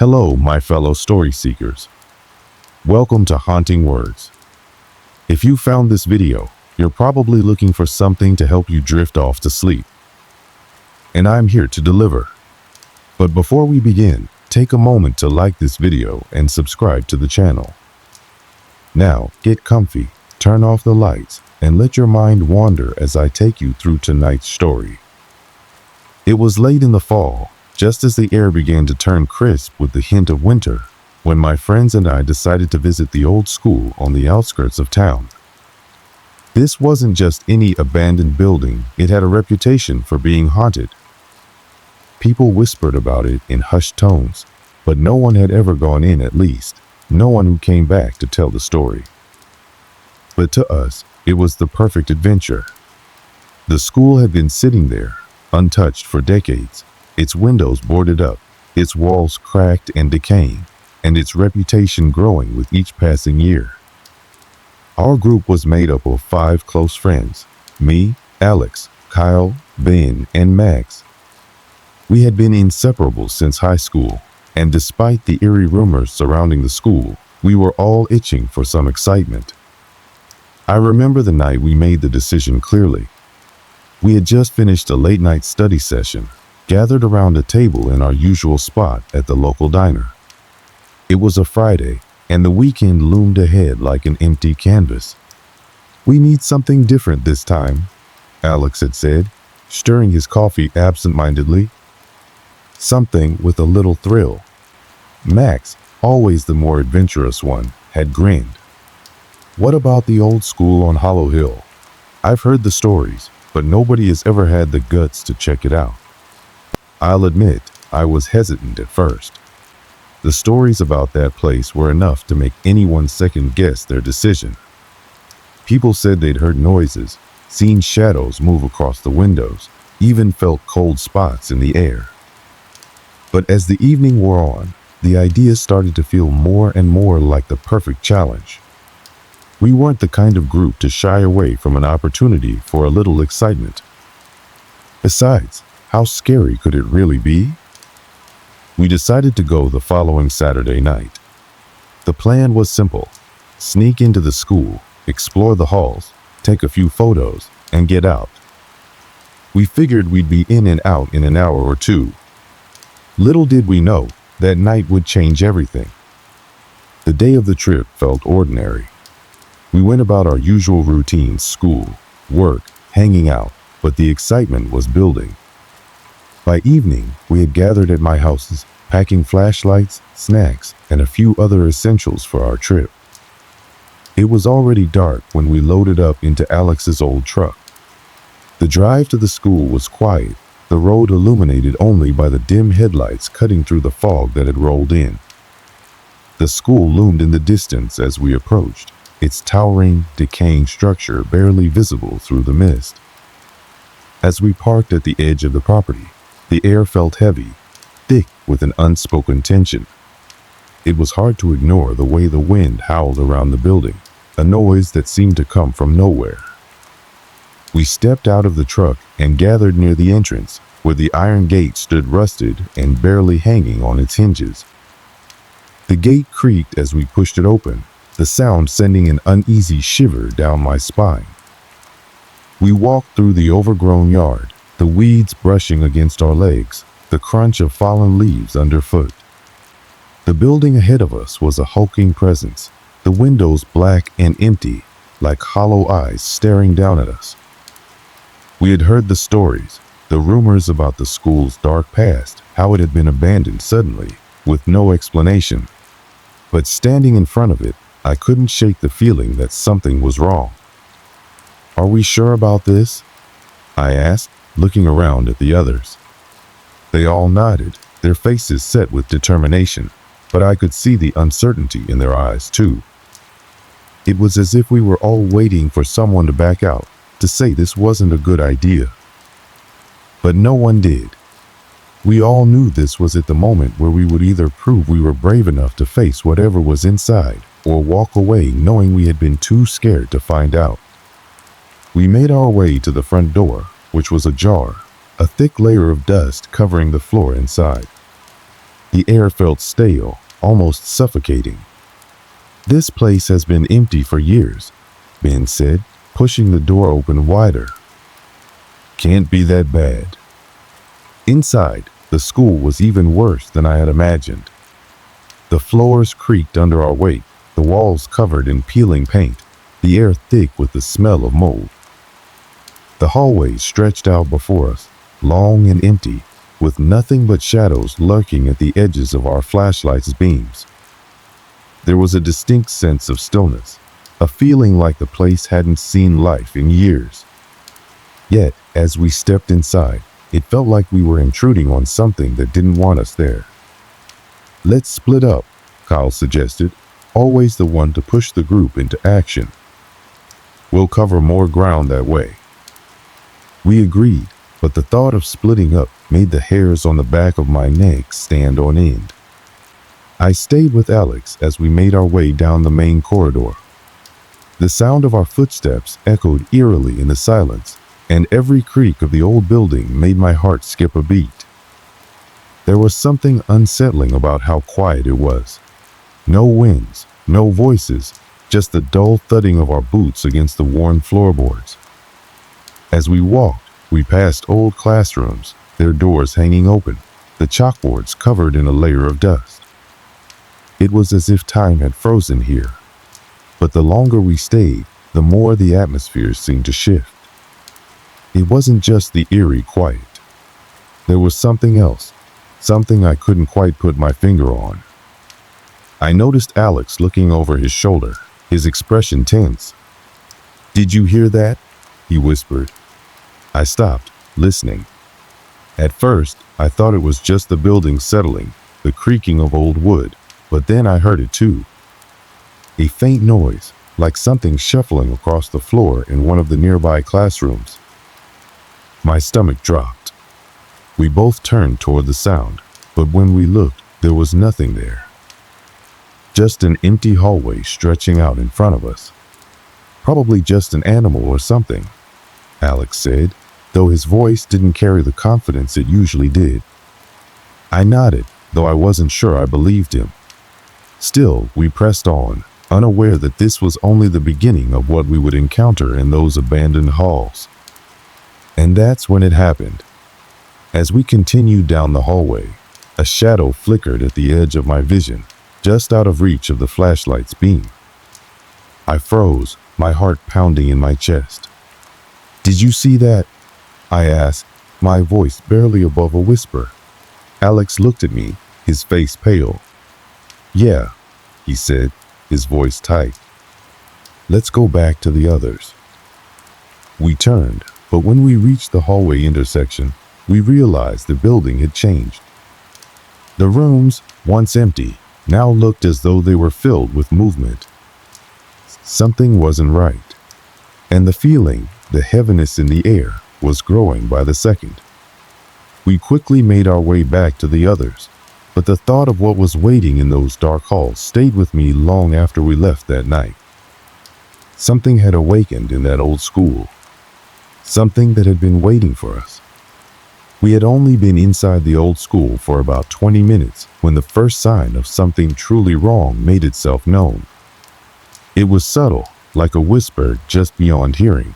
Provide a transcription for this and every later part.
Hello, my fellow story seekers. Welcome to Haunting Words. If you found this video, you're probably looking for something to help you drift off to sleep. And I'm here to deliver. But before we begin, take a moment to like this video and subscribe to the channel. Now, get comfy, turn off the lights, and let your mind wander as I take you through tonight's story. It was late in the fall, just as the air began to turn crisp with the hint of winter, when my friends and I decided to visit the old school on the outskirts of town. This wasn't just any abandoned building, it had a reputation for being haunted. People whispered about it in hushed tones, but no one had ever gone in, at least, no one who came back to tell the story. But to us, it was the perfect adventure. The school had been sitting there, untouched for decades, its windows boarded up, its walls cracked and decaying, and its reputation growing with each passing year. Our group was made up of 5 close friends: me, Alex, Kyle, Ben, and Max. We had been inseparable since high school, and despite the eerie rumors surrounding the school, we were all itching for some excitement. I remember the night we made the decision clearly. We had just finished a late-night study session, gathered around a table in our usual spot at the local diner. It was a Friday, and the weekend loomed ahead like an empty canvas. "We need something different this time," Alex had said, stirring his coffee absent-mindedly. "Something with a little thrill." Max, always the more adventurous one, had grinned. "What about the old school on Hollow Hill? I've heard the stories, but nobody has ever had the guts to check it out." I'll admit, I was hesitant at first. The stories about that place were enough to make anyone second-guess their decision. People said they'd heard noises, seen shadows move across the windows, even felt cold spots in the air. But as the evening wore on, the idea started to feel more and more like the perfect challenge. We weren't the kind of group to shy away from an opportunity for a little excitement. Besides, how scary could it really be? We decided to go the following Saturday night. The plan was simple: sneak into the school, explore the halls, take a few photos, and get out. We figured we'd be in and out in an hour or two. Little did we know, that night would change everything. The day of the trip felt ordinary. We went about our usual routines: school, work, hanging out, but the excitement was building. By evening, we had gathered at my houses, packing flashlights, snacks, and a few other essentials for our trip. It was already dark when we loaded up into Alex's old truck. The drive to the school was quiet, the road illuminated only by the dim headlights cutting through the fog that had rolled in. The school loomed in the distance as we approached, its towering, decaying structure barely visible through the mist. As we parked at the edge of the property, the air felt heavy, thick with an unspoken tension. It was hard to ignore the way the wind howled around the building, a noise that seemed to come from nowhere. We stepped out of the truck and gathered near the entrance, where the iron gate stood rusted and barely hanging on its hinges. The gate creaked as we pushed it open, the sound sending an uneasy shiver down my spine. We walked through the overgrown yard, the weeds brushing against our legs, the crunch of fallen leaves underfoot. The building ahead of us was a hulking presence, the windows black and empty, like hollow eyes staring down at us. We had heard the stories, the rumors about the school's dark past, how it had been abandoned suddenly, with no explanation. But standing in front of it, I couldn't shake the feeling that something was wrong. "Are we sure about this?" I asked, looking around at the others. They all nodded, their faces set with determination, but I could see the uncertainty in their eyes too. It was as if we were all waiting for someone to back out, to say this wasn't a good idea. But no one did. We all knew this was at the moment where we would either prove we were brave enough to face whatever was inside, or walk away knowing we had been too scared to find out. We made our way to the front door, which was ajar, a thick layer of dust covering the floor inside. The air felt stale, almost suffocating. "This place has been empty for years," Ben said, pushing the door open wider. "Can't be that bad." Inside, the school was even worse than I had imagined. The floors creaked under our weight, the walls covered in peeling paint, the air thick with the smell of mold. The hallways stretched out before us, long and empty, with nothing but shadows lurking at the edges of our flashlights' beams. There was a distinct sense of stillness, a feeling like the place hadn't seen life in years. Yet, as we stepped inside, it felt like we were intruding on something that didn't want us there. "Let's split up," Kyle suggested, always the one to push the group into action. "We'll cover more ground that way." We agreed, but the thought of splitting up made the hairs on the back of my neck stand on end. I stayed with Alex as we made our way down the main corridor. The sound of our footsteps echoed eerily in the silence, and every creak of the old building made my heart skip a beat. There was something unsettling about how quiet it was. No winds, no voices, just the dull thudding of our boots against the worn floorboards. As we walked, we passed old classrooms, their doors hanging open, the chalkboards covered in a layer of dust. It was as if time had frozen here. But the longer we stayed, the more the atmosphere seemed to shift. It wasn't just the eerie quiet. There was something else, something I couldn't quite put my finger on. I noticed Alex looking over his shoulder, his expression tense. "Did you hear that?" he whispered. I stopped, listening. At first, I thought it was just the building settling, the creaking of old wood, but then I heard it too. A faint noise, like something shuffling across the floor in one of the nearby classrooms. My stomach dropped. We both turned toward the sound, but when we looked, there was nothing there. Just an empty hallway stretching out in front of us. "Probably just an animal or something," Alex said, though his voice didn't carry the confidence it usually did. I nodded, though I wasn't sure I believed him. Still, we pressed on, unaware that this was only the beginning of what we would encounter in those abandoned halls. And that's when it happened. As we continued down the hallway, a shadow flickered at the edge of my vision, just out of reach of the flashlight's beam. I froze, my heart pounding in my chest. "Did you see that?" I asked, my voice barely above a whisper. Alex looked at me, his face pale. "Yeah," he said, his voice tight. "Let's go back to the others." We turned, but when we reached the hallway intersection, we realized the building had changed. The rooms, once empty, now looked as though they were filled with movement. Something wasn't right, and the feeling, the heaviness in the air, was growing by the second. We quickly made our way back to the others, but the thought of what was waiting in those dark halls stayed with me long after we left that night. Something had awakened in that old school, something that had been waiting for us. We had only been inside the old school for about 20 minutes when the first sign of something truly wrong made itself known. It was subtle, like a whisper just beyond hearing,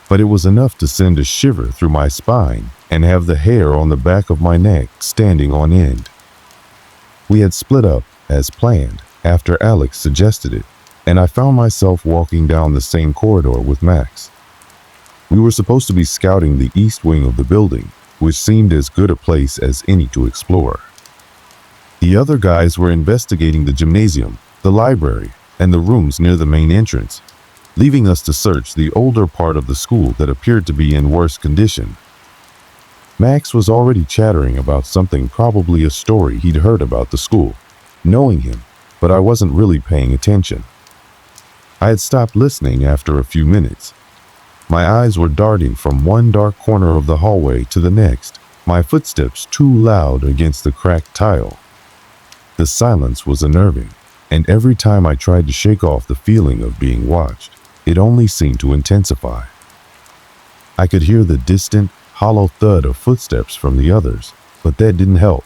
but it was enough to send a shiver through my spine and have the hair on the back of my neck standing on end. We had split up, as planned, after Alex suggested it, and I found myself walking down the same corridor with Max. We were supposed to be scouting the east wing of the building, which seemed as good a place as any to explore. The other guys were investigating the gymnasium, the library, and the rooms near the main entrance, leaving us to search the older part of the school that appeared to be in worse condition. Max was already chattering about something, probably a story he'd heard about the school, knowing him, but I wasn't really paying attention. I had stopped listening after a few minutes. My eyes were darting from one dark corner of the hallway to the next, my footsteps too loud against the cracked tile. The silence was unnerving, and every time I tried to shake off the feeling of being watched, it only seemed to intensify. I could hear the distant, hollow thud of footsteps from the others, but that didn't help.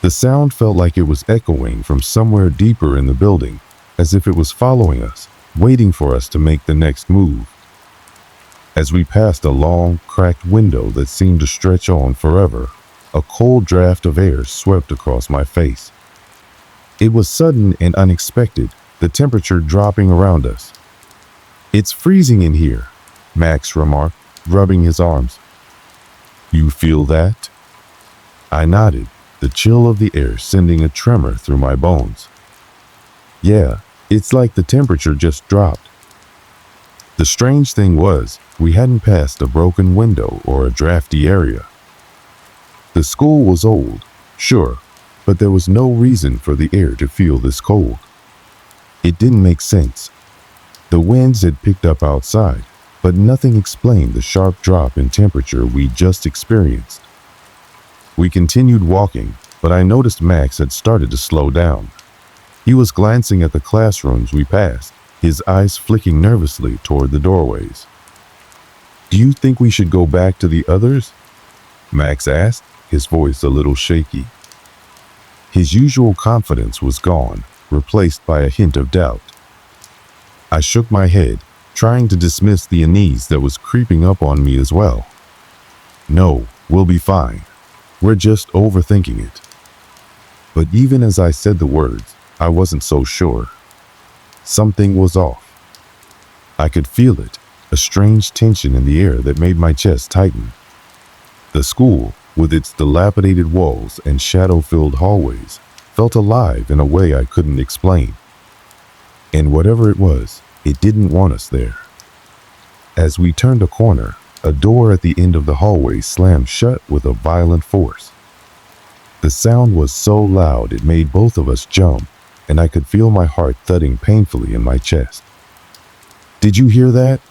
The sound felt like it was echoing from somewhere deeper in the building, as if it was following us, waiting for us to make the next move. As we passed a long, cracked window that seemed to stretch on forever, a cold draft of air swept across my face. It was sudden and unexpected, the temperature dropping around us. "It's freezing in here," Max remarked, rubbing his arms. "You feel that?" I nodded, the chill of the air sending a tremor through my bones. "Yeah, it's like the temperature just dropped." The strange thing was, we hadn't passed a broken window or a drafty area. The school was old, sure, but there was no reason for the air to feel this cold. It didn't make sense. The winds had picked up outside, but nothing explained the sharp drop in temperature we just experienced. We continued walking, but I noticed Max had started to slow down. He was glancing at the classrooms we passed, his eyes flicking nervously toward the doorways. "Do you think we should go back to the others?" Max asked, his voice a little shaky. His usual confidence was gone, replaced by a hint of doubt. I shook my head, trying to dismiss the unease that was creeping up on me as well. "No, we'll be fine. We're just overthinking it." But even as I said the words, I wasn't so sure. Something was off. I could feel it, a strange tension in the air that made my chest tighten. The school, with its dilapidated walls and shadow-filled hallways, felt alive in a way I couldn't explain. And whatever it was, it didn't want us there. As we turned a corner, a door at the end of the hallway slammed shut with a violent force. The sound was so loud it made both of us jump, and I could feel my heart thudding painfully in my chest. "Did you hear that?"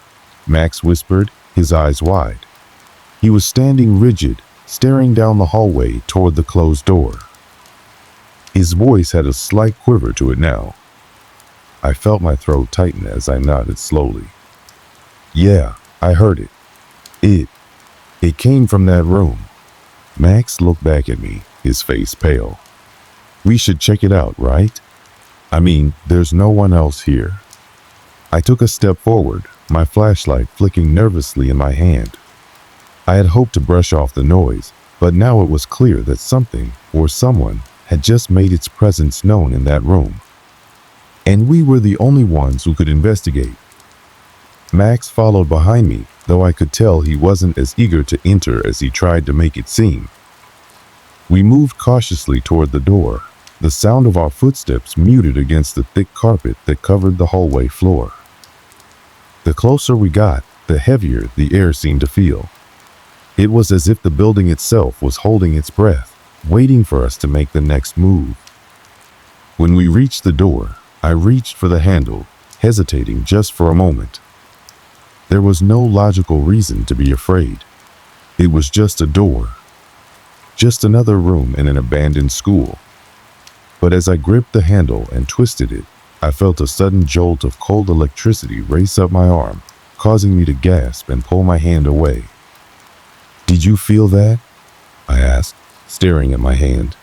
Max whispered, his eyes wide. He was standing rigid, staring down the hallway toward the closed door. His voice had a slight quiver to it now. I felt my throat tighten as I nodded slowly. "Yeah, I heard it. It came from that room." Max looked back at me, his face pale. "We should check it out, right? I mean, there's no one else here." I took a step forward, my flashlight flicking nervously in my hand. I had hoped to brush off the noise, but now it was clear that something or someone had just made its presence known in that room. And we were the only ones who could investigate. Max followed behind me, though I could tell he wasn't as eager to enter as he tried to make it seem. We moved cautiously toward the door, the sound of our footsteps muted against the thick carpet that covered the hallway floor. The closer we got, the heavier the air seemed to feel. It was as if the building itself was holding its breath, waiting for us to make the next move. When we reached the door, I reached for the handle, hesitating just for a moment. There was no logical reason to be afraid. It was just a door. Just another room in an abandoned school. But as I gripped the handle and twisted it, I felt a sudden jolt of cold electricity race up my arm, causing me to gasp and pull my hand away. "Did you feel that?" I asked, staring at my hand.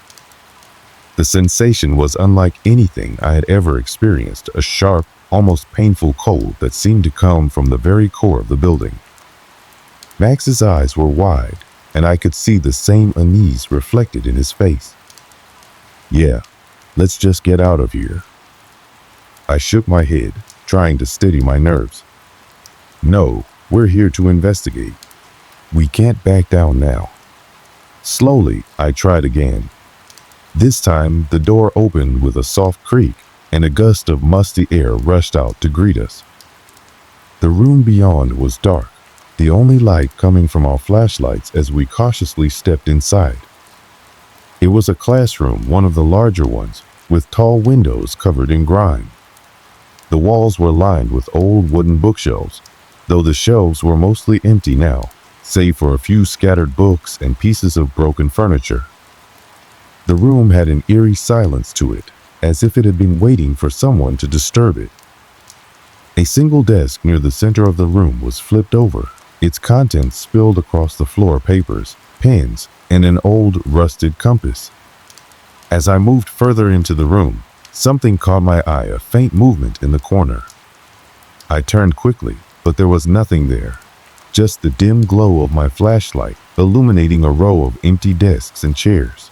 The sensation was unlike anything I had ever experienced, a sharp, almost painful cold that seemed to come from the very core of the building. Max's eyes were wide, and I could see the same unease reflected in his face. "Yeah, let's just get out of here." I shook my head, trying to steady my nerves. "No, we're here to investigate. We can't back down now." Slowly, I tried again. This time, the door opened with a soft creak, and a gust of musty air rushed out to greet us. The room beyond was dark, the only light coming from our flashlights as we cautiously stepped inside. It was a classroom, one of the larger ones, with tall windows covered in grime. The walls were lined with old wooden bookshelves, though the shelves were mostly empty now, save for a few scattered books and pieces of broken furniture. The room had an eerie silence to it, as if it had been waiting for someone to disturb it. A single desk near the center of the room was flipped over, its contents spilled across the floor: papers, pens, and an old rusted compass. As I moved further into the room, something caught my eye, a faint movement in the corner. I turned quickly, but there was nothing there. Just the dim glow of my flashlight illuminating a row of empty desks and chairs.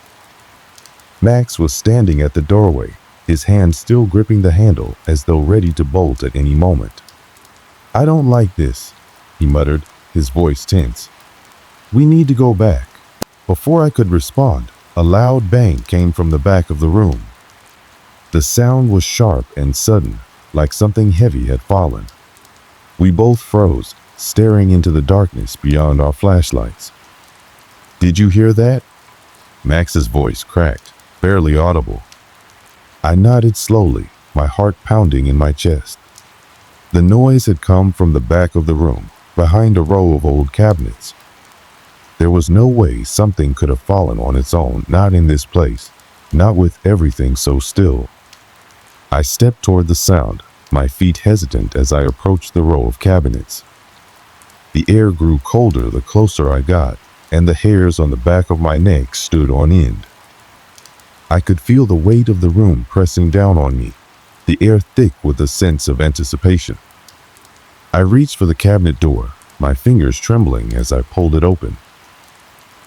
Max was standing at the doorway, his hand still gripping the handle as though ready to bolt at any moment. "I don't like this," he muttered, his voice tense. "We need to go back." Before I could respond, a loud bang came from the back of the room. The sound was sharp and sudden, like something heavy had fallen. We both froze, staring into the darkness beyond our flashlights. "Did you hear that?" Max's voice cracked, barely audible. I nodded slowly, my heart pounding in my chest. The noise had come from the back of the room, behind a row of old cabinets. There was no way something could have fallen on its own, not in this place, not with everything so still. I stepped toward the sound, my feet hesitant as I approached the row of cabinets. The air grew colder the closer I got, and the hairs on the back of my neck stood on end. I could feel the weight of the room pressing down on me, the air thick with a sense of anticipation. I reached for the cabinet door, my fingers trembling as I pulled it open.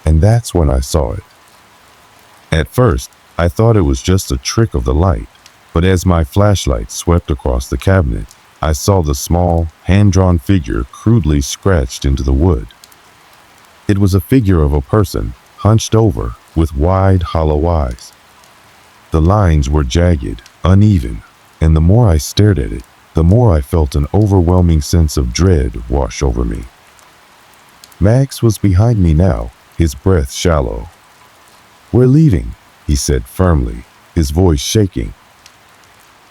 And that's when I saw it. At first, I thought it was just a trick of the light, but as my flashlight swept across the cabinet, I saw the small, hand-drawn figure crudely scratched into the wood. It was a figure of a person, hunched over, with wide, hollow eyes. The lines were jagged, uneven, and the more I stared at it, the more I felt an overwhelming sense of dread wash over me. Max was behind me now, his breath shallow. "We're leaving," he said firmly, his voice shaking.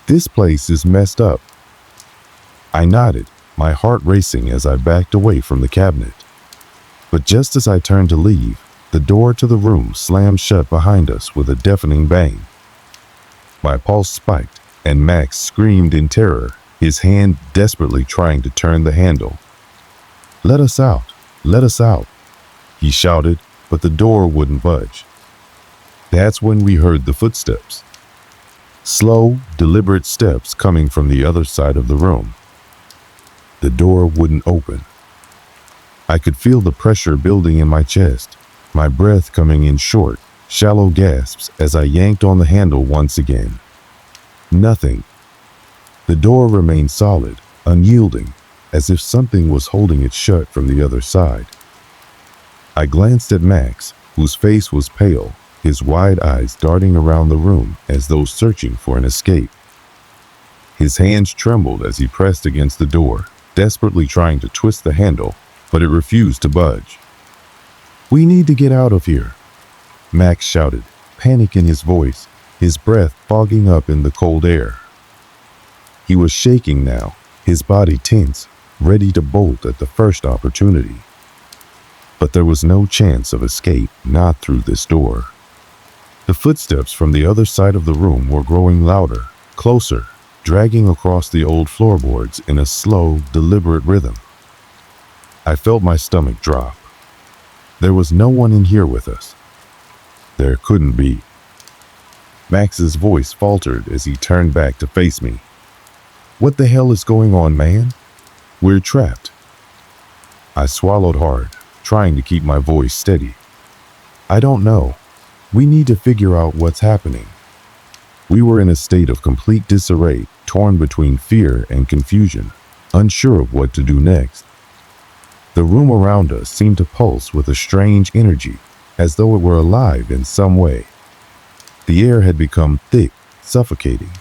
"This place is messed up." I nodded, my heart racing as I backed away from the cabinet. But just as I turned to leave, the door to the room slammed shut behind us with a deafening bang. My pulse spiked, and Max screamed in terror, his hand desperately trying to turn the handle. "Let us out! Let us out!" he shouted, but the door wouldn't budge. That's when we heard the footsteps. Slow, deliberate steps coming from the other side of the room. The door wouldn't open. I could feel the pressure building in my chest, my breath coming in short, shallow gasps as I yanked on the handle once again. Nothing. The door remained solid, unyielding, as if something was holding it shut from the other side. I glanced at Max, whose face was pale, his wide eyes darting around the room as though searching for an escape. His hands trembled as he pressed against the door, desperately trying to twist the handle, but it refused to budge. "We need to get out of here," Max shouted, panic in his voice, his breath fogging up in the cold air. He was shaking now, his body tense, ready to bolt at the first opportunity. But there was no chance of escape, not through this door. The footsteps from the other side of the room were growing louder, closer, dragging across the old floorboards in a slow, deliberate rhythm. I felt my stomach drop. There was no one in here with us. There couldn't be. Max's voice faltered as he turned back to face me. "What the hell is going on, man? We're trapped." I swallowed hard, trying to keep my voice steady. "I don't know. We need to figure out what's happening." We were in a state of complete disarray, torn between fear and confusion, unsure of what to do next. The room around us seemed to pulse with a strange energy, as though it were alive in some way. The air had become thick, suffocating.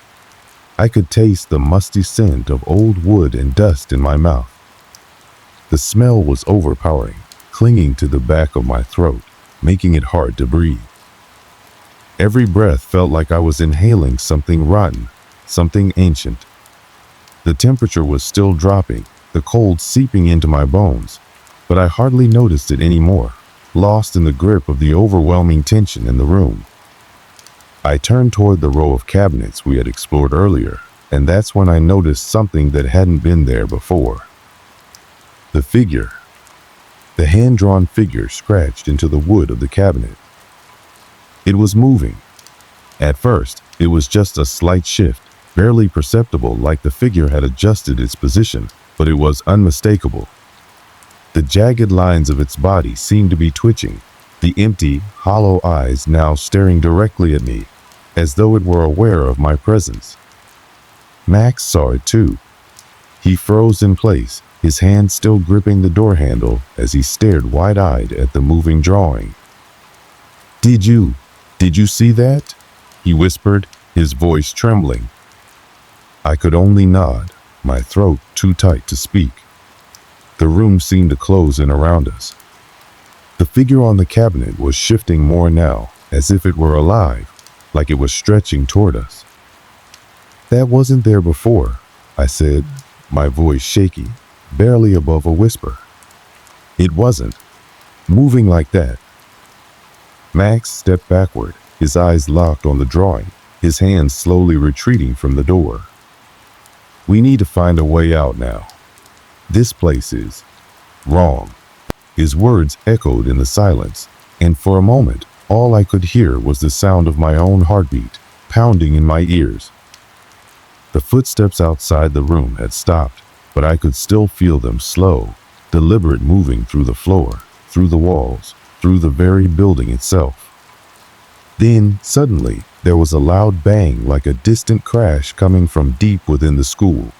I could taste the musty scent of old wood and dust in my mouth. The smell was overpowering, clinging to the back of my throat, making it hard to breathe. Every breath felt like I was inhaling something rotten, something ancient. The temperature was still dropping, the cold seeping into my bones, but I hardly noticed it anymore, lost in the grip of the overwhelming tension in the room. I turned toward the row of cabinets we had explored earlier, and that's when I noticed something that hadn't been there before. The figure. The hand-drawn figure scratched into the wood of the cabinet. It was moving. At first, it was just a slight shift, barely perceptible, like the figure had adjusted its position, but it was unmistakable. The jagged lines of its body seemed to be twitching, the empty, hollow eyes now staring directly at me, as though it were aware of my presence. Max saw it too. He froze in place, his hand still gripping the door handle as he stared wide-eyed at the moving drawing. Did you see that?" he whispered, his voice trembling. I could only nod, my throat too tight to speak. The room seemed to close in around us. The figure on the cabinet was shifting more now, as if it were alive, like it was stretching toward us. "That wasn't there before," I said, my voice shaky, barely above a whisper. "It wasn't. Moving like that." Max stepped backward, his eyes locked on the drawing, his hands slowly retreating from the door. "We need to find a way out now. This place is wrong." His words echoed in the silence, and for a moment, all I could hear was the sound of my own heartbeat, pounding in my ears. The footsteps outside the room had stopped, but I could still feel them slow, deliberate, moving through the floor, through the walls, through the very building itself. Then, suddenly, there was a loud bang like a distant crash coming from deep within the school.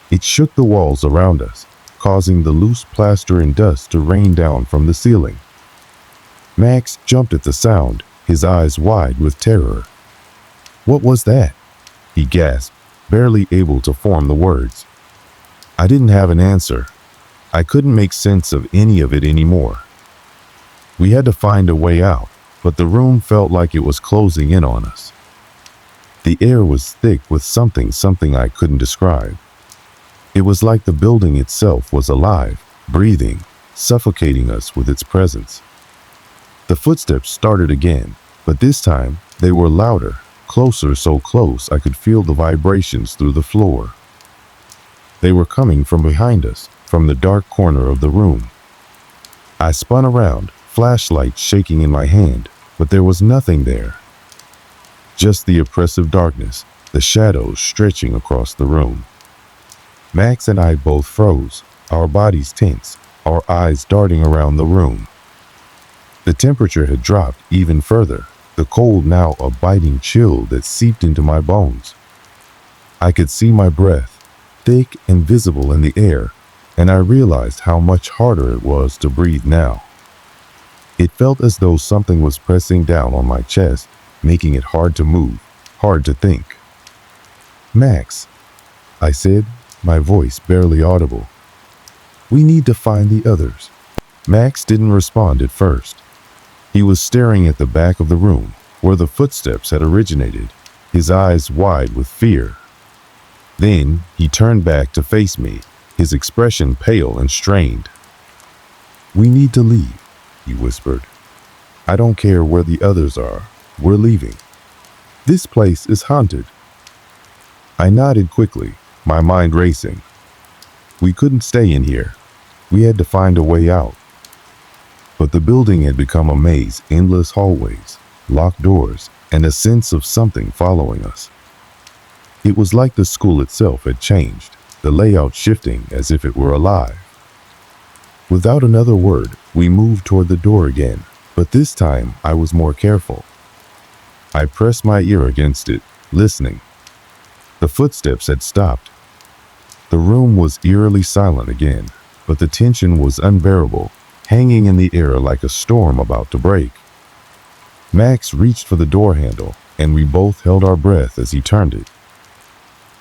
It shook the walls around us, causing the loose plaster and dust to rain down from the ceiling. Max jumped at the sound, his eyes wide with terror. "What was that?" he gasped, barely able to form the words. I didn't have an answer. I couldn't make sense of any of it anymore. We had to find a way out, but the room felt like it was closing in on us. The air was thick with something I couldn't describe. It was like the building itself was alive, breathing, suffocating us with its presence. The footsteps started again, but this time they were louder, closer, so close I could feel the vibrations through the floor. They were coming from behind us, from the dark corner of the room. I spun around, flashlight shaking in my hand, but there was nothing there. Just the oppressive darkness, the shadows stretching across the room. Max and I both froze, our bodies tense, our eyes darting around the room. The temperature had dropped even further, the cold now a biting chill that seeped into my bones. I could see my breath, thick and visible in the air, and I realized how much harder it was to breathe now. It felt as though something was pressing down on my chest, making it hard to move, hard to think. "Max," I said, my voice barely audible. "We need to find the others." Max didn't respond at first. He was staring at the back of the room, where the footsteps had originated, his eyes wide with fear. Then he turned back to face me, his expression pale and strained. "We need to leave," he whispered. "I don't care where the others are. We're leaving. This place is haunted." I nodded quickly, my mind racing. We couldn't stay in here. We had to find a way out. But the building had become a maze, endless hallways, locked doors, and a sense of something following us. It was like the school itself had changed, the layout shifting as if it were alive. Without another word, we moved toward the door again, but this time I was more careful. I pressed my ear against it, listening. The footsteps had stopped. The room was eerily silent again, but the tension was unbearable, hanging in the air like a storm about to break. Max reached for the door handle, and we both held our breath as he turned it.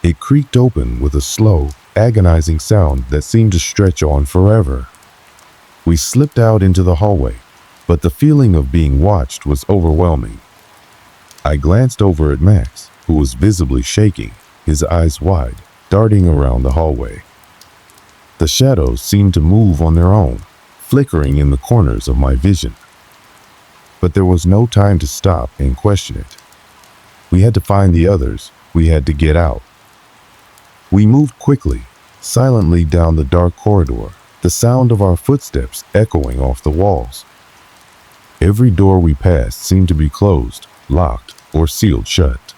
It creaked open with a slow, agonizing sound that seemed to stretch on forever. We slipped out into the hallway, but the feeling of being watched was overwhelming. I glanced over at Max, who was visibly shaking, his eyes wide, darting around the hallway. The shadows seemed to move on their own, flickering in the corners of my vision. But there was no time to stop and question it. We had to find the others. We had to get out. We moved quickly, silently down the dark corridor, the sound of our footsteps echoing off the walls. Every door we passed seemed to be closed, locked, or sealed shut.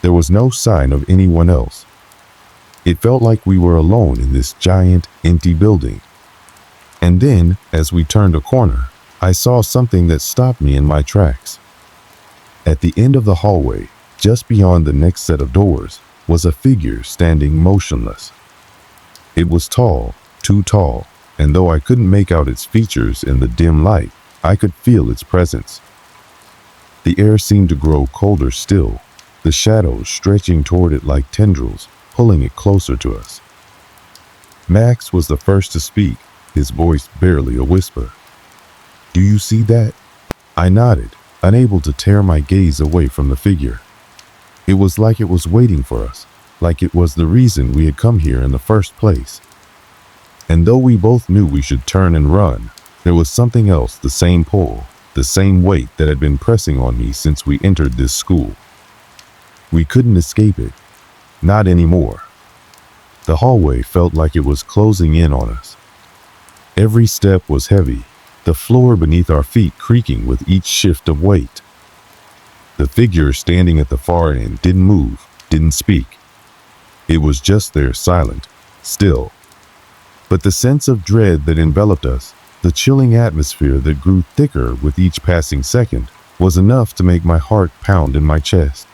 There was no sign of anyone else. It felt like we were alone in this giant, empty building. And then, as we turned a corner, I saw something that stopped me in my tracks. At the end of the hallway, just beyond the next set of doors, was a figure standing motionless. It was tall, too tall, and though I couldn't make out its features in the dim light, I could feel its presence. The air seemed to grow colder still, the shadows stretching toward it like tendrils, pulling it closer to us. Max was the first to speak, his voice barely a whisper. "Do you see that?" I nodded, unable to tear my gaze away from the figure. It was like it was waiting for us, like it was the reason we had come here in the first place. And though we both knew we should turn and run, there was something else, the same pull, the same weight that had been pressing on me since we entered this school. We couldn't escape it. Not anymore. The hallway felt like it was closing in on us. Every step was heavy, the floor beneath our feet creaking with each shift of weight. The figure standing at the far end didn't move, didn't speak. It was just there, silent, still. But the sense of dread that enveloped us, the chilling atmosphere that grew thicker with each passing second, was enough to make my heart pound in my chest.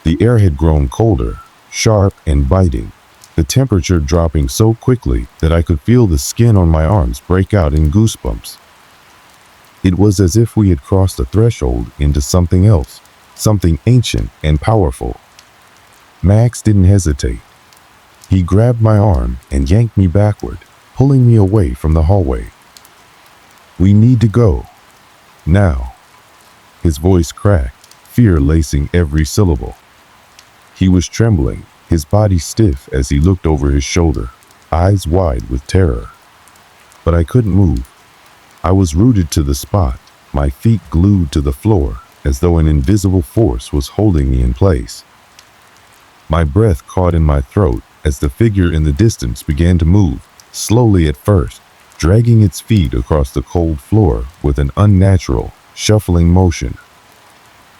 The air had grown colder, sharp and biting, the temperature dropping so quickly that I could feel the skin on my arms break out in goosebumps. It was as if we had crossed a threshold into something else, something ancient and powerful. Max didn't hesitate. He grabbed my arm and yanked me backward, pulling me away from the hallway. "We need to go. Now." His voice cracked, fear lacing every syllable. He was trembling, his body stiff as he looked over his shoulder, eyes wide with terror. But I couldn't move. I was rooted to the spot, my feet glued to the floor, as though an invisible force was holding me in place. My breath caught in my throat as the figure in the distance began to move, slowly at first, dragging its feet across the cold floor with an unnatural, shuffling motion.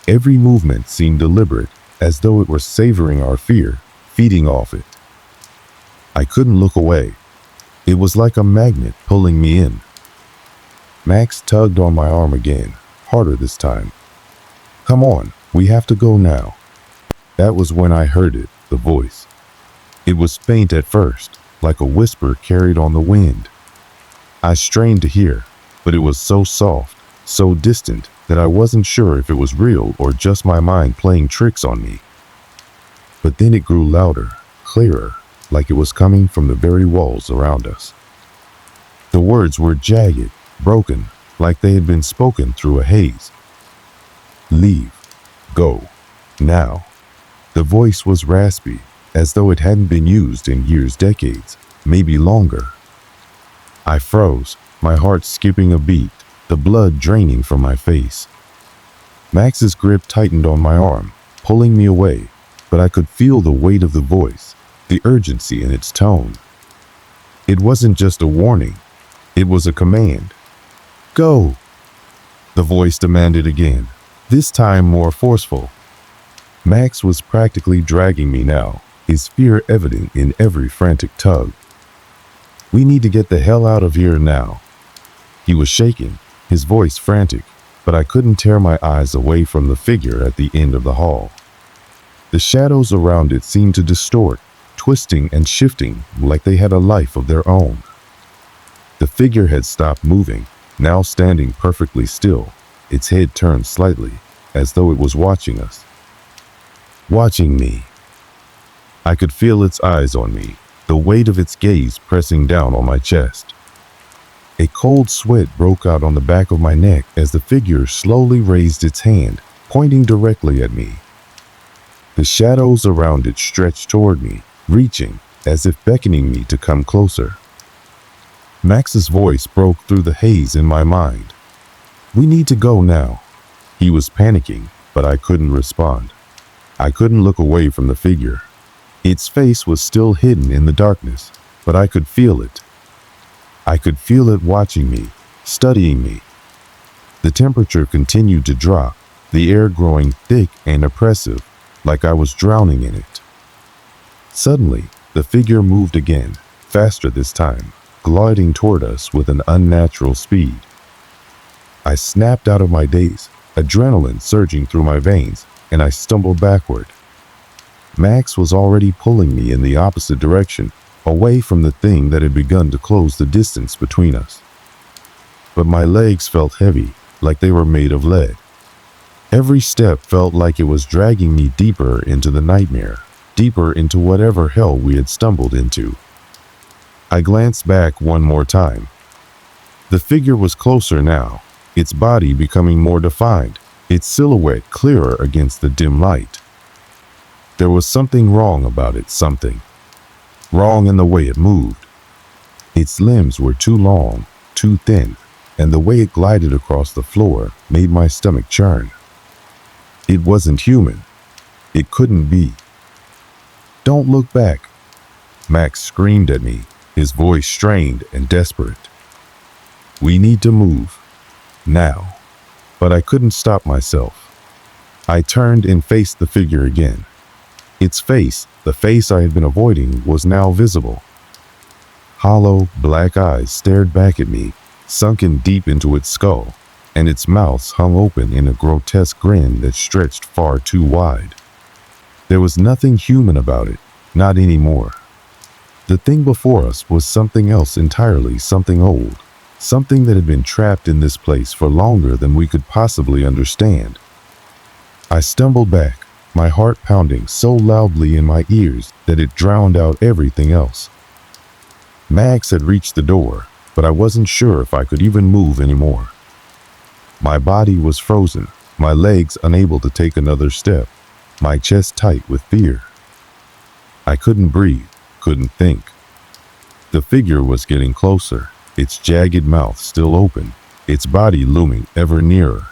Every movement seemed deliberate, as though it were savoring our fear, feeding off it. I couldn't look away. It was like a magnet pulling me in. Max tugged on my arm again, harder this time. "Come on, we have to go now." That was when I heard it, the voice. It was faint at first, like a whisper carried on the wind. I strained to hear, but it was so soft, so distant, that I wasn't sure if it was real or just my mind playing tricks on me. But then it grew louder, clearer, like it was coming from the very walls around us. The words were jagged, broken, like they had been spoken through a haze. "Leave. Go. Now." The voice was raspy, as though it hadn't been used in years, decades, maybe longer. I froze, my heart skipping a beat, the blood draining from my face. Max's grip tightened on my arm, pulling me away, but I could feel the weight of the voice, the urgency in its tone. It wasn't just a warning, it was a command. "Go!" The voice demanded again, this time more forceful. Max was practically dragging me now, his fear evident in every frantic tug. "We need to get the hell out of here now." He was shaking, his voice frantic, but I couldn't tear my eyes away from the figure at the end of the hall. The shadows around it seemed to distort, twisting and shifting like they had a life of their own. The figure had stopped moving, now standing perfectly still, its head turned slightly, as though it was watching us. Watching me. I could feel its eyes on me, the weight of its gaze pressing down on my chest. A cold sweat broke out on the back of my neck as the figure slowly raised its hand, pointing directly at me. The shadows around it stretched toward me, reaching, as if beckoning me to come closer. Max's voice broke through the haze in my mind. "We need to go now." He was panicking, but I couldn't respond. I couldn't look away from the figure. Its face was still hidden in the darkness, but I could feel it. I could feel it watching me, studying me. The temperature continued to drop, the air growing thick and oppressive, like I was drowning in it. Suddenly, the figure moved again, faster this time, gliding toward us with an unnatural speed. I snapped out of my daze, adrenaline surging through my veins, and I stumbled backward. Max was already pulling me in the opposite direction, away from the thing that had begun to close the distance between us. But my legs felt heavy, like they were made of lead. Every step felt like it was dragging me deeper into the nightmare, deeper into whatever hell we had stumbled into. I glanced back one more time. The figure was closer now, its body becoming more defined, its silhouette clearer against the dim light. There was something wrong about it, something wrong in the way it moved. Its limbs were too long, too thin, and the way it glided across the floor made my stomach churn. It wasn't human. It couldn't be. "Don't look back," Max screamed at me, his voice strained and desperate. "We need to move. Now." But I couldn't stop myself. I turned and faced the figure again. Its face, the face I had been avoiding, was now visible. Hollow, black eyes stared back at me, sunken deep into its skull, and its mouth hung open in a grotesque grin that stretched far too wide. There was nothing human about it, not anymore. The thing before us was something else entirely, something old, something that had been trapped in this place for longer than we could possibly understand. I stumbled back, my heart pounding so loudly in my ears that it drowned out everything else. Max had reached the door, but I wasn't sure if I could even move anymore. My body was frozen, my legs unable to take another step, my chest tight with fear. I couldn't breathe, couldn't think. The figure was getting closer, its jagged mouth still open, its body looming ever nearer.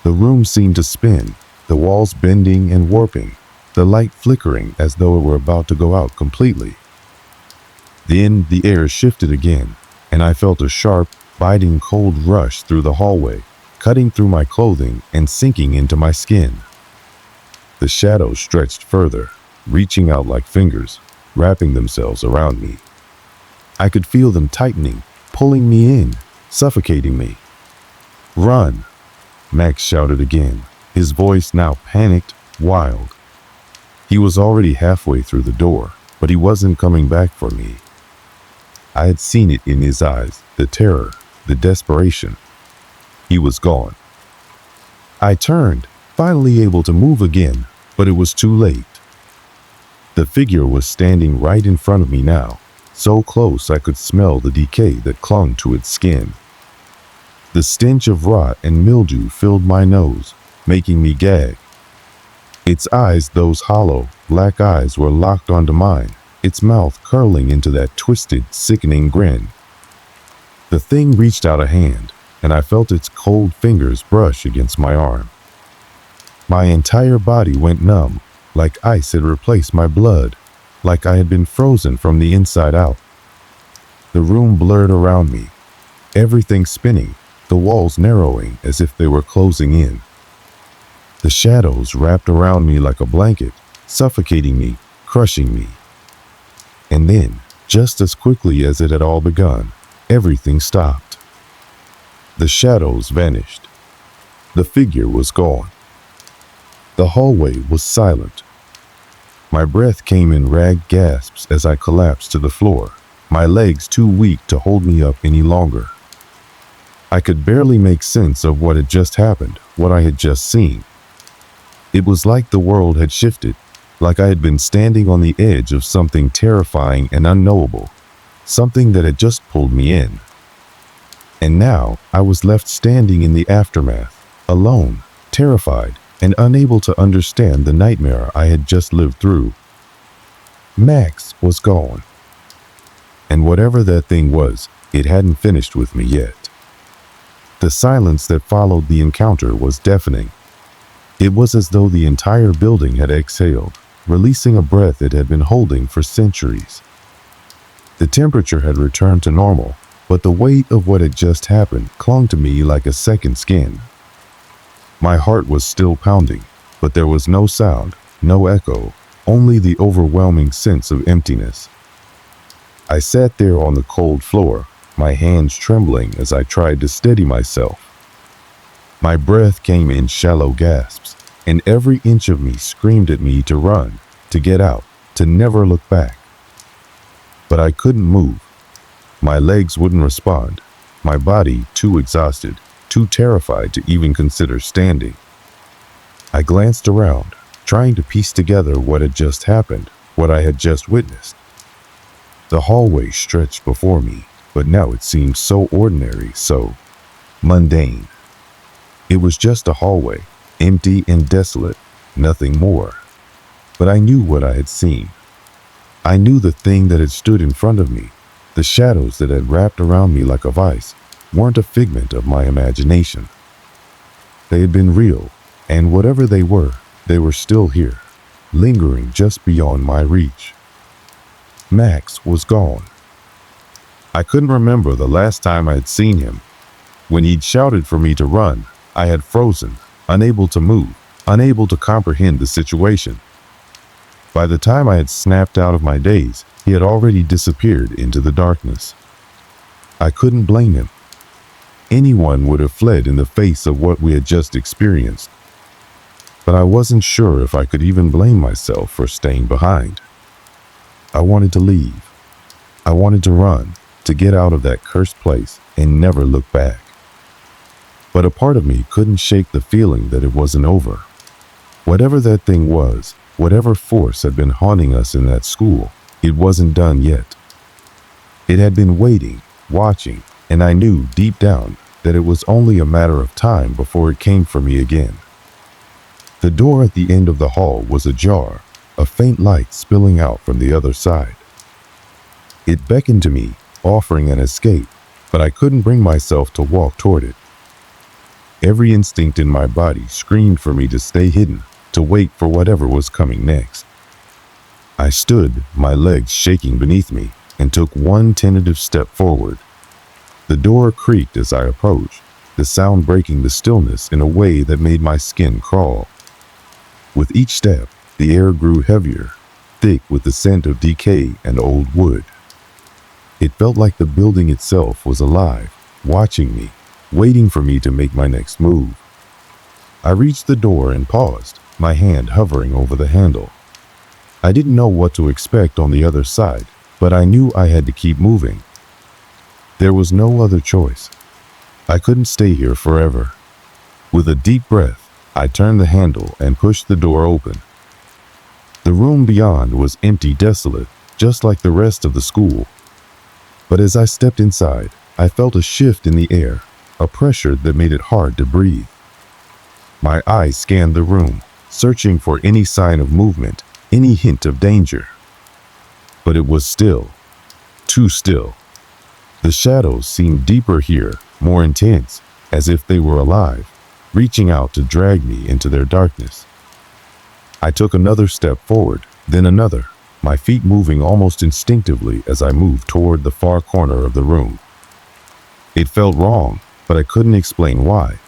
The room seemed to spin, the walls bending and warping, the light flickering as though it were about to go out completely. Then the air shifted again, and I felt a sharp, biting cold rush through the hallway, cutting through my clothing and sinking into my skin. The shadows stretched further, reaching out like fingers, wrapping themselves around me. I could feel them tightening, pulling me in, suffocating me. "Run!" Max shouted again, his voice now panicked, wild. He was already halfway through the door, but he wasn't coming back for me. I had seen it in his eyes, the terror, the desperation. He was gone. I turned, finally able to move again, but it was too late. The figure was standing right in front of me now, so close I could smell the decay that clung to its skin. The stench of rot and mildew filled my nose, making me gag. Its eyes, those hollow, black eyes, were locked onto mine, its mouth curling into that twisted, sickening grin. The thing reached out a hand, and I felt its cold fingers brush against my arm. My entire body went numb, like ice had replaced my blood, like I had been frozen from the inside out. The room blurred around me, everything spinning, the walls narrowing as if they were closing in. The shadows wrapped around me like a blanket, suffocating me, crushing me. And then, just as quickly as it had all begun, everything stopped. The shadows vanished. The figure was gone. The hallway was silent. My breath came in ragged gasps as I collapsed to the floor, my legs too weak to hold me up any longer. I could barely make sense of what had just happened, what I had just seen. It was like the world had shifted, like I had been standing on the edge of something terrifying and unknowable, something that had just pulled me in. And now I was left standing in the aftermath, alone, terrified, and unable to understand the nightmare I had just lived through. Max was gone. And whatever that thing was, it hadn't finished with me yet. The silence that followed the encounter was deafening. It was as though the entire building had exhaled, releasing a breath it had been holding for centuries. The temperature had returned to normal, but the weight of what had just happened clung to me like a second skin. My heart was still pounding, but there was no sound, no echo, only the overwhelming sense of emptiness. I sat there on the cold floor, my hands trembling as I tried to steady myself. My breath came in shallow gasps, and every inch of me screamed at me to run, to get out, to never look back. But I couldn't move. My legs wouldn't respond, my body too exhausted, too terrified to even consider standing. I glanced around, trying to piece together what had just happened, what I had just witnessed. The hallway stretched before me, but now it seemed so ordinary, so mundane. It was just a hallway, empty and desolate, nothing more. But I knew what I had seen. I knew the thing that had stood in front of me, the shadows that had wrapped around me like a vice, weren't a figment of my imagination. They had been real, and whatever they were still here, lingering just beyond my reach. Max was gone. I couldn't remember the last time I had seen him. When he'd shouted for me to run, I had frozen, unable to move, unable to comprehend the situation. By the time I had snapped out of my daze, he had already disappeared into the darkness. I couldn't blame him. Anyone would have fled in the face of what we had just experienced. But I wasn't sure if I could even blame myself for staying behind. I wanted to leave. I wanted to run, to get out of that cursed place and never look back. But a part of me couldn't shake the feeling that it wasn't over. Whatever that thing was, whatever force had been haunting us in that school, it wasn't done yet. It had been waiting, watching, and I knew deep down that it was only a matter of time before it came for me again. The door at the end of the hall was ajar, a faint light spilling out from the other side. It beckoned to me, offering an escape, but I couldn't bring myself to walk toward it. Every instinct in my body screamed for me to stay hidden, to wait for whatever was coming next. I stood, my legs shaking beneath me, and took one tentative step forward. The door creaked as I approached, the sound breaking the stillness in a way that made my skin crawl. With each step, the air grew heavier, thick with the scent of decay and old wood. It felt like the building itself was alive, watching me, waiting for me to make my next move. I reached the door and paused, my hand hovering over the handle. I didn't know what to expect on the other side, but I knew I had to keep moving. There was no other choice. I couldn't stay here forever. With a deep breath, I turned the handle and pushed the door open. The room beyond was empty, desolate, just like the rest of the school. But as I stepped inside, I felt a shift in the air, a pressure that made it hard to breathe. My eyes scanned the room, searching for any sign of movement, any hint of danger. But it was still, too still. The shadows seemed deeper here, more intense, as if they were alive, reaching out to drag me into their darkness. I took another step forward, then another, my feet moving almost instinctively as I moved toward the far corner of the room. It felt wrong, but I couldn't explain why.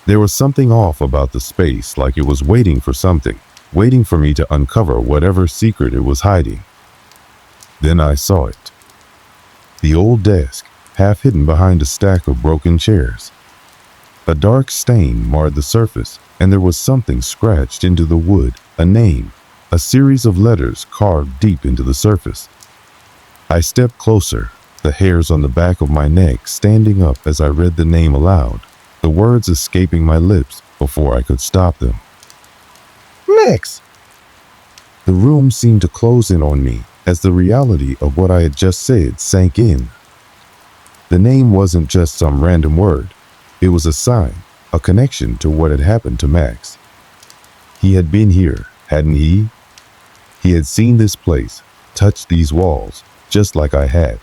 There was something off about the space, like it was waiting for something, waiting for me to uncover whatever secret it was hiding. Then I saw it. The old desk, half hidden behind a stack of broken chairs. A dark stain marred the surface, and there was something scratched into the wood, a name, a series of letters carved deep into the surface. I stepped closer, the hairs on the back of my neck standing up as I read the name aloud, the words escaping my lips before I could stop them. Max! The room seemed to close in on me as the reality of what I had just said sank in. The name wasn't just some random word. It was a sign, a connection to what had happened to Max. He had been here, hadn't he? He had seen this place, touched these walls, just like I had.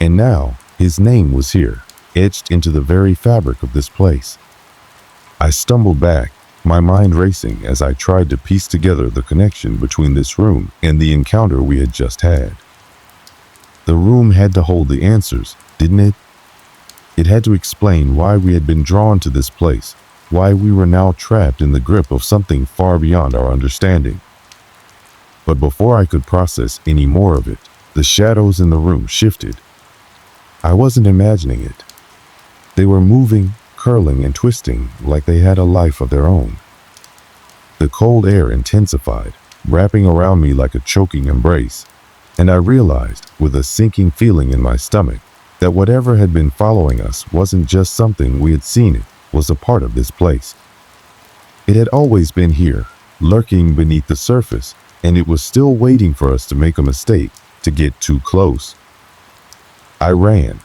And now, his name was here, etched into the very fabric of this place. I stumbled back, my mind racing as I tried to piece together the connection between this room and the encounter we had just had. The room had to hold the answers, didn't it? It had to explain why we had been drawn to this place, why we were now trapped in the grip of something far beyond our understanding. But before I could process any more of it, the shadows in the room shifted. I wasn't imagining it. They were moving, curling, and twisting like they had a life of their own. The cold air intensified, wrapping around me like a choking embrace, and I realized, with a sinking feeling in my stomach, that whatever had been following us wasn't just something we had seen, it was a part of this place. It had always been here, lurking beneath the surface, and it was still waiting for us to make a mistake, to get too close. I ran.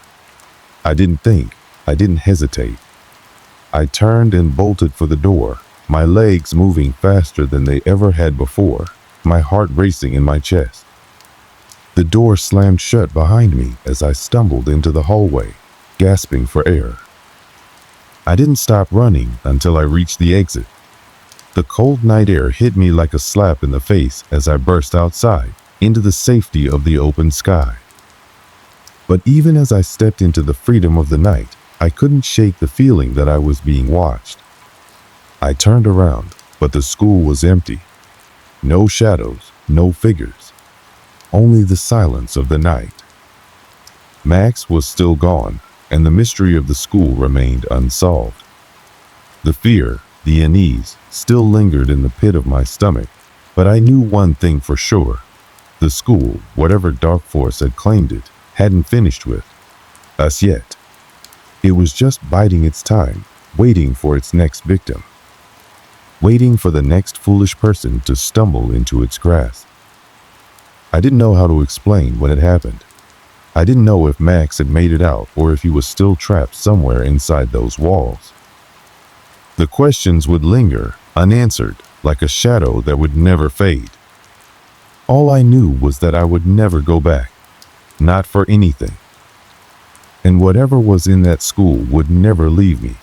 I didn't think. I didn't hesitate. I turned and bolted for the door, my legs moving faster than they ever had before, my heart racing in my chest. The door slammed shut behind me as I stumbled into the hallway, gasping for air. I didn't stop running until I reached the exit. The cold night air hit me like a slap in the face as I burst outside, into the safety of the open sky. But even as I stepped into the freedom of the night, I couldn't shake the feeling that I was being watched. I turned around, but the school was empty. No shadows, no figures. Only the silence of the night. Max was still gone, and the mystery of the school remained unsolved. The fear, the unease, still lingered in the pit of my stomach, but I knew one thing for sure. The school, whatever dark force had claimed it, hadn't finished with us yet. It was just biding its time, waiting for its next victim. Waiting for the next foolish person to stumble into its grasp. I didn't know how to explain what had happened. I didn't know if Max had made it out or if he was still trapped somewhere inside those walls. The questions would linger, unanswered, like a shadow that would never fade. All I knew was that I would never go back. Not for anything. And whatever was in that school would never leave me.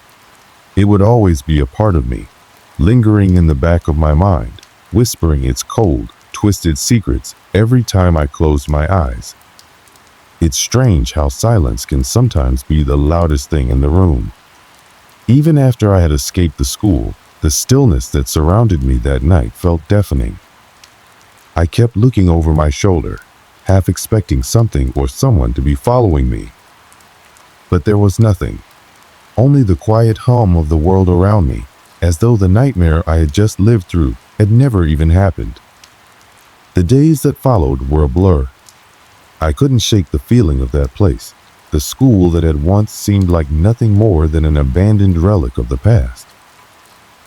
It would always be a part of me, lingering in the back of my mind, whispering its cold, twisted secrets every time I closed my eyes. It's strange how silence can sometimes be the loudest thing in the room. Even after I had escaped the school, the stillness that surrounded me that night felt deafening. I kept looking over my shoulder, half expecting something or someone to be following me. But there was nothing. Only the quiet hum of the world around me, as though the nightmare I had just lived through had never even happened. The days that followed were a blur. I couldn't shake the feeling of that place, the school that had once seemed like nothing more than an abandoned relic of the past.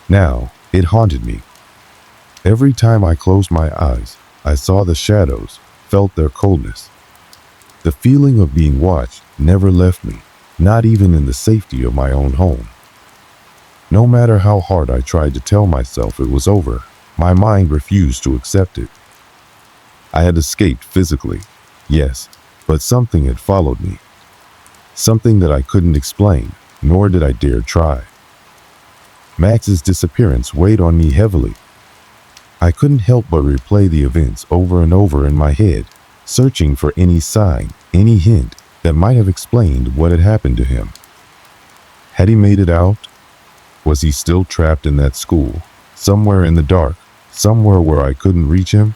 Now, it haunted me. Every time I closed my eyes, I saw the shadows, felt their coldness. The feeling of being watched never left me, not even in the safety of my own home. No matter how hard I tried to tell myself it was over, my mind refused to accept it. I had escaped physically, yes, but something had followed me. Something that I couldn't explain, nor did I dare try. Max's disappearance weighed on me heavily. I couldn't help but replay the events over and over in my head, searching for any sign, any hint that might have explained what had happened to him. Had he made it out? Was he still trapped in that school, somewhere in the dark, somewhere where I couldn't reach him?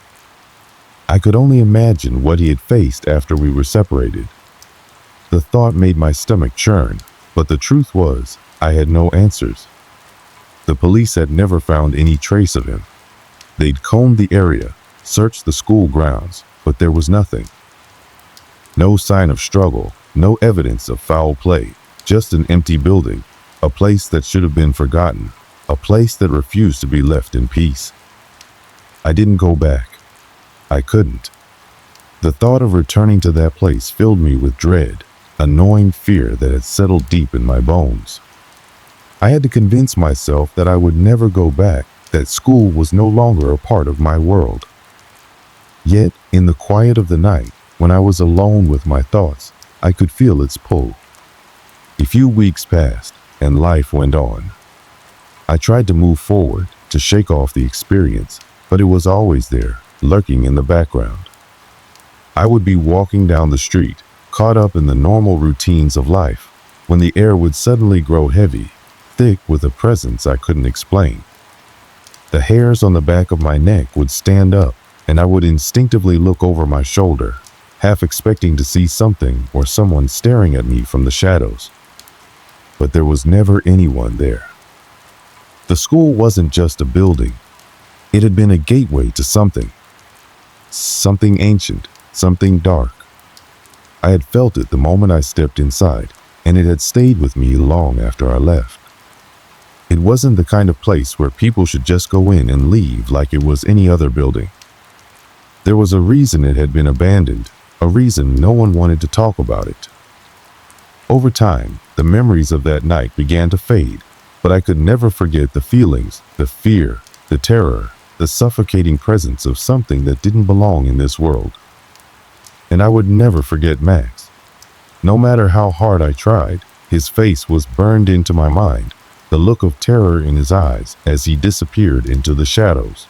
I could only imagine what he had faced after we were separated. The thought made my stomach churn, but the truth was, I had no answers. The police had never found any trace of him. They'd combed the area, searched the school grounds, but there was nothing. No sign of struggle, no evidence of foul play, just an empty building, a place that should have been forgotten, a place that refused to be left in peace. I didn't go back. I couldn't. The thought of returning to that place filled me with dread, a gnawing fear that had settled deep in my bones. I had to convince myself that I would never go back, that school was no longer a part of my world. Yet, in the quiet of the night, when I was alone with my thoughts, I could feel its pull. A few weeks passed, and life went on. I tried to move forward, to shake off the experience, but it was always there, lurking in the background. I would be walking down the street, caught up in the normal routines of life, when the air would suddenly grow heavy, thick with a presence I couldn't explain. The hairs on the back of my neck would stand up, and I would instinctively look over my shoulder, half expecting to see something or someone staring at me from the shadows. But there was never anyone there. The school wasn't just a building. It had been a gateway to something. Something ancient, something dark. I had felt it the moment I stepped inside, and it had stayed with me long after I left. It wasn't the kind of place where people should just go in and leave like it was any other building. There was a reason it had been abandoned, a reason no one wanted to talk about it. Over time, the memories of that night began to fade, but I could never forget the feelings, the fear, the terror, the suffocating presence of something that didn't belong in this world. And I would never forget Max. No matter how hard I tried, his face was burned into my mind, the look of terror in his eyes as he disappeared into the shadows.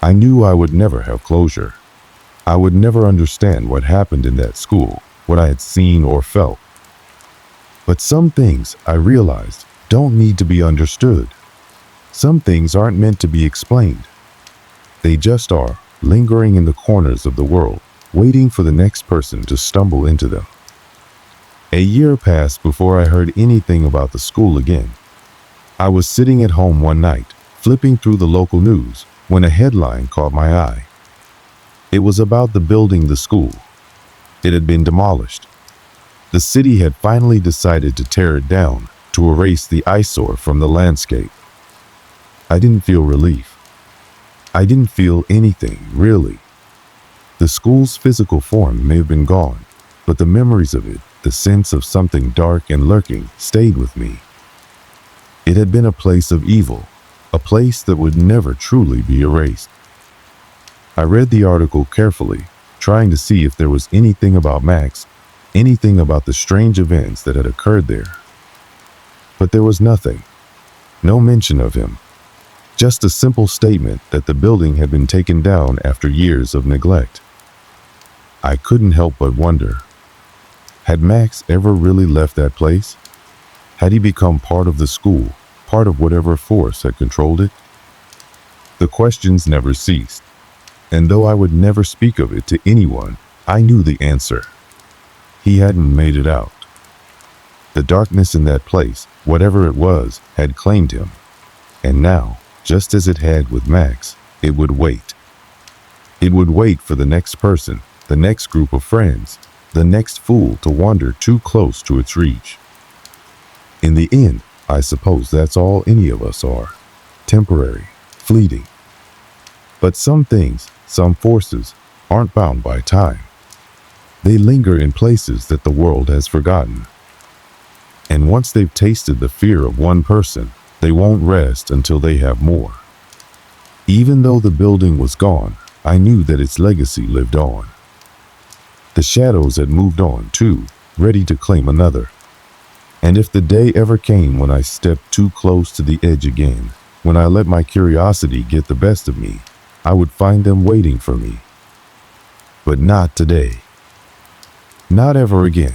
I knew I would never have closure. I would never understand what happened in that school, what I had seen or felt. But some things, I realized, don't need to be understood. Some things aren't meant to be explained. They just are, lingering in the corners of the world, waiting for the next person to stumble into them. A year passed before I heard anything about the school again. I was sitting at home one night, flipping through the local news, when a headline caught my eye. It was about the building, the school. It had been demolished. The city had finally decided to tear it down, to erase the eyesore from the landscape. I didn't feel relief. I didn't feel anything, really. The school's physical form may have been gone, but the memories of it, the sense of something dark and lurking, stayed with me. It had been a place of evil, a place that would never truly be erased. I read the article carefully, trying to see if there was anything about Max, anything about the strange events that had occurred there. But there was nothing. No mention of him. Just a simple statement that the building had been taken down after years of neglect. I couldn't help but wonder, had Max ever really left that place? Had he become part of the school, part of whatever force had controlled it? The questions never ceased, and though I would never speak of it to anyone, I knew the answer. He hadn't made it out. The darkness in that place, whatever it was, had claimed him, and now, just as it had with Max, it would wait. It would wait for the next person, the next group of friends, the next fool to wander too close to its reach. In the end, I suppose that's all any of us are. Temporary, fleeting. But some things, some forces, aren't bound by time. They linger in places that the world has forgotten. And once they've tasted the fear of one person, they won't rest until they have more. Even though the building was gone, I knew that its legacy lived on. The shadows had moved on too, ready to claim another. And if the day ever came when I stepped too close to the edge again, when I let my curiosity get the best of me, I would find them waiting for me. But not today. Not ever again.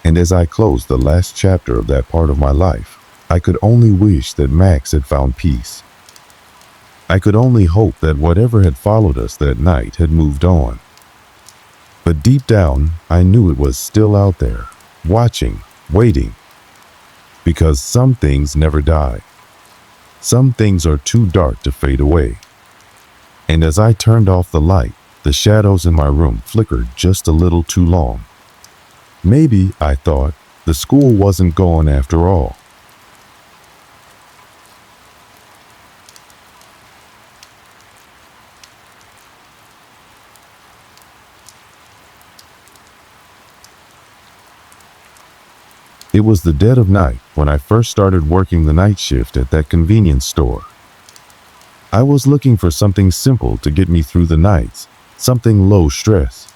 And as I closed the last chapter of that part of my life, I could only wish that Max had found peace. I could only hope that whatever had followed us that night had moved on. But deep down, I knew it was still out there, watching, waiting. Because some things never die. Some things are too dark to fade away. And as I turned off the light, the shadows in my room flickered just a little too long. Maybe, I thought, the school wasn't gone after all. It was the dead of night when I first started working the night shift at that convenience store. I was looking for something simple to get me through the nights, something low stress.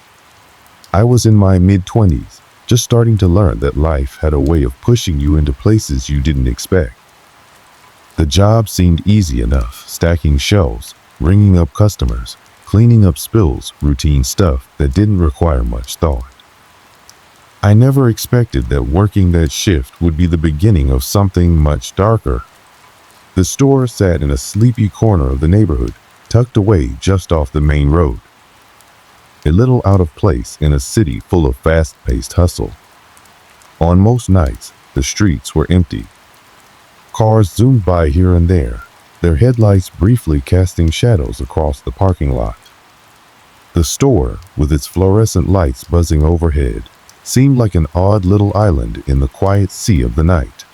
I was in my mid-20s, just starting to learn that life had a way of pushing you into places you didn't expect. The job seemed easy enough, stacking shelves, ringing up customers, cleaning up spills, routine stuff that didn't require much thought. I never expected that working that shift would be the beginning of something much darker. The store sat in a sleepy corner of the neighborhood, tucked away just off the main road. A little out of place in a city full of fast-paced hustle. On most nights, the streets were empty. Cars zoomed by here and there, their headlights briefly casting shadows across the parking lot. The store, with its fluorescent lights buzzing overhead, seemed like an odd little island in the quiet sea of the night.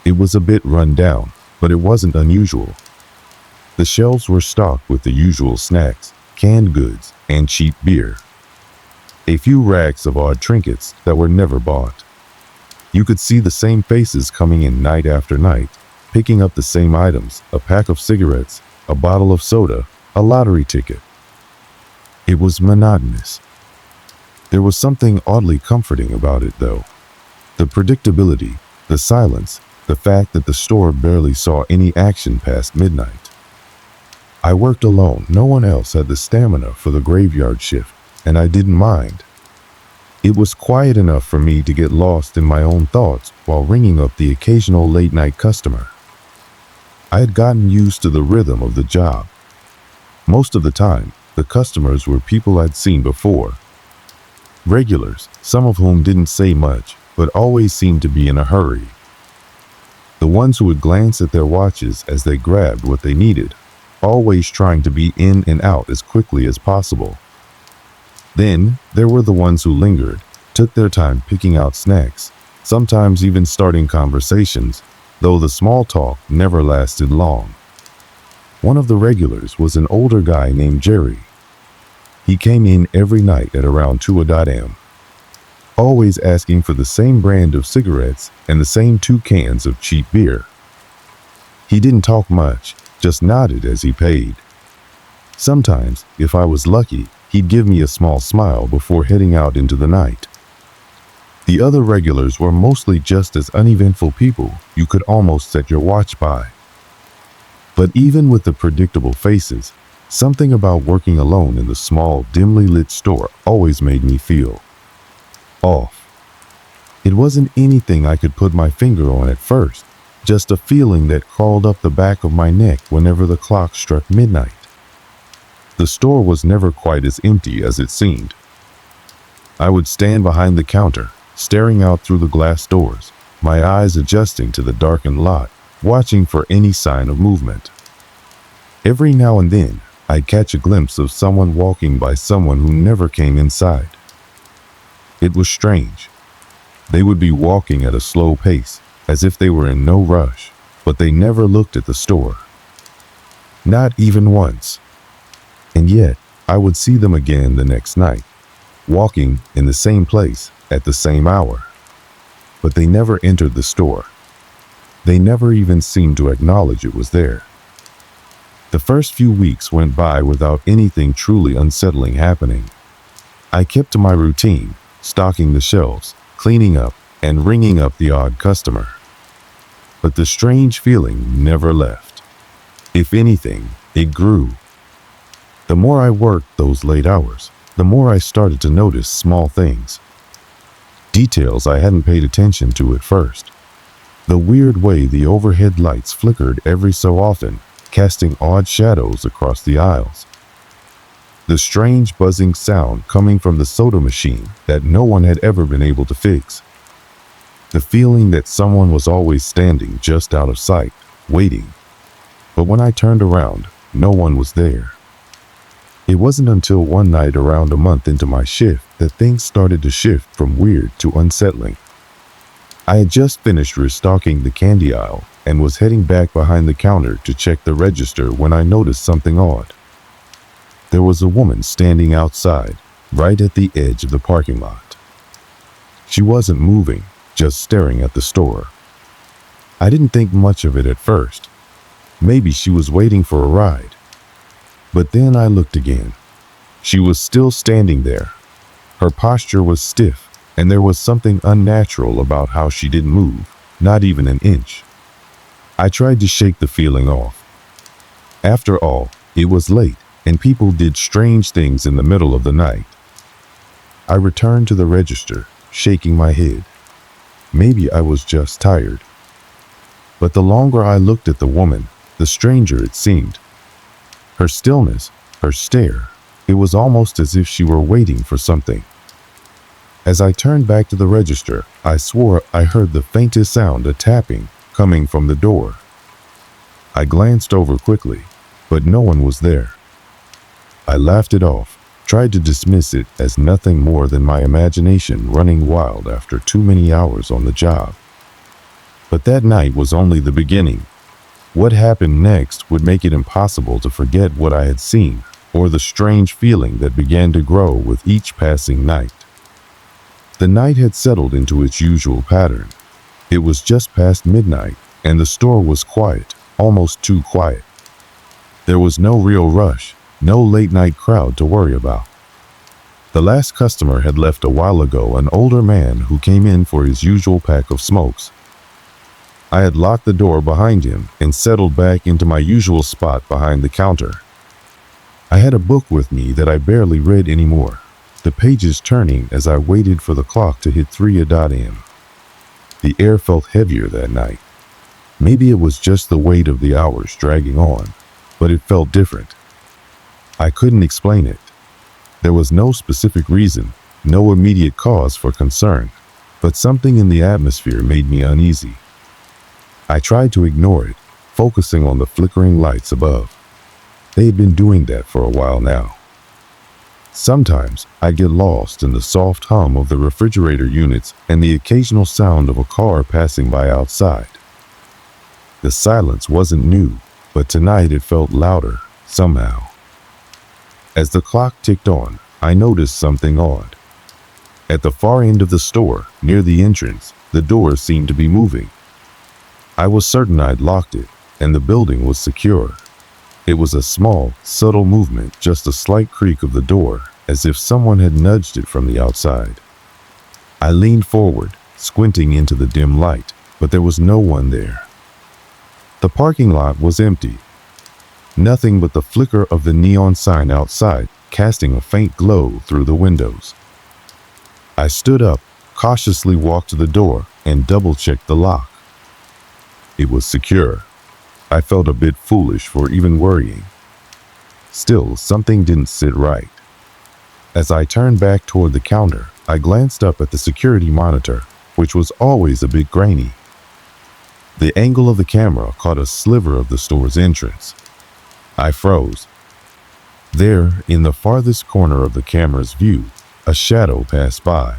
It was a bit run down, but it wasn't unusual. The shelves were stocked with the usual snacks, canned goods, and cheap beer. A few racks of odd trinkets that were never bought. You could see the same faces coming in night after night, picking up the same items, a pack of cigarettes, a bottle of soda, a lottery ticket. It was monotonous. There was something oddly comforting about it, though. The predictability, the silence, the fact that the store barely saw any action past midnight. I worked alone. No one else had the stamina for the graveyard shift, and I didn't mind. It was quiet enough for me to get lost in my own thoughts while ringing up the occasional late-night customer. I had gotten used to the rhythm of the job. Most of the time, the customers were people I'd seen before. Regulars, some of whom didn't say much, but always seemed to be in a hurry. The ones who would glance at their watches as they grabbed what they needed, always trying to be in and out as quickly as possible. Then, there were the ones who lingered, took their time picking out snacks, sometimes even starting conversations, though the small talk never lasted long. One of the regulars was an older guy named Jerry. He came in every night at around 2 a.m., always asking for the same brand of cigarettes and the same 2 cans of cheap beer. He didn't talk much, just nodded as he paid. Sometimes, if I was lucky, he'd give me a small smile before heading out into the night. The other regulars were mostly just as uneventful people you could almost set your watch by. But even with the predictable faces, something about working alone in the small, dimly lit store always made me feel off. It wasn't anything I could put my finger on at first, just a feeling that crawled up the back of my neck whenever the clock struck midnight. The store was never quite as empty as it seemed. I would stand behind the counter, staring out through the glass doors, my eyes adjusting to the darkened lot, watching for any sign of movement. Every now and then, I'd catch a glimpse of someone walking by someone who never came inside. It was strange. They would be walking at a slow pace, as if they were in no rush, but they never looked at the store. Not even once. And yet, I would see them again the next night, walking in the same place at the same hour. But they never entered the store. They never even seemed to acknowledge it was there. The first few weeks went by without anything truly unsettling happening. I kept to my routine, stocking the shelves, cleaning up, and ringing up the odd customer. But the strange feeling never left. If anything, it grew. The more I worked those late hours, the more I started to notice small things. Details I hadn't paid attention to at first. The weird way the overhead lights flickered every so often, casting odd shadows across the aisles. The strange buzzing sound coming from the soda machine that no one had ever been able to fix. The feeling that someone was always standing just out of sight, waiting. But when I turned around, no one was there. It wasn't until one night around a month into my shift that things started to shift from weird to unsettling. I had just finished restocking the candy aisle and was heading back behind the counter to check the register when I noticed something odd. There was a woman standing outside, right at the edge of the parking lot. She wasn't moving, just staring at the store. I didn't think much of it at first. Maybe she was waiting for a ride. But then I looked again. She was still standing there. Her posture was stiff, and there was something unnatural about how she didn't move, not even an inch. I tried to shake the feeling off. After all, it was late, and people did strange things in the middle of the night. I returned to the register, shaking my head. Maybe I was just tired. But the longer I looked at the woman, the stranger it seemed. Her stillness, her stare, it was almost as if she were waiting for something. As I turned back to the register, I swore I heard the faintest sound of tapping coming from the door. I glanced over quickly, but no one was there. I laughed it off, tried to dismiss it as nothing more than my imagination running wild after too many hours on the job. But that night was only the beginning. What happened next would make it impossible to forget what I had seen, or the strange feeling that began to grow with each passing night. The night had settled into its usual pattern. It was just past midnight, and the store was quiet, almost too quiet. There was no real rush, no late-night crowd to worry about. The last customer had left a while ago, an older man who came in for his usual pack of smokes. I had locked the door behind him and settled back into my usual spot behind the counter. I had a book with me that I barely read anymore, the pages turning as I waited for the clock to hit 3 a.m. The air felt heavier that night. Maybe it was just the weight of the hours dragging on, but it felt different. I couldn't explain it. There was no specific reason, no immediate cause for concern, but something in the atmosphere made me uneasy. I tried to ignore it, focusing on the flickering lights above. They had been doing that for a while now. Sometimes I'd get lost in the soft hum of the refrigerator units and the occasional sound of a car passing by outside. The silence wasn't new, but tonight it felt louder, somehow. As the clock ticked on, I noticed something odd. At the far end of the store, near the entrance, the door seemed to be moving. I was certain I'd locked it, and the building was secure. It was a small, subtle movement, just a slight creak of the door, as if someone had nudged it from the outside. I leaned forward, squinting into the dim light, but there was no one there. The parking lot was empty. Nothing but the flicker of the neon sign outside, casting a faint glow through the windows. I stood up, cautiously walked to the door, and double-checked the lock. It was secure. I felt a bit foolish for even worrying. Still, something didn't sit right. As I turned back toward the counter, I glanced up at the security monitor, which was always a bit grainy. The angle of the camera caught a sliver of the store's entrance. I froze. There, in the farthest corner of the camera's view, a shadow passed by.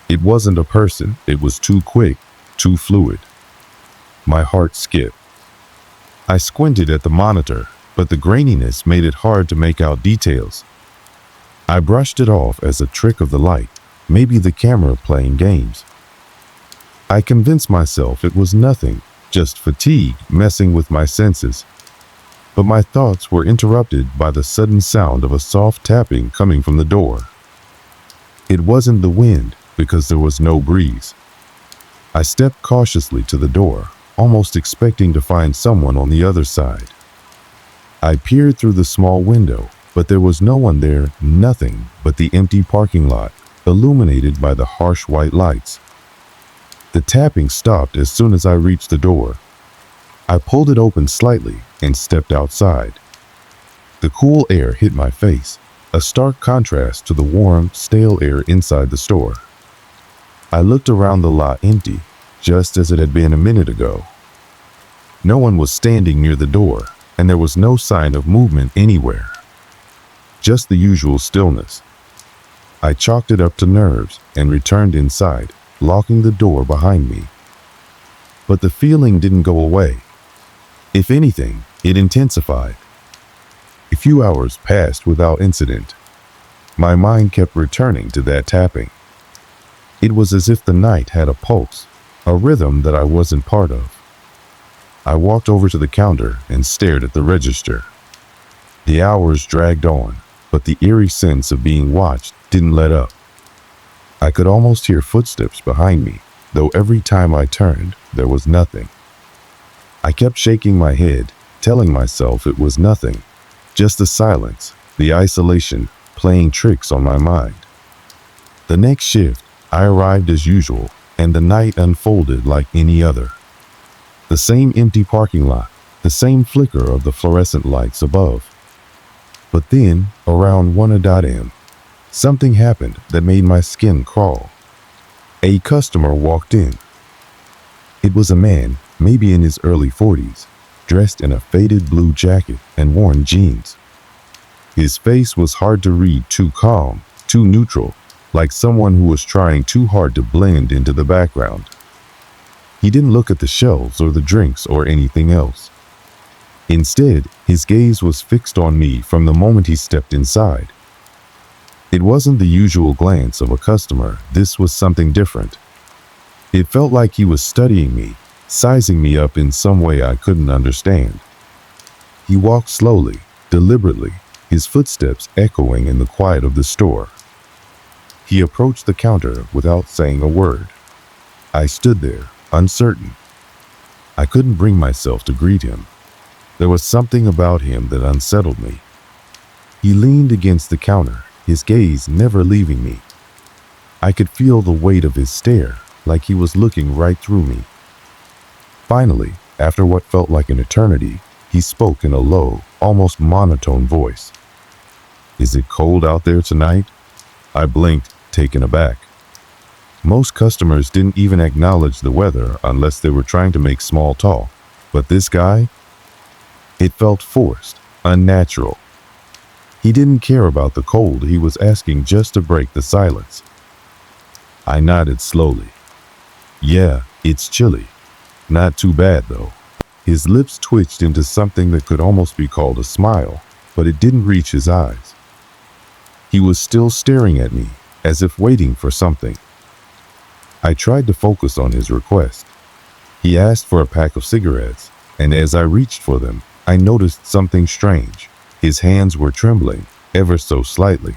It wasn't a person, it was too quick, too fluid. My heart skipped. I squinted at the monitor, but the graininess made it hard to make out details. I brushed it off as a trick of the light, maybe the camera playing games. I convinced myself it was nothing, just fatigue messing with my senses. But my thoughts were interrupted by the sudden sound of a soft tapping coming from the door. It wasn't the wind, because there was no breeze. I stepped cautiously to the door, almost expecting to find someone on the other side. I peered through the small window, but there was no one there, nothing but the empty parking lot, illuminated by the harsh white lights. The tapping stopped as soon as I reached the door. I pulled it open slightly and stepped outside. The cool air hit my face, a stark contrast to the warm, stale air inside the store. I looked around the lot empty, just as it had been a minute ago. No one was standing near the door, and there was no sign of movement anywhere. Just the usual stillness. I chalked it up to nerves and returned inside, locking the door behind me. But the feeling didn't go away. If anything, it intensified. A few hours passed without incident. My mind kept returning to that tapping. It was as if the night had a pulse, a rhythm that I wasn't part of. I walked over to the counter and stared at the register. The hours dragged on, but the eerie sense of being watched didn't let up. I could almost hear footsteps behind me, though every time I turned, there was nothing. I kept shaking my head, telling myself it was nothing, just the silence, the isolation, playing tricks on my mind. The next shift, I arrived as usual, and the night unfolded like any other. The same empty parking lot, the same flicker of the fluorescent lights above. But then, around 1 a.m., something happened that made my skin crawl. A customer walked in. It was a man, maybe in his early 40s, dressed in a faded blue jacket and worn jeans. His face was hard to read, too calm, too neutral, like someone who was trying too hard to blend into the background. He didn't look at the shelves or the drinks or anything else. Instead, his gaze was fixed on me from the moment he stepped inside. It wasn't the usual glance of a customer. This was something different. It felt like he was studying me, sizing me up in some way I couldn't understand. He walked slowly, deliberately, his footsteps echoing in the quiet of the store. He approached the counter without saying a word. I stood there, uncertain. I couldn't bring myself to greet him. There was something about him that unsettled me. He leaned against the counter, his gaze never leaving me. I could feel the weight of his stare, like he was looking right through me. Finally, after what felt like an eternity, he spoke in a low, almost monotone voice. "Is it cold out there tonight?" I blinked, taken aback. Most customers didn't even acknowledge the weather unless they were trying to make small talk. But this guy? It felt forced, unnatural. He didn't care about the cold, he was asking just to break the silence. I nodded slowly. "Yeah, it's chilly. Not too bad though." His lips twitched into something that could almost be called a smile, but it didn't reach his eyes. He was still staring at me, as if waiting for something. I tried to focus on his request. He asked for a pack of cigarettes, and as I reached for them, I noticed something strange. His hands were trembling, ever so slightly.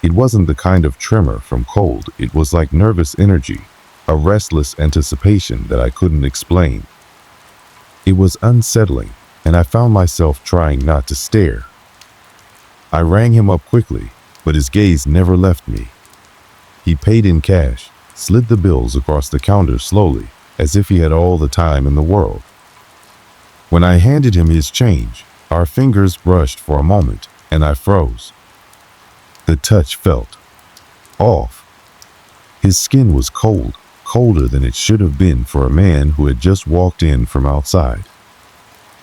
It wasn't the kind of tremor from cold, it was like nervous energy, a restless anticipation that I couldn't explain. It was unsettling, and I found myself trying not to stare. I rang him up quickly, but his gaze never left me. He paid in cash, slid the bills across the counter slowly, as if he had all the time in the world. When I handed him his change, our fingers brushed for a moment, and I froze. The touch felt off. His skin was cold, colder than it should have been for a man who had just walked in from outside.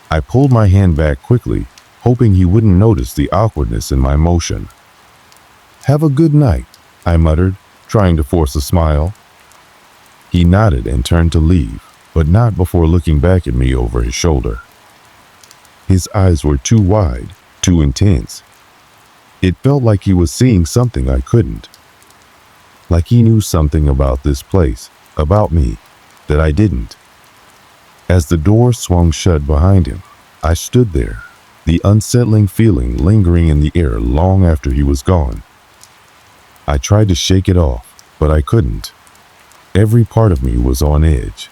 I pulled my hand back quickly, hoping he wouldn't notice the awkwardness in my motion. "Have a good night," I muttered, trying to force a smile. He nodded and turned to leave, but not before looking back at me over his shoulder. His eyes were too wide, too intense. It felt like he was seeing something I couldn't. Like he knew something about this place, about me, that I didn't. As the door swung shut behind him, I stood there, the unsettling feeling lingering in the air long after he was gone. I tried to shake it off, but I couldn't. Every part of me was on edge.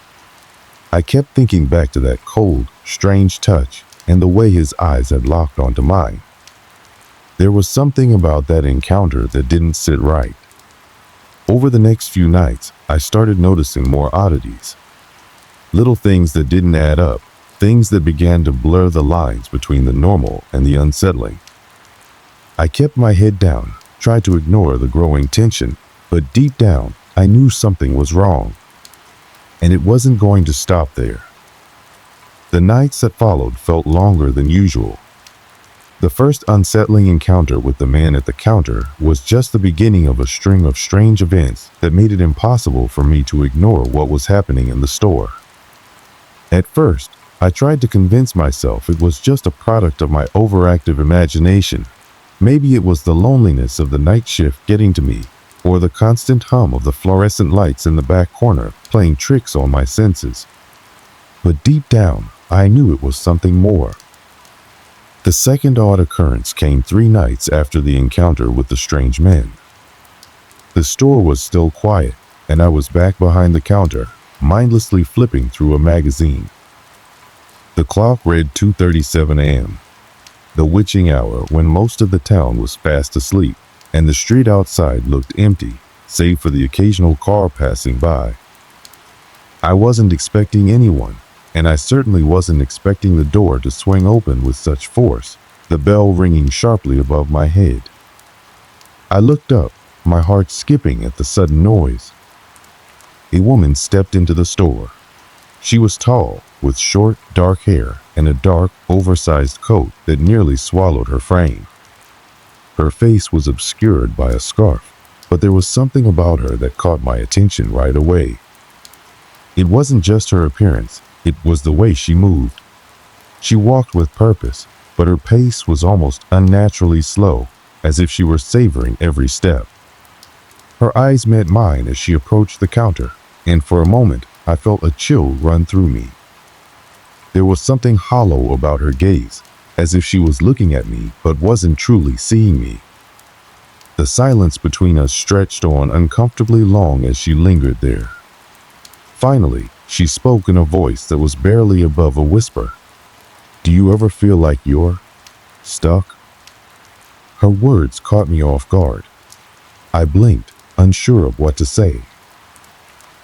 I kept thinking back to that cold, strange touch and the way his eyes had locked onto mine. There was something about that encounter that didn't sit right. Over the next few nights, I started noticing more oddities. Little things that didn't add up, things that began to blur the lines between the normal and the unsettling. I kept my head down, tried to ignore the growing tension, but deep down, I knew something was wrong. And it wasn't going to stop there. The nights that followed felt longer than usual. The first unsettling encounter with the man at the counter was just the beginning of a string of strange events that made it impossible for me to ignore what was happening in the store. At first, I tried to convince myself it was just a product of my overactive imagination. Maybe it was the loneliness of the night shift getting to me, or the constant hum of the fluorescent lights in the back corner playing tricks on my senses. But deep down, I knew it was something more. The second odd occurrence came 3 nights after the encounter with the strange men. The store was still quiet, and I was back behind the counter, mindlessly flipping through a magazine. The clock read 2:37 a.m., the witching hour when most of the town was fast asleep, and the street outside looked empty, save for the occasional car passing by. I wasn't expecting anyone, and I certainly wasn't expecting the door to swing open with such force, the bell ringing sharply above my head. I looked up, my heart skipping at the sudden noise. A woman stepped into the store. She was tall, with short, dark hair and a dark, oversized coat that nearly swallowed her frame. Her face was obscured by a scarf, but there was something about her that caught my attention right away. It wasn't just her appearance, it was the way she moved. She walked with purpose, but her pace was almost unnaturally slow, as if she were savoring every step. Her eyes met mine as she approached the counter, and for a moment I felt a chill run through me. There was something hollow about her gaze, as if she was looking at me but wasn't truly seeing me. The silence between us stretched on uncomfortably long as she lingered there. Finally, she spoke in a voice that was barely above a whisper. "Do you ever feel like you're stuck?" Her words caught me off guard. I blinked, unsure of what to say.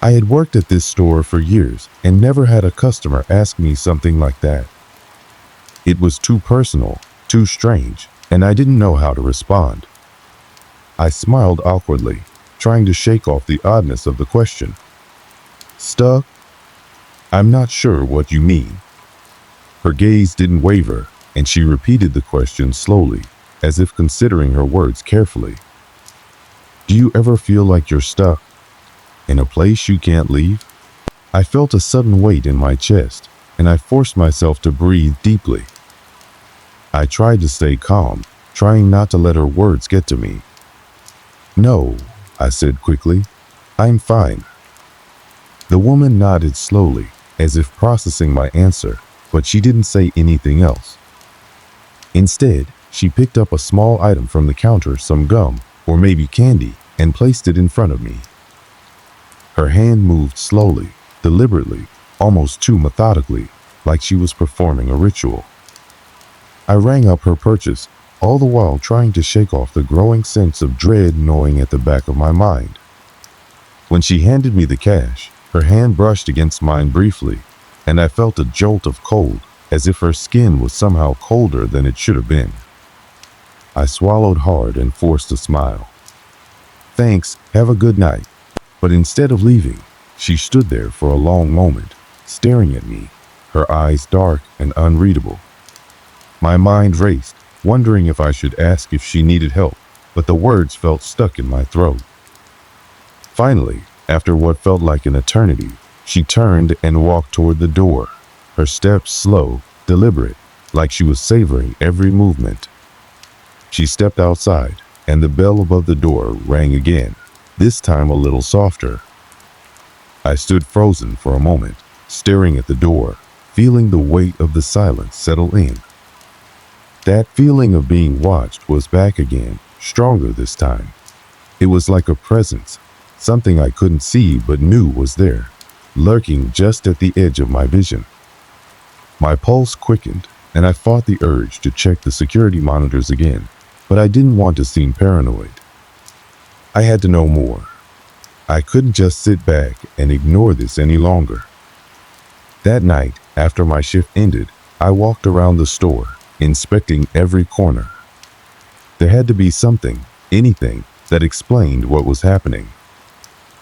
I had worked at this store for years and never had a customer ask me something like that. It was too personal, too strange, and I didn't know how to respond. I smiled awkwardly, trying to shake off the oddness of the question. "Stuck? I'm not sure what you mean." Her gaze didn't waver, and she repeated the question slowly, as if considering her words carefully. "Do you ever feel like you're stuck in a place you can't leave?" I felt a sudden weight in my chest, and I forced myself to breathe deeply. I tried to stay calm, trying not to let her words get to me. "No," I said quickly. "I'm fine." The woman nodded slowly, as if processing my answer, but she didn't say anything else. Instead, she picked up a small item from the counter, some gum, or maybe candy, and placed it in front of me. Her hand moved slowly, deliberately, almost too methodically, like she was performing a ritual. I rang up her purchase, all the while trying to shake off the growing sense of dread gnawing at the back of my mind. When she handed me the cash, her hand brushed against mine briefly, and I felt a jolt of cold, as if her skin was somehow colder than it should have been. I swallowed hard and forced a smile. "Thanks, have a good night." But instead of leaving, she stood there for a long moment, staring at me, her eyes dark and unreadable. My mind raced, wondering if I should ask if she needed help, but the words felt stuck in my throat. Finally, after what felt like an eternity, she turned and walked toward the door, her steps slow, deliberate, like she was savoring every movement. She stepped outside, and the bell above the door rang again, this time a little softer. I stood frozen for a moment, staring at the door, feeling the weight of the silence settle in. That feeling of being watched was back again, stronger this time. It was like a presence, something I couldn't see but knew was there, lurking just at the edge of my vision. My pulse quickened, and I fought the urge to check the security monitors again, but I didn't want to seem paranoid. I had to know more. I couldn't just sit back and ignore this any longer. That night, after my shift ended, I walked around the store, inspecting every corner. There had to be something, anything, that explained what was happening.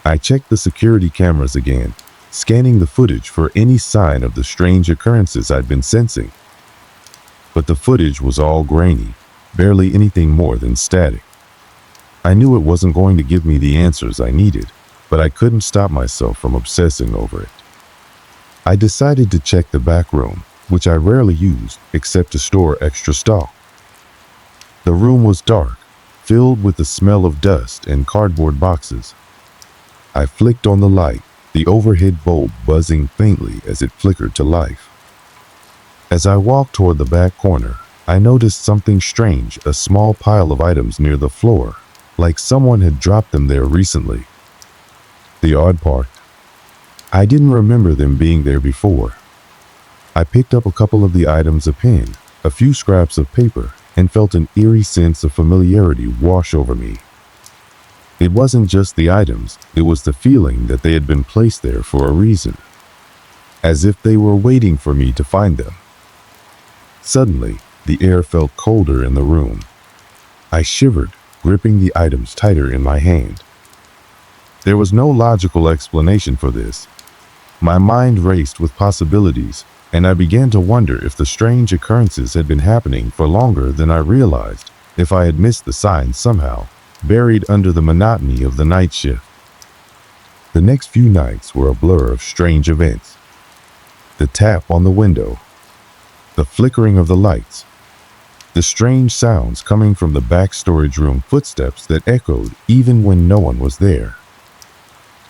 I checked the security cameras again, scanning the footage for any sign of the strange occurrences I'd been sensing. But the footage was all grainy, barely anything more than static. I knew it wasn't going to give me the answers I needed, but I couldn't stop myself from obsessing over it. I decided to check the back room, which I rarely used except to store extra stock. The room was dark, filled with the smell of dust and cardboard boxes. I flicked on the light, the overhead bulb buzzing faintly as it flickered to life. As I walked toward the back corner, I noticed something strange, a small pile of items near the floor, like someone had dropped them there recently. The odd part, I didn't remember them being there before. I picked up a couple of the items, a pen, a few scraps of paper, and felt an eerie sense of familiarity wash over me. It wasn't just the items, it was the feeling that they had been placed there for a reason, as if they were waiting for me to find them. Suddenly, the air felt colder in the room. I shivered, gripping the items tighter in my hand. There was no logical explanation for this. My mind raced with possibilities, and I began to wonder if the strange occurrences had been happening for longer than I realized, if I had missed the signs somehow, buried under the monotony of the night shift. The next few nights were a blur of strange events. The tap on the window, the flickering of the lights, the strange sounds coming from the back storage room, footsteps that echoed even when no one was there.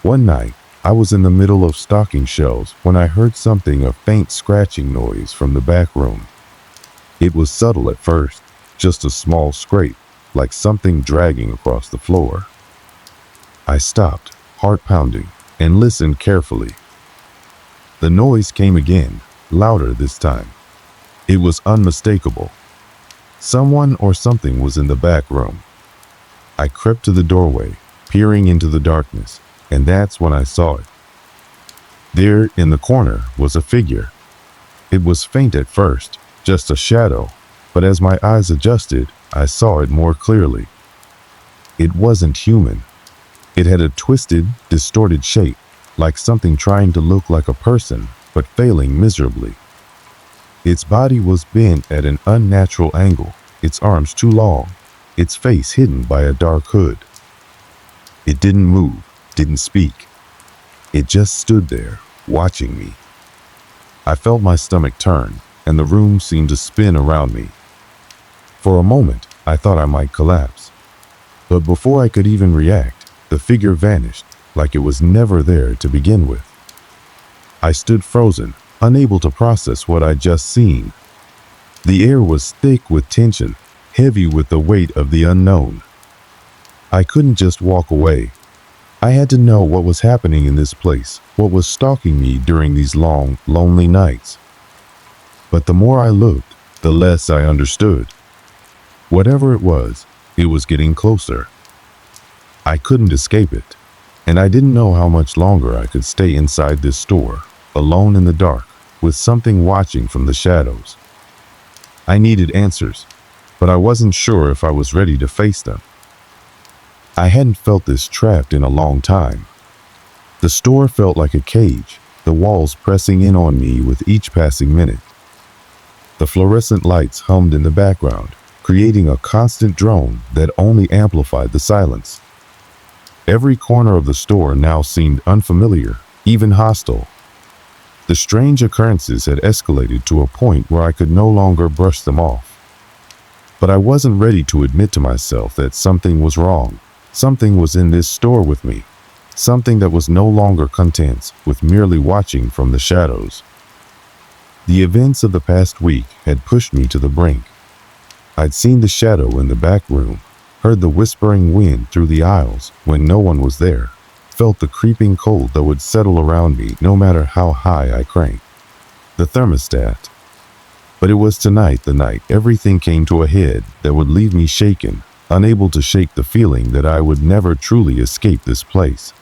One night, I was in the middle of stocking shelves when I heard something, a faint scratching noise from the back room. It was subtle at first, just a small scrape, like something dragging across the floor. I stopped, heart pounding, and listened carefully. The noise came again, louder this time. It was unmistakable. Someone or something was in the back room. I crept to the doorway, peering into the darkness, and that's when I saw it. There, in the corner, was a figure. It was faint at first, just a shadow, but as my eyes adjusted, I saw it more clearly. It wasn't human. It had a twisted, distorted shape, like something trying to look like a person, but failing miserably. Its body was bent at an unnatural angle, its arms too long, its face hidden by a dark hood. It didn't move, didn't speak. It just stood there, watching me. I felt my stomach turn, and the room seemed to spin around me. For a moment, I thought I might collapse. But before I could even react, the figure vanished, like it was never there to begin with. I stood frozen, unable to process what I'd just seen. The air was thick with tension, heavy with the weight of the unknown. I couldn't just walk away. I had to know what was happening in this place, what was stalking me during these long, lonely nights. But the more I looked, the less I understood. Whatever it was getting closer. I couldn't escape it, and I didn't know how much longer I could stay inside this store, alone in the dark, with something watching from the shadows. I needed answers, but I wasn't sure if I was ready to face them. I hadn't felt this trapped in a long time. The store felt like a cage, the walls pressing in on me with each passing minute. The fluorescent lights hummed in the background, creating a constant drone that only amplified the silence. Every corner of the store now seemed unfamiliar, even hostile. The strange occurrences had escalated to a point where I could no longer brush them off. But I wasn't ready to admit to myself that something was wrong. Something was in this store with me. Something that was no longer content with merely watching from the shadows. The events of the past week had pushed me to the brink. I'd seen the shadow in the back room, heard the whispering wind through the aisles when no one was there, felt the creeping cold that would settle around me no matter how high I cranked the thermostat. But it was tonight the night everything came to a head that would leave me shaken, unable to shake the feeling that I would never truly escape this place.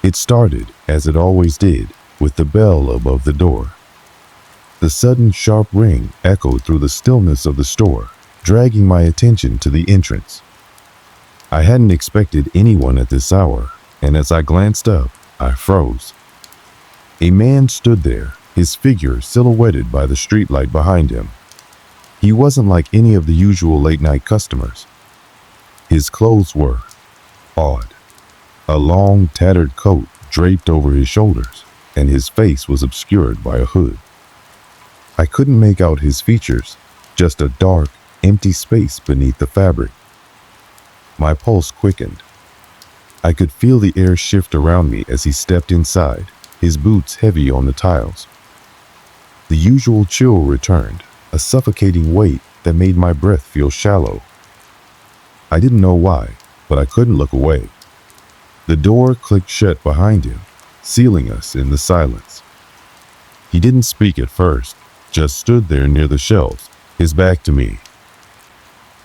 It started, as it always did, with the bell above the door. The sudden sharp ring echoed through the stillness of the store, dragging my attention to the entrance. I hadn't expected anyone at this hour, and as I glanced up, I froze. A man stood there, his figure silhouetted by the streetlight behind him. He wasn't like any of the usual late-night customers. His clothes were odd. A long, tattered coat draped over his shoulders, and his face was obscured by a hood. I couldn't make out his features, just a dark, empty space beneath the fabric. My pulse quickened. I could feel the air shift around me as he stepped inside, his boots heavy on the tiles. The usual chill returned, a suffocating weight that made my breath feel shallow. I didn't know why, but I couldn't look away. The door clicked shut behind him, sealing us in the silence. He didn't speak at first, just stood there near the shelves, his back to me.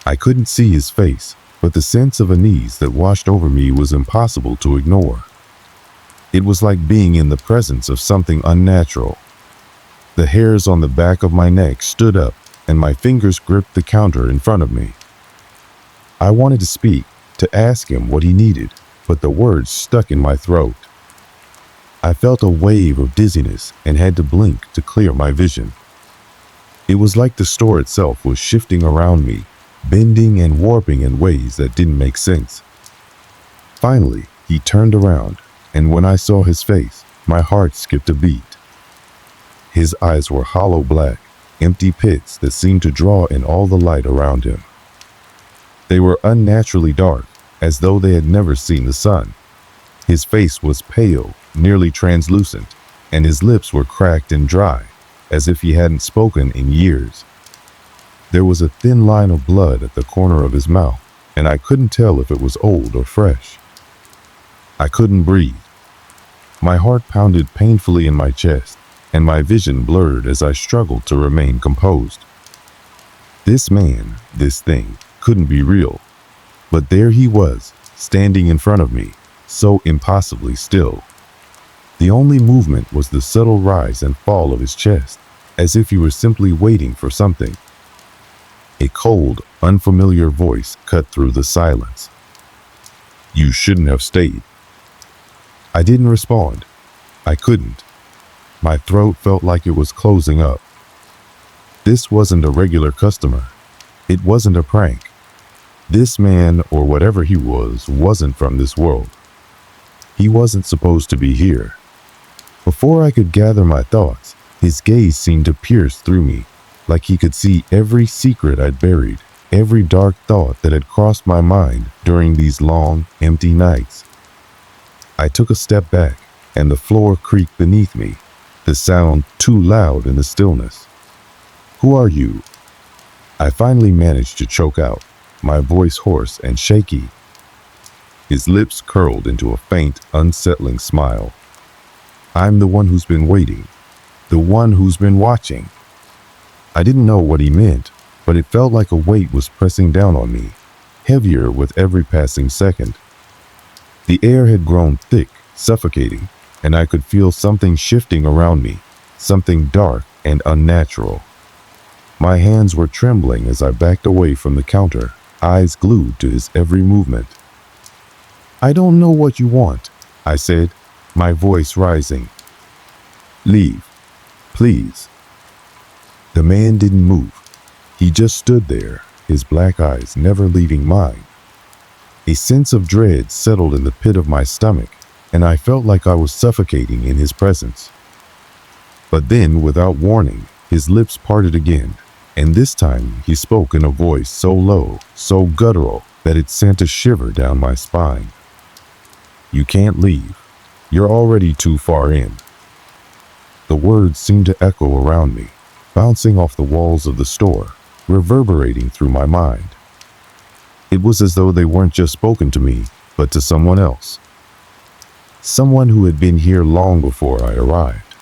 I couldn't see his face, but the sense of unease that washed over me was impossible to ignore. It was like being in the presence of something unnatural. The hairs on the back of my neck stood up, and my fingers gripped the counter in front of me. I wanted to speak, to ask him what he needed, but the words stuck in my throat. I felt a wave of dizziness and had to blink to clear my vision. It was like the store itself was shifting around me, bending and warping in ways that didn't make sense. Finally, he turned around, and when I saw his face, my heart skipped a beat. His eyes were hollow black, empty pits that seemed to draw in all the light around him. They were unnaturally dark, as though they had never seen the sun. His face was pale, nearly translucent, and his lips were cracked and dry, as if he hadn't spoken in years. There was a thin line of blood at the corner of his mouth, and I couldn't tell if it was old or fresh. I couldn't breathe. My heart pounded painfully in my chest, and my vision blurred as I struggled to remain composed. This man, this thing, couldn't be real. But there he was, standing in front of me, so impossibly still. The only movement was the subtle rise and fall of his chest, as if he were simply waiting for something. A cold, unfamiliar voice cut through the silence. "You shouldn't have stayed." I didn't respond. I couldn't. My throat felt like it was closing up. This wasn't a regular customer. It wasn't a prank. This man, or whatever he was, wasn't from this world. He wasn't supposed to be here. Before I could gather my thoughts, his gaze seemed to pierce through me, like he could see every secret I'd buried, every dark thought that had crossed my mind during these long, empty nights. I took a step back, and the floor creaked beneath me, the sound too loud in the stillness. "Who are you?" I finally managed to choke out, my voice hoarse and shaky. His lips curled into a faint, unsettling smile. "I'm the one who's been waiting, the one who's been watching." I didn't know what he meant, but it felt like a weight was pressing down on me, heavier with every passing second. The air had grown thick, suffocating, and I could feel something shifting around me, something dark and unnatural. My hands were trembling as I backed away from the counter, eyes glued to his every movement. "I don't know what you want," I said, my voice rising. "Leave, please." The man didn't move. He just stood there, his black eyes never leaving mine. A sense of dread settled in the pit of my stomach, and I felt like I was suffocating in his presence. But then, without warning, his lips parted again, and this time he spoke in a voice so low, so guttural, that it sent a shiver down my spine. "You can't leave. You're already too far in." The words seemed to echo around me, bouncing off the walls of the store, reverberating through my mind. It was as though they weren't just spoken to me, but to someone else. Someone who had been here long before I arrived.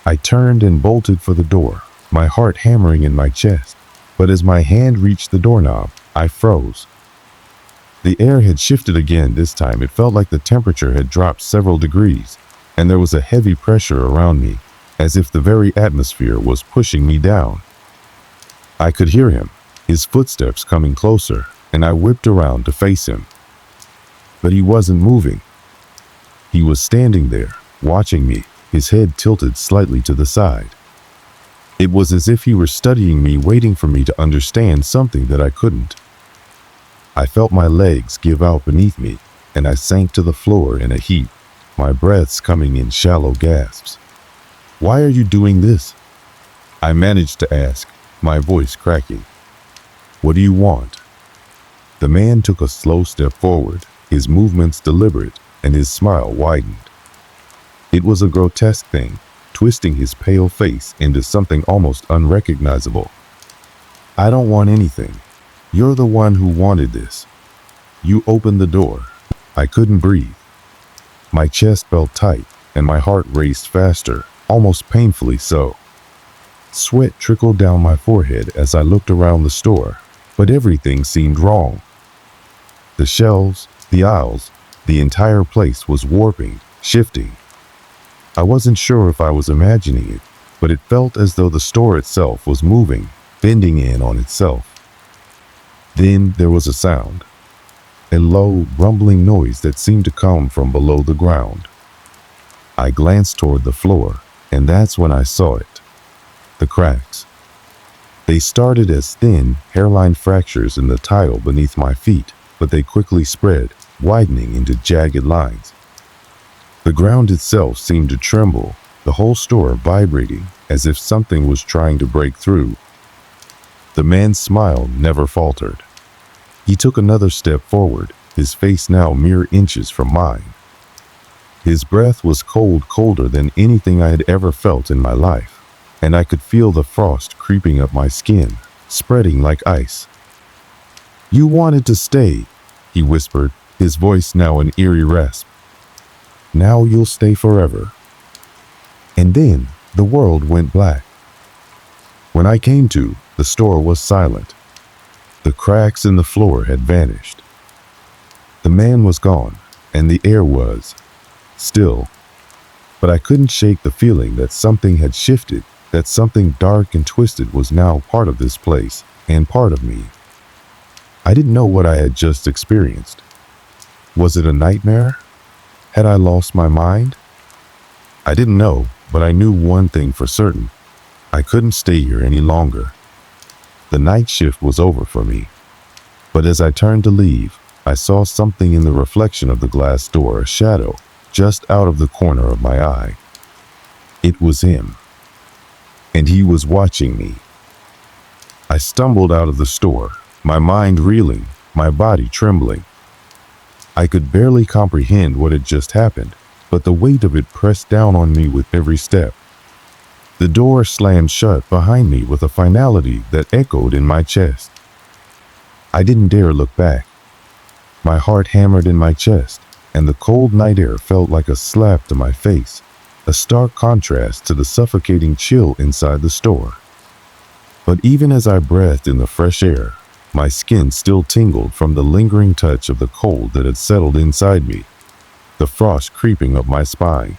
I turned and bolted for the door, my heart hammering in my chest, but as my hand reached the doorknob, I froze. The air had shifted again. This time it felt like the temperature had dropped several degrees, and there was a heavy pressure around me, as if the very atmosphere was pushing me down. I could hear him, his footsteps coming closer, and I whipped around to face him. But he wasn't moving. He was standing there, watching me, his head tilted slightly to the side. It was as if he were studying me, waiting for me to understand something that I couldn't. I felt my legs give out beneath me, and I sank to the floor in a heap, my breaths coming in shallow gasps. "Why are you doing this?" I managed to ask, my voice cracking. "What do you want?" The man took a slow step forward, his movements deliberate, and his smile widened. It was a grotesque thing, twisting his pale face into something almost unrecognizable. "I don't want anything. You're the one who wanted this. You opened the door." I couldn't breathe. My chest felt tight, and my heart raced faster, almost painfully so. Sweat trickled down my forehead as I looked around the store, but everything seemed wrong. The shelves, the aisles, the entire place was warping, shifting. I wasn't sure if I was imagining it, but it felt as though the store itself was moving, bending in on itself. Then there was a sound, a low, rumbling noise that seemed to come from below the ground. I glanced toward the floor, and that's when I saw it. The cracks. They started as thin, hairline fractures in the tile beneath my feet, but they quickly spread, widening into jagged lines. The ground itself seemed to tremble, the whole store vibrating as if something was trying to break through. The man's smile never faltered. He took another step forward, his face now mere inches from mine. His breath was cold, colder than anything I had ever felt in my life, and I could feel the frost creeping up my skin, spreading like ice. "You wanted to stay," he whispered, his voice now an eerie rasp. "Now you'll stay forever." And then the world went black. When I came to, the store was silent. The cracks in the floor had vanished. The man was gone, and the air was still. But I couldn't shake the feeling that something had shifted, that something dark and twisted was now part of this place, and part of me. I didn't know what I had just experienced. Was it a nightmare? Had I lost my mind? I didn't know, but I knew one thing for certain. I couldn't stay here any longer. The night shift was over for me. But as I turned to leave, I saw something in the reflection of the glass door, a shadow, just out of the corner of my eye. It was him. And he was watching me. I stumbled out of the store, my mind reeling, my body trembling. I could barely comprehend what had just happened, but the weight of it pressed down on me with every step. The door slammed shut behind me with a finality that echoed in my chest. I didn't dare look back. My heart hammered in my chest, and the cold night air felt like a slap to my face, a stark contrast to the suffocating chill inside the store. But even as I breathed in the fresh air, my skin still tingled from the lingering touch of the cold that had settled inside me, the frost creeping up my spine.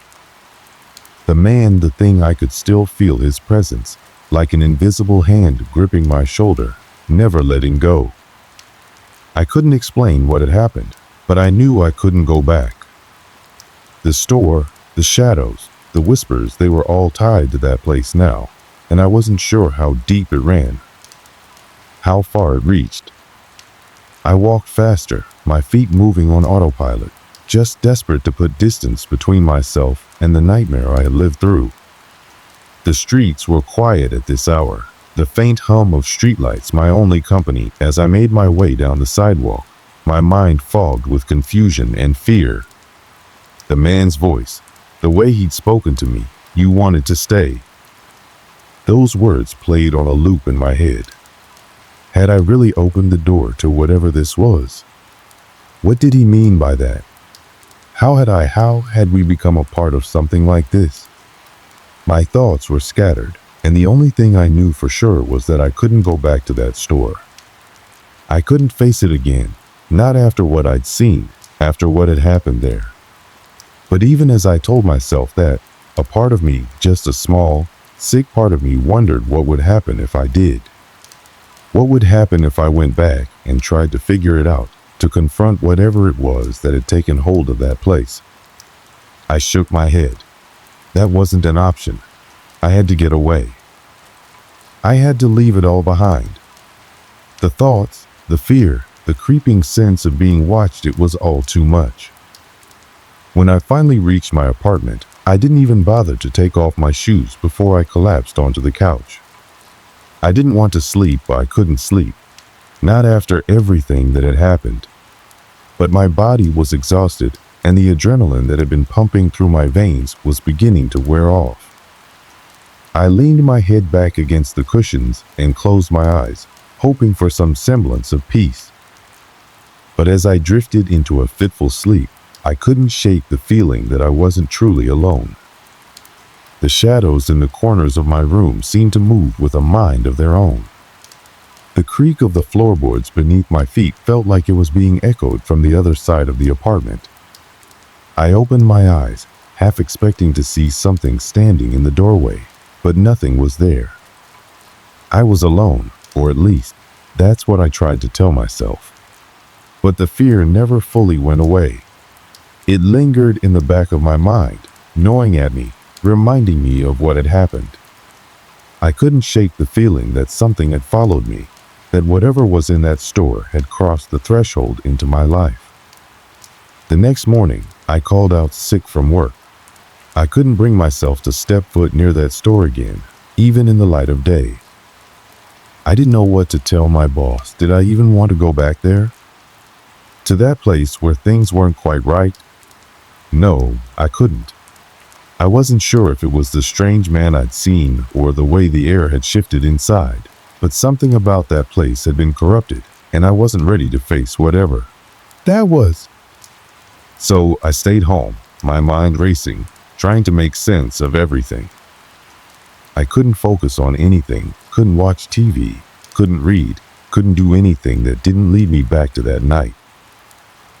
The man, the thing, I could still feel his presence, like an invisible hand gripping my shoulder, never letting go. I couldn't explain what had happened, but I knew I couldn't go back. The store, the shadows, the whispers, they were all tied to that place now, and I wasn't sure how deep it ran, how far it reached. I walked faster, my feet moving on autopilot, just desperate to put distance between myself and the nightmare I had lived through. The streets were quiet at this hour, the faint hum of streetlights my only company as I made my way down the sidewalk, my mind fogged with confusion and fear. The man's voice, the way he'd spoken to me, "You wanted to stay." Those words played on a loop in my head. Had I really opened the door to whatever this was? What did he mean by that? How had we become a part of something like this? My thoughts were scattered, and the only thing I knew for sure was that I couldn't go back to that store. I couldn't face it again, not after what I'd seen, after what had happened there. But even as I told myself that, a part of me, just a small, sick part of me, wondered what would happen if I did. What would happen if I went back and tried to figure it out, to confront whatever it was that had taken hold of that place? I shook my head. That wasn't an option. I had to get away. I had to leave it all behind. The thoughts, the fear, the creeping sense of being watched, it was all too much. When I finally reached my apartment, I didn't even bother to take off my shoes before I collapsed onto the couch. I didn't want to sleep, but I couldn't sleep. Not after everything that had happened. But my body was exhausted, and the adrenaline that had been pumping through my veins was beginning to wear off. I leaned my head back against the cushions and closed my eyes, hoping for some semblance of peace. But as I drifted into a fitful sleep, I couldn't shake the feeling that I wasn't truly alone. The shadows in the corners of my room seemed to move with a mind of their own. The creak of the floorboards beneath my feet felt like it was being echoed from the other side of the apartment. I opened my eyes, half expecting to see something standing in the doorway, but nothing was there. I was alone, or at least, that's what I tried to tell myself. But the fear never fully went away. It lingered in the back of my mind, gnawing at me, reminding me of what had happened. I couldn't shake the feeling that something had followed me, that whatever was in that store had crossed the threshold into my life. The next morning, I called out sick from work. I couldn't bring myself to step foot near that store again, even in the light of day. I didn't know what to tell my boss. Did I even want to go back there? To that place where things weren't quite right? No, I couldn't. I wasn't sure if it was the strange man I'd seen or the way the air had shifted inside, but something about that place had been corrupted, and I wasn't ready to face whatever that was. So I stayed home, my mind racing, trying to make sense of everything. I couldn't focus on anything, couldn't watch TV, couldn't read, couldn't do anything that didn't lead me back to that night.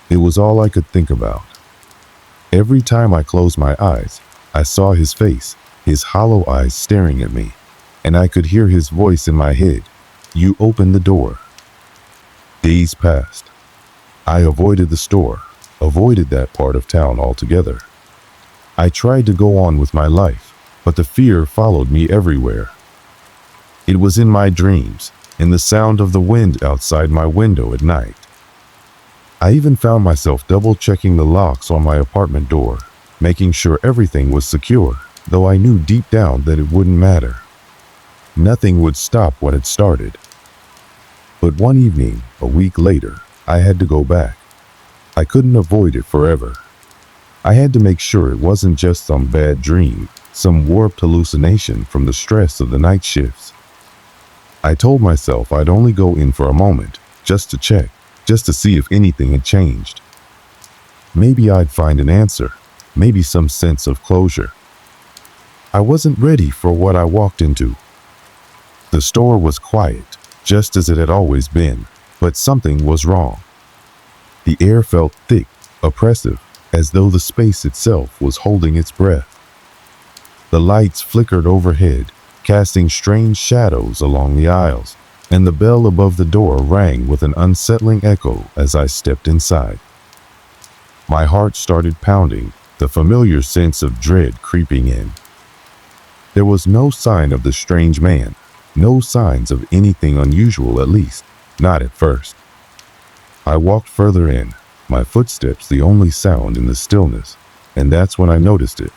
It was all I could think about. Every time I closed my eyes, I saw his face, his hollow eyes staring at me, and I could hear his voice in my head. You opened the door. Days passed. I avoided the store, avoided that part of town altogether. I tried to go on with my life, but the fear followed me everywhere. It was in my dreams, in the sound of the wind outside my window at night. I even found myself double-checking the locks on my apartment door, making sure everything was secure, though I knew deep down that it wouldn't matter. Nothing would stop what had started. But one evening, a week later, I had to go back. I couldn't avoid it forever. I had to make sure it wasn't just some bad dream, some warped hallucination from the stress of the night shifts. I told myself I'd only go in for a moment, just to check, just to see if anything had changed. Maybe I'd find an answer, maybe some sense of closure. I wasn't ready for what I walked into. The store was quiet, just as it had always been, but something was wrong. The air felt thick, oppressive, as though the space itself was holding its breath. The lights flickered overhead, casting strange shadows along the aisles, and the bell above the door rang with an unsettling echo as I stepped inside. My heart started pounding, the familiar sense of dread creeping in. There was no sign of the strange man, no signs of anything unusual, at least, not at first. I walked further in, my footsteps the only sound in the stillness, and that's when I noticed it.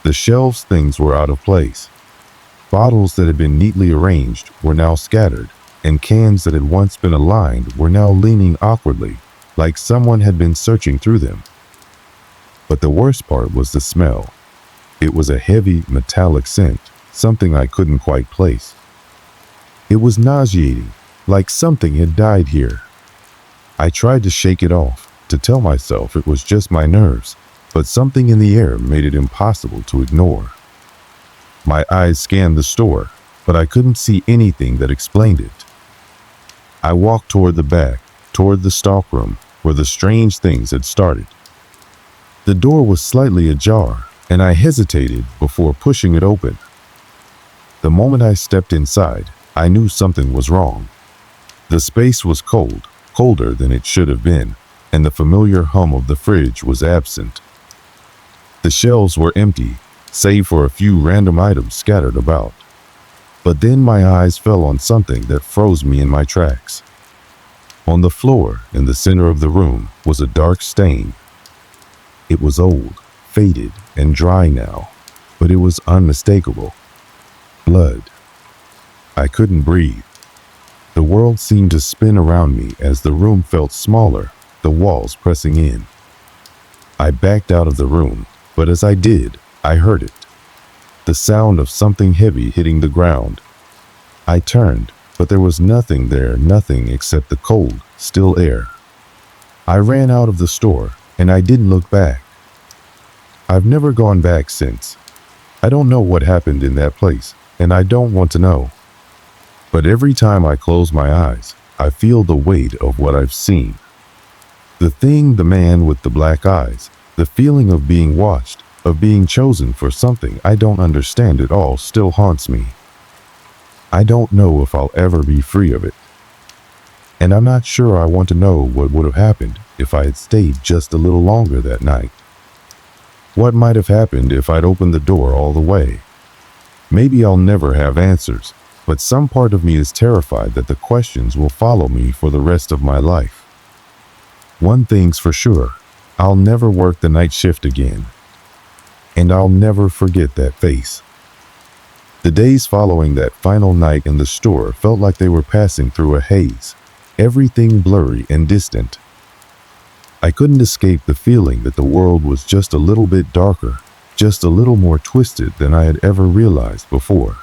The shelves things were out of place. Bottles that had been neatly arranged were now scattered, and cans that had once been aligned were now leaning awkwardly, like someone had been searching through them. But the worst part was the smell. It was a heavy, metallic scent, something I couldn't quite place. It was nauseating, like something had died here. I tried to shake it off, to tell myself it was just my nerves, but something in the air made it impossible to ignore. My eyes scanned the store, but I couldn't see anything that explained it. I walked toward the back, toward the stockroom, where the strange things had started. The door was slightly ajar, and I hesitated before pushing it open. The moment I stepped inside, I knew something was wrong. The space was cold, colder than it should have been, and the familiar hum of the fridge was absent. The shelves were empty, save for a few random items scattered about. But then my eyes fell on something that froze me in my tracks. On the floor, in the center of the room, was a dark stain. It was old, faded, and dry now, but it was unmistakable. Blood. I couldn't breathe. The world seemed to spin around me as the room felt smaller, the walls pressing in. I backed out of the room, but as I did, I heard it. The sound of something heavy hitting the ground. I turned, but there was nothing there, nothing except the cold, still air. I ran out of the store, and I didn't look back. I've never gone back since. I don't know what happened in that place, and I don't want to know. But every time I close my eyes, I feel the weight of what I've seen. The thing, the man with the black eyes, the feeling of being watched, of being chosen for something I don't understand at all still haunts me. I don't know if I'll ever be free of it. And I'm not sure I want to know what would have happened if I had stayed just a little longer that night. What might have happened if I'd opened the door all the way? Maybe I'll never have answers, but some part of me is terrified that the questions will follow me for the rest of my life. One thing's for sure, I'll never work the night shift again. And I'll never forget that face. The days following that final night in the store felt like they were passing through a haze, everything blurry and distant. I couldn't escape the feeling that the world was just a little bit darker, just a little more twisted than I had ever realized before.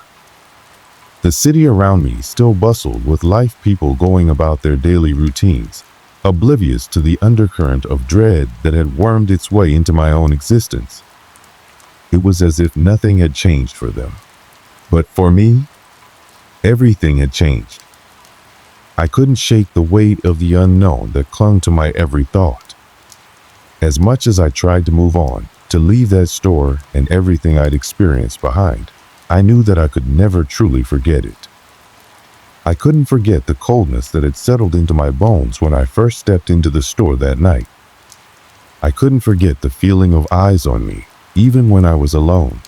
The city around me still bustled with life, people going about their daily routines, oblivious to the undercurrent of dread that had wormed its way into my own existence. It was as if nothing had changed for them. But for me, everything had changed. I couldn't shake the weight of the unknown that clung to my every thought. As much as I tried to move on, to leave that store and everything I'd experienced behind, I knew that I could never truly forget it. I couldn't forget the coldness that had settled into my bones when I first stepped into the store that night. I couldn't forget the feeling of eyes on me, even when I was alone.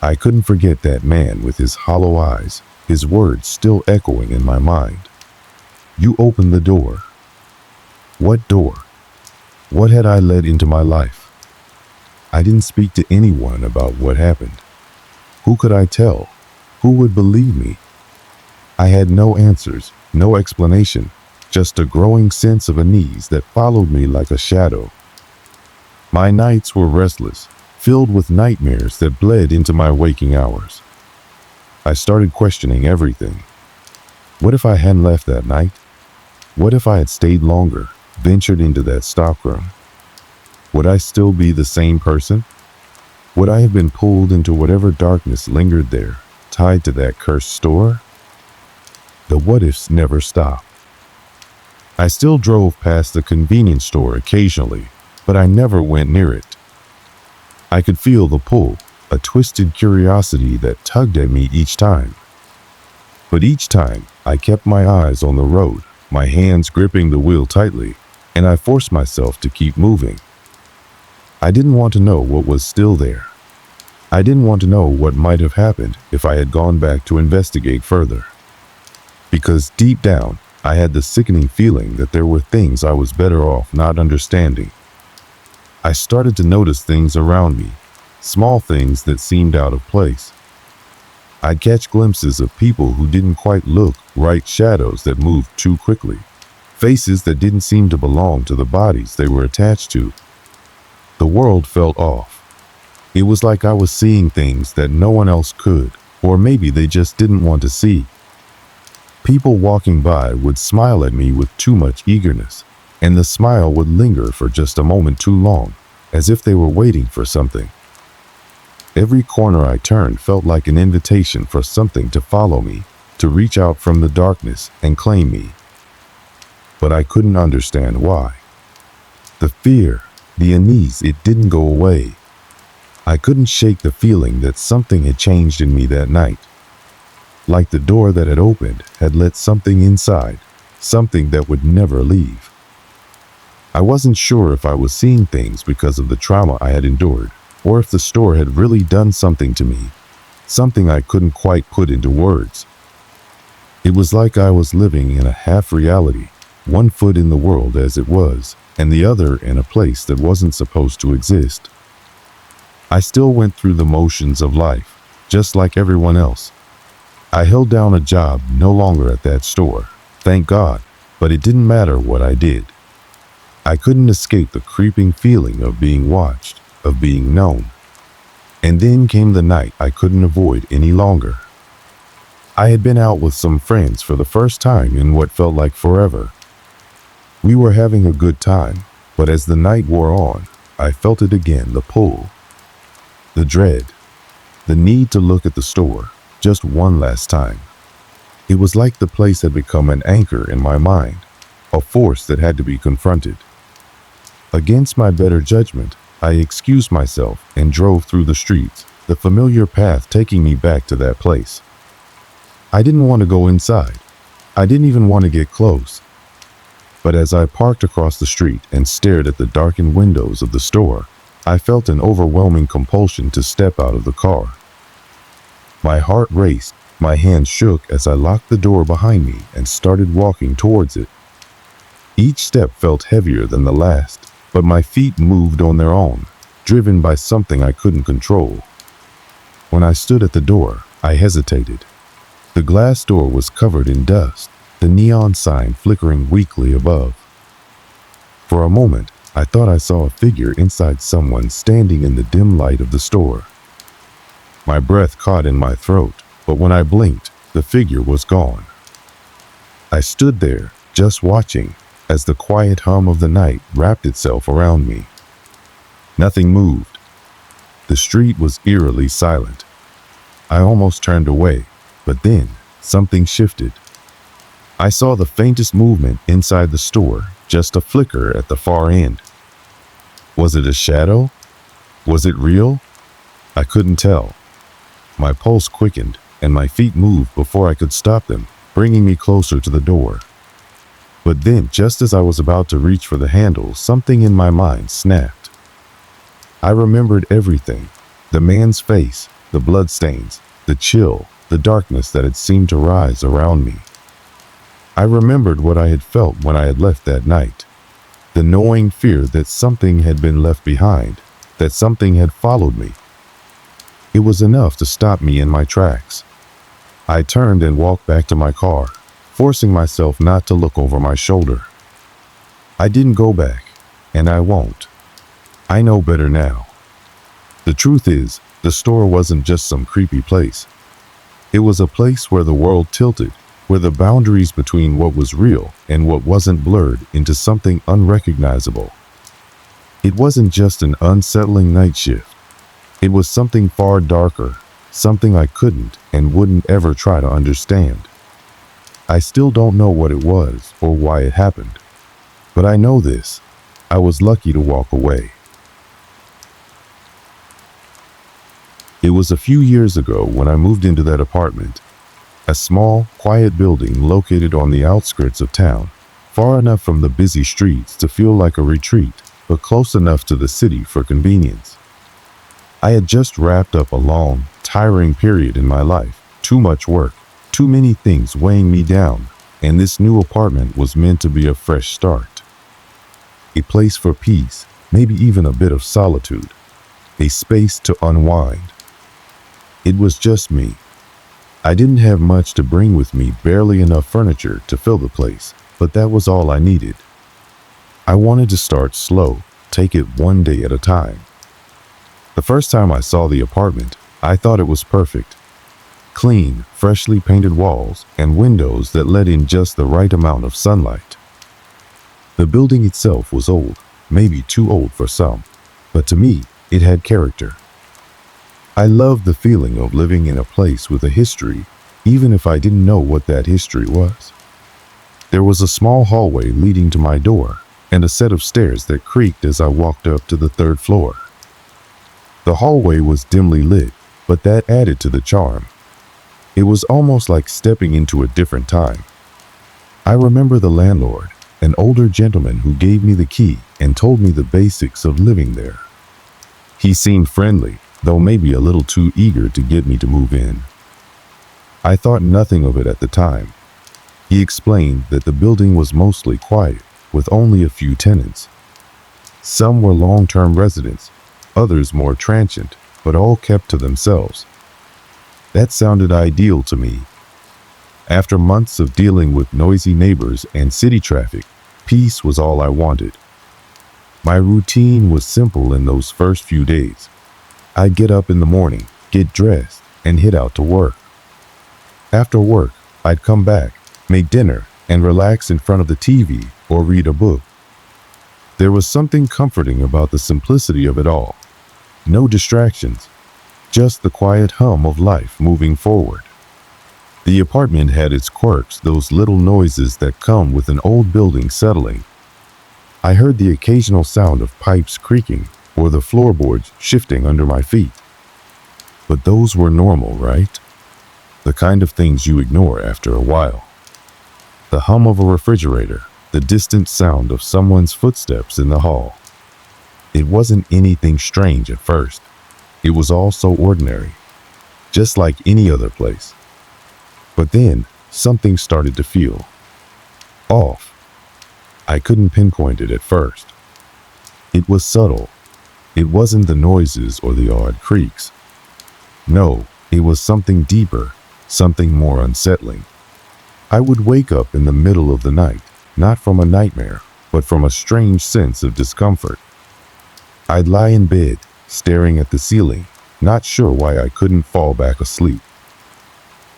I couldn't forget that man with his hollow eyes, his words still echoing in my mind. You opened the door. What door? What had I let into my life? I didn't speak to anyone about what happened. Who could I tell? Who would believe me? I had no answers, no explanation, just a growing sense of unease that followed me like a shadow. My nights were restless, filled with nightmares that bled into my waking hours. I started questioning everything. What if I hadn't left that night? What if I had stayed longer, ventured into that stockroom? Would I still be the same person? Would I have been pulled into whatever darkness lingered there, tied to that cursed store? The what-ifs never stopped. I still drove past the convenience store occasionally, but I never went near it. I could feel the pull, a twisted curiosity that tugged at me each time. But each time, I kept my eyes on the road, my hands gripping the wheel tightly, and I forced myself to keep moving. I didn't want to know what was still there. I didn't want to know what might have happened if I had gone back to investigate further. Because deep down, I had the sickening feeling that there were things I was better off not understanding. I started to notice things around me, small things that seemed out of place. I'd catch glimpses of people who didn't quite look right, shadows that moved too quickly, faces that didn't seem to belong to the bodies they were attached to. The world felt off. It was like I was seeing things that no one else could, or maybe they just didn't want to see. People walking by would smile at me with too much eagerness, and the smile would linger for just a moment too long, as if they were waiting for something. Every corner I turned felt like an invitation for something to follow me, to reach out from the darkness and claim me. But I couldn't understand why. The fear, the unease, it didn't go away. I couldn't shake the feeling that something had changed in me that night. Like the door that had opened had let something inside, something that would never leave. I wasn't sure if I was seeing things because of the trauma I had endured, or if the store had really done something to me, something I couldn't quite put into words. It was like I was living in a half reality, one foot in the world as it was, and the other in a place that wasn't supposed to exist. I still went through the motions of life, just like everyone else. I held down a job no longer at that store, thank God, but it didn't matter what I did. I couldn't escape the creeping feeling of being watched, of being known. And then came the night I couldn't avoid any longer. I had been out with some friends for the first time in what felt like forever. We were having a good time, but as the night wore on, I felt it again, the pull, the dread, the need to look at the store just one last time. It was like the place had become an anchor in my mind, a force that had to be confronted. Against my better judgment, I excused myself and drove through the streets, the familiar path taking me back to that place. I didn't want to go inside. I didn't even want to get close. But as I parked across the street and stared at the darkened windows of the store, I felt an overwhelming compulsion to step out of the car. My heart raced, my hands shook as I locked the door behind me and started walking towards it. Each step felt heavier than the last, but my feet moved on their own, driven by something I couldn't control. When I stood at the door, I hesitated. The glass door was covered in dust, the neon sign flickering weakly above. For a moment, I thought I saw a figure inside someone standing in the dim light of the store. My breath caught in my throat, but when I blinked, the figure was gone. I stood there, just watching, as the quiet hum of the night wrapped itself around me. Nothing moved. The street was eerily silent. I almost turned away, but then something shifted. I saw the faintest movement inside the store, just a flicker at the far end. Was it a shadow? Was it real? I couldn't tell. My pulse quickened, and my feet moved before I could stop them, bringing me closer to the door. But then, just as I was about to reach for the handle, something in my mind snapped. I remembered everything: the man's face, the bloodstains, the chill, the darkness that had seemed to rise around me. I remembered what I had felt when I had left that night. The gnawing fear that something had been left behind, that something had followed me. It was enough to stop me in my tracks. I turned and walked back to my car, forcing myself not to look over my shoulder. I didn't go back, and I won't. I know better now. The truth is, the store wasn't just some creepy place. It was a place where the world tilted, where the boundaries between what was real and what wasn't blurred into something unrecognizable. It wasn't just an unsettling night shift. It was something far darker, something I couldn't and wouldn't ever try to understand. I still don't know what it was or why it happened, but I know this: I was lucky to walk away. It was a few years ago when I moved into that apartment, a small, quiet building located on the outskirts of town, far enough from the busy streets to feel like a retreat, but close enough to the city for convenience. I had just wrapped up a long, tiring period in my life, too much work, too many things weighing me down, and this new apartment was meant to be a fresh start. A place for peace, maybe even a bit of solitude, a space to unwind. It was just me. I didn't have much to bring with me, barely enough furniture to fill the place, but that was all I needed. I wanted to start slow, take it one day at a time. The first time I saw the apartment, I thought it was perfect. Clean, freshly painted walls and windows that let in just the right amount of sunlight. The building itself was old, maybe too old for some, but to me, it had character. I loved the feeling of living in a place with a history, even if I didn't know what that history was. There was a small hallway leading to my door, and a set of stairs that creaked as I walked up to the third floor. The hallway was dimly lit, but that added to the charm. It was almost like stepping into a different time. I remember the landlord, an older gentleman who gave me the key and told me the basics of living there. He seemed friendly, though maybe a little too eager to get me to move in. I thought nothing of it at the time. He explained that the building was mostly quiet, with only a few tenants. Some were long-term residents, others more transient, but all kept to themselves. That sounded ideal to me. After months of dealing with noisy neighbors and city traffic, peace was all I wanted. My routine was simple in those first few days. I'd get up in the morning, get dressed, and head out to work. After work, I'd come back, make dinner, and relax in front of the TV or read a book. There was something comforting about the simplicity of it all. No distractions, just the quiet hum of life moving forward. The apartment had its quirks, those little noises that come with an old building settling. I heard the occasional sound of pipes creaking or the floorboards shifting under my feet. But those were normal, right? The kind of things you ignore after a while. The hum of a refrigerator, the distant sound of someone's footsteps in the hall. It wasn't anything strange at first. It was all so ordinary, just like any other place. But then something started to feel off. I couldn't pinpoint it at first. It was subtle. It wasn't the noises or the odd creaks. No, it was something deeper, something more unsettling. I would wake up in the middle of the night, not from a nightmare, but from a strange sense of discomfort. I'd lie in bed, staring at the ceiling, not sure why I couldn't fall back asleep.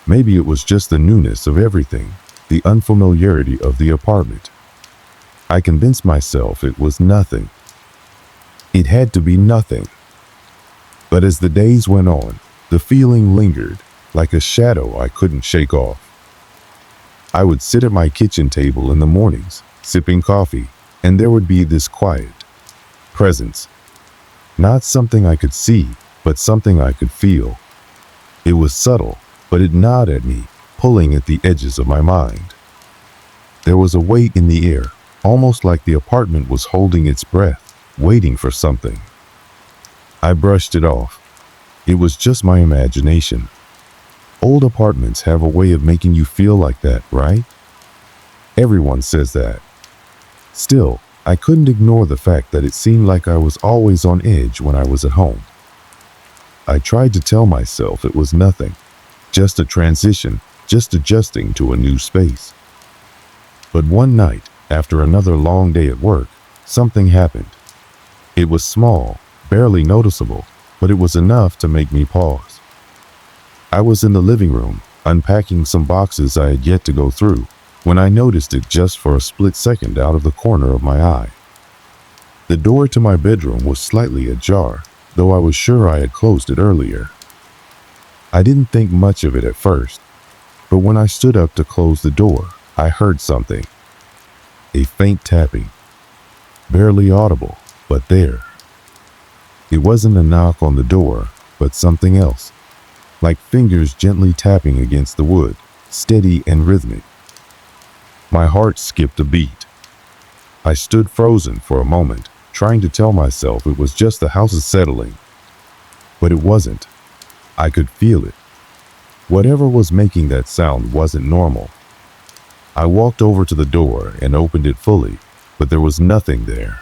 Maybe it was just the newness of everything, the unfamiliarity of the apartment. I convinced myself it was nothing. It had to be nothing. But as the days went on, the feeling lingered, like a shadow I couldn't shake off. I would sit at my kitchen table in the mornings, sipping coffee, and there would be this quiet presence. Not something I could see, but something I could feel. It was subtle, but it gnawed at me, pulling at the edges of my mind. There was a weight in the air, almost like the apartment was holding its breath, waiting for something. I brushed it off. It was just my imagination. Old apartments have a way of making you feel like that, right? Everyone says that. Still, I couldn't ignore the fact that it seemed like I was always on edge when I was at home. I tried to tell myself it was nothing, just a transition, just adjusting to a new space. But one night, after another long day at work, something happened. It was small, barely noticeable, but it was enough to make me pause. I was in the living room, unpacking some boxes I had yet to go through, when I noticed it just for a split second out of the corner of my eye. The door to my bedroom was slightly ajar, though I was sure I had closed it earlier. I didn't think much of it at first, but when I stood up to close the door, I heard something. A faint tapping. Barely audible, but there. It wasn't a knock on the door, but something else, like fingers gently tapping against the wood, steady and rhythmic. My heart skipped a beat. I stood frozen for a moment, trying to tell myself it was just the house settling. But it wasn't. I could feel it. Whatever was making that sound wasn't normal. I walked over to the door and opened it fully, but there was nothing there.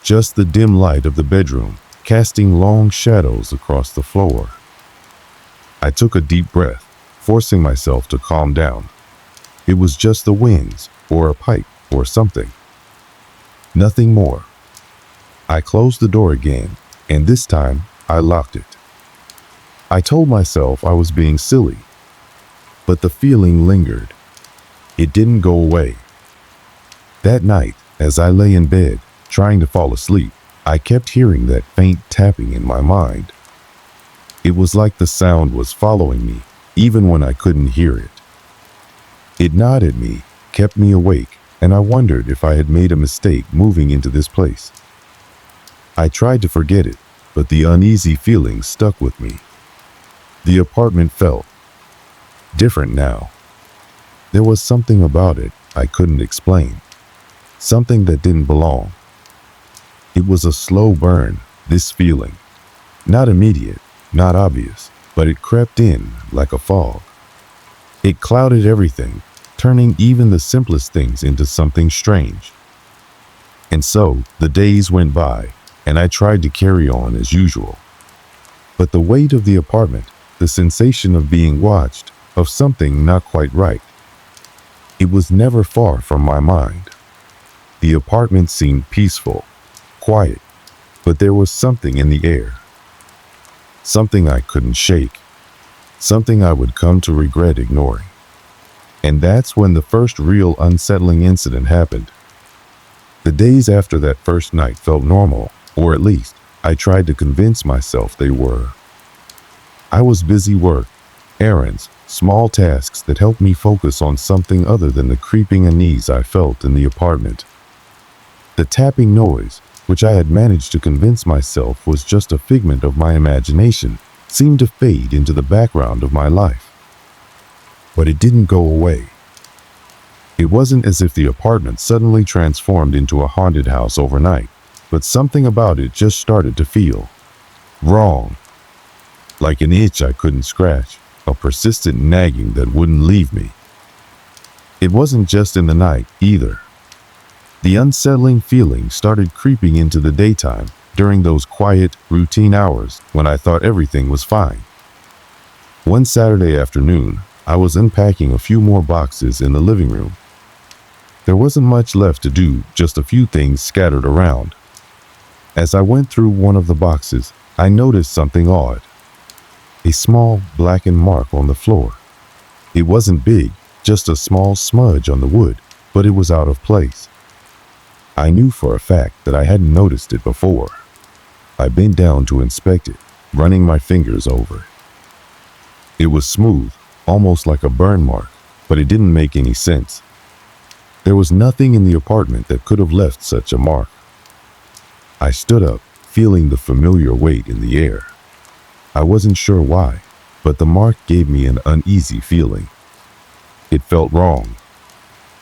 Just the dim light of the bedroom, casting long shadows across the floor. I took a deep breath, forcing myself to calm down. It was just the winds, or a pipe, or something. Nothing more. I closed the door again, and this time I locked it. I told myself I was being silly, but the feeling lingered. It didn't go away. That night, as I lay in bed, trying to fall asleep, I kept hearing that faint tapping in my mind. It was like the sound was following me, even when I couldn't hear it. It gnawed at me, kept me awake, and I wondered if I had made a mistake moving into this place. I tried to forget it, but the uneasy feeling stuck with me. The apartment felt different now. There was something about it I couldn't explain, something that didn't belong. It was a slow burn, this feeling. Not immediate, not obvious, but it crept in like a fog. It clouded everything, turning even the simplest things into something strange. And so the days went by, and I tried to carry on as usual. But the weight of the apartment, the sensation of being watched, of something not quite right, it was never far from my mind. The apartment seemed peaceful, quiet, but there was something in the air. Something I couldn't shake, something I would come to regret ignoring. And that's when the first real unsettling incident happened. The days after that first night felt normal, or at least I tried to convince myself they were. I was busy work, errands, small tasks that helped me focus on something other than the creeping unease I felt in the apartment. The tapping noise, which I had managed to convince myself was just a figment of my imagination, seemed to fade into the background of my life. But it didn't go away. It wasn't as if the apartment suddenly transformed into a haunted house overnight, but something about it just started to feel wrong. Like an itch I couldn't scratch, a persistent nagging that wouldn't leave me. It wasn't just in the night, either. The unsettling feeling started creeping into the daytime, during those quiet, routine hours when I thought everything was fine. One Saturday afternoon, I was unpacking a few more boxes in the living room. There wasn't much left to do, just a few things scattered around. As I went through one of the boxes, I noticed something odd. A small, blackened mark on the floor. It wasn't big, just a small smudge on the wood, but it was out of place. I knew for a fact that I hadn't noticed it before. I bent down to inspect it, running my fingers over it. It was smooth, almost like a burn mark, but it didn't make any sense. There was nothing in the apartment that could have left such a mark. I stood up, feeling the familiar weight in the air. I wasn't sure why, but the mark gave me an uneasy feeling. It felt wrong.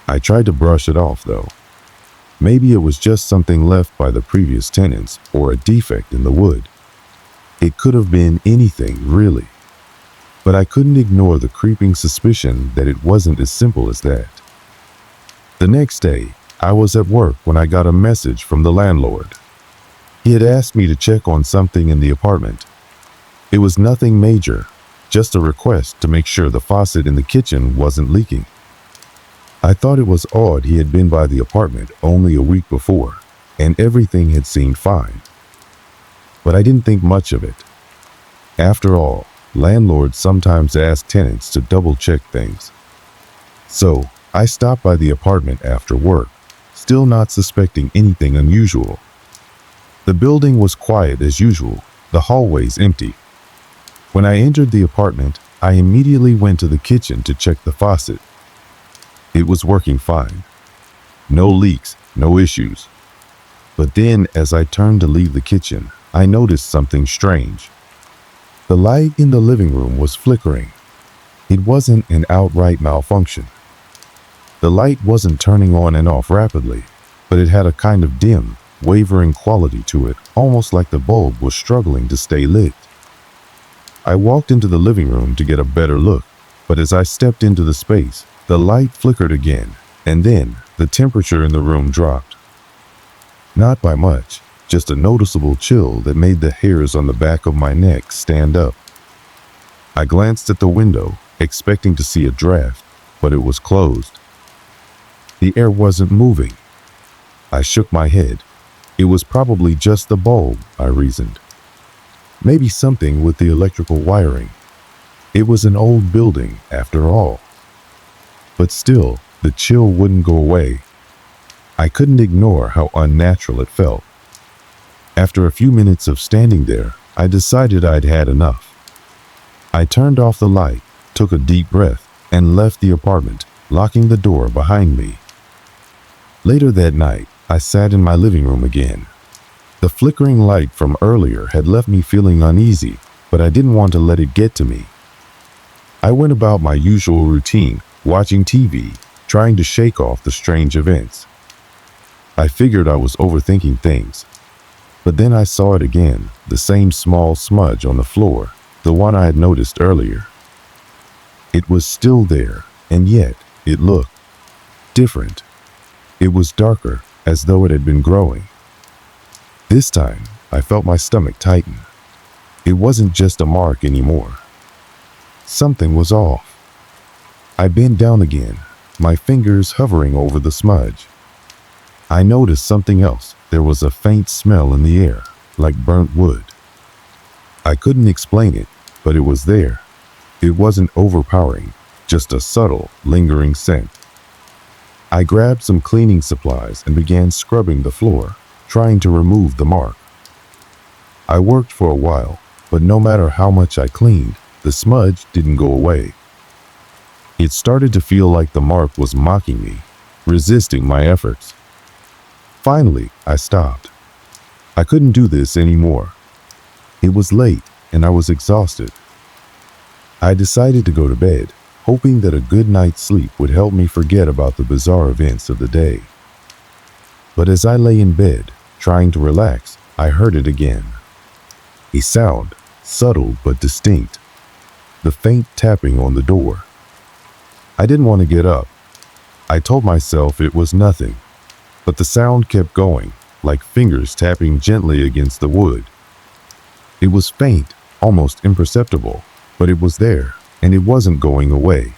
I tried to brush it off, though. Maybe it was just something left by the previous tenants or a defect in the wood. It could have been anything, really. But I couldn't ignore the creeping suspicion that it wasn't as simple as that. The next day, I was at work when I got a message from the landlord. He had asked me to check on something in the apartment. It was nothing major, just a request to make sure the faucet in the kitchen wasn't leaking. I thought it was odd he had been by the apartment only a week before, and everything had seemed fine. But I didn't think much of it. After all, landlords sometimes ask tenants to double-check things. So, I stopped by the apartment after work, still not suspecting anything unusual. The building was quiet as usual, the hallways empty. When I entered the apartment, I immediately went to the kitchen to check the faucet. It was working fine. No leaks, no issues. But then, as I turned to leave the kitchen, I noticed something strange. The light in the living room was flickering. It wasn't an outright malfunction. The light wasn't turning on and off rapidly, but it had a kind of dim, wavering quality to it, almost like the bulb was struggling to stay lit. I walked into the living room to get a better look, but as I stepped into the space, the light flickered again, and then the temperature in the room dropped. Not by much, just a noticeable chill that made the hairs on the back of my neck stand up. I glanced at the window, expecting to see a draft, but it was closed. The air wasn't moving. I shook my head. It was probably just the bulb, I reasoned. Maybe something with the electrical wiring. It was an old building, after all. But still, the chill wouldn't go away. I couldn't ignore how unnatural it felt. After a few minutes of standing there, I decided I'd had enough. I turned off the light, took a deep breath, and left the apartment, locking the door behind me. Later that night, I sat in my living room again. The flickering light from earlier had left me feeling uneasy, but I didn't want to let it get to me. I went about my usual routine, watching TV, trying to shake off the strange events. I figured I was overthinking things. But then I saw it again, the same small smudge on the floor, the one I had noticed earlier. It was still there, and yet it looked different. It was darker, as though it had been growing. This time, I felt my stomach tighten. It wasn't just a mark anymore. Something was off. I bent down again, my fingers hovering over the smudge. I noticed something else. There was a faint smell in the air, like burnt wood. I couldn't explain it, but it was there. It wasn't overpowering, just a subtle, lingering scent. I grabbed some cleaning supplies and began scrubbing the floor, trying to remove the mark. I worked for a while, but no matter how much I cleaned, the smudge didn't go away. It started to feel like the mark was mocking me, resisting my efforts. Finally, I stopped. I couldn't do this anymore. It was late and I was exhausted. I decided to go to bed, hoping that a good night's sleep would help me forget about the bizarre events of the day. But as I lay in bed, trying to relax, I heard it again. A sound, subtle but distinct. The faint tapping on the door. I didn't want to get up. I told myself it was nothing, but the sound kept going, like fingers tapping gently against the wood. It was faint, almost imperceptible, but it was there, and it wasn't going away.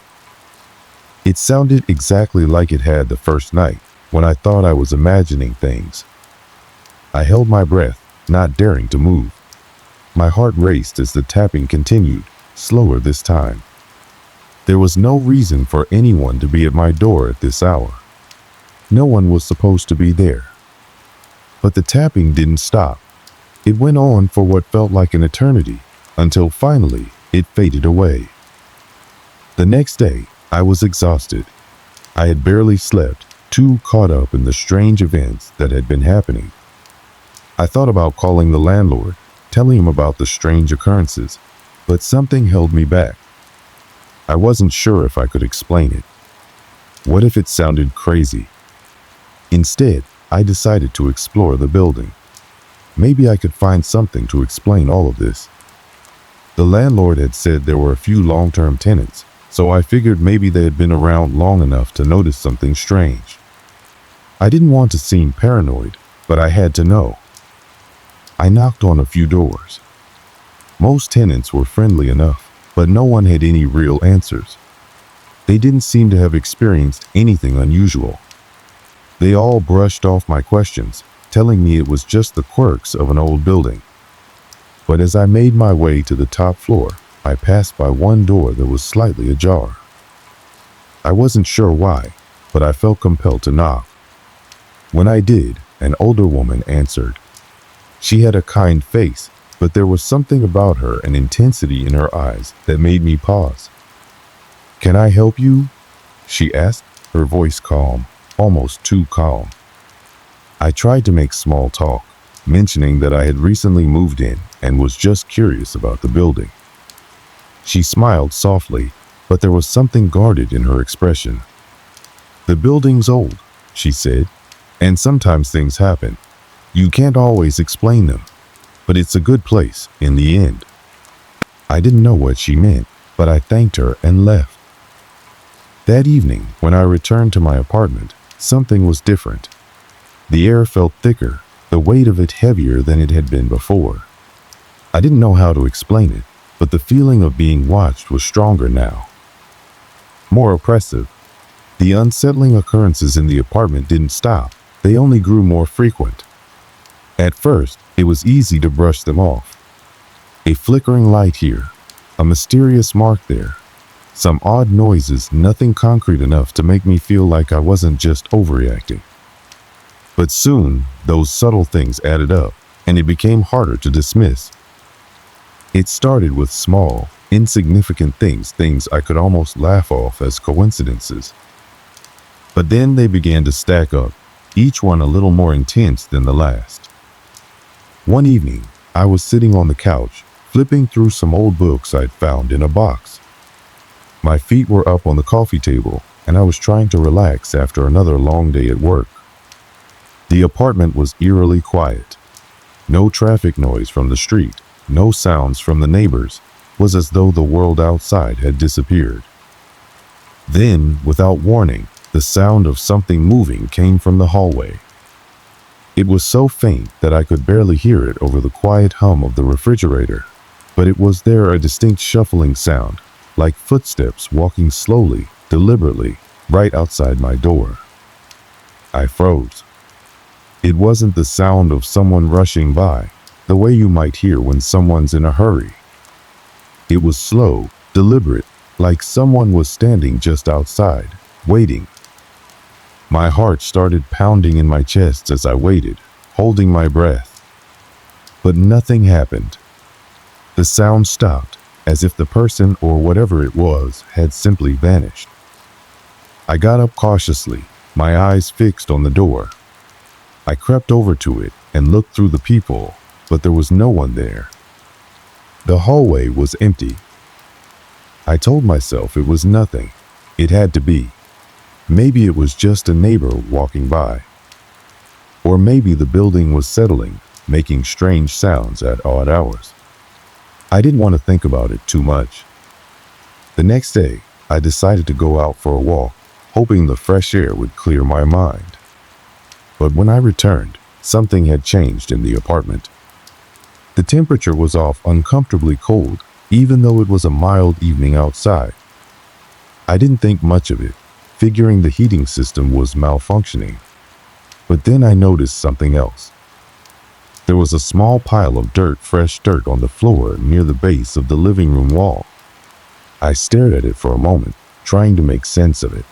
It sounded exactly like it had the first night, when I thought I was imagining things. I held my breath, not daring to move. My heart raced as the tapping continued, slower this time. There was no reason for anyone to be at my door at this hour. No one was supposed to be there. But the tapping didn't stop. It went on for what felt like an eternity, until finally it faded away. The next day, I was exhausted. I had barely slept, too caught up in the strange events that had been happening. I thought about calling the landlord, telling him about the strange occurrences, but something held me back. I wasn't sure if I could explain it. What if it sounded crazy? Instead, I decided to explore the building. Maybe I could find something to explain all of this. The landlord had said there were a few long-term tenants, so I figured maybe they had been around long enough to notice something strange. I didn't want to seem paranoid, but I had to know. I knocked on a few doors. Most tenants were friendly enough, but no one had any real answers. They didn't seem to have experienced anything unusual. They all brushed off my questions, telling me it was just the quirks of an old building. But as I made my way to the top floor, I passed by one door that was slightly ajar. I wasn't sure why, but I felt compelled to knock. When I did, an older woman answered. She had a kind face, but there was something about her, an intensity in her eyes, that made me pause. "Can I help you?" she asked, her voice calm, almost too calm. I tried to make small talk, mentioning that I had recently moved in and was just curious about the building. She smiled softly, but there was something guarded in her expression. "The building's old," she said, "and sometimes things happen. You can't always explain them, but it's a good place in the end." I didn't know what she meant, but I thanked her and left. That evening, when I returned to my apartment, something was different. The air felt thicker, the weight of it heavier than it had been before. I didn't know how to explain it, but the feeling of being watched was stronger now. More oppressive. The unsettling occurrences in the apartment didn't stop, they only grew more frequent. At first, it was easy to brush them off. A flickering light here, a mysterious mark there, some odd noises, nothing concrete enough to make me feel like I wasn't just overreacting. But soon, those subtle things added up, and it became harder to dismiss. It started with small, insignificant things I could almost laugh off as coincidences. But then they began to stack up, each one a little more intense than the last. One evening, I was sitting on the couch, flipping through some old books I'd found in a box. My feet were up on the coffee table, and I was trying to relax after another long day at work. The apartment was eerily quiet. No traffic noise from the street, no sounds from the neighbors. It was as though the world outside had disappeared. Then, without warning, the sound of something moving came from the hallway. It was so faint that I could barely hear it over the quiet hum of the refrigerator, but it was there, a distinct shuffling sound, like footsteps walking slowly, deliberately, right outside my door. I froze. It wasn't the sound of someone rushing by, the way you might hear when someone's in a hurry. It was slow, deliberate, like someone was standing just outside, waiting. My heart started pounding in my chest as I waited, holding my breath. But nothing happened. The sound stopped, as if the person or whatever it was had simply vanished. I got up cautiously, my eyes fixed on the door. I crept over to it and looked through the peephole, but there was no one there. The hallway was empty. I told myself it was nothing. It had to be. Maybe it was just a neighbor walking by. Or maybe the building was settling, making strange sounds at odd hours. I didn't want to think about it too much. The next day, I decided to go out for a walk, hoping the fresh air would clear my mind. But when I returned, something had changed in the apartment. The temperature was off uncomfortably cold, even though it was a mild evening outside. I didn't think much of it, figuring the heating system was malfunctioning. But then I noticed something else. There was a small pile of fresh dirt on the floor near the base of the living room wall. I stared at it for a moment, trying to make sense of it.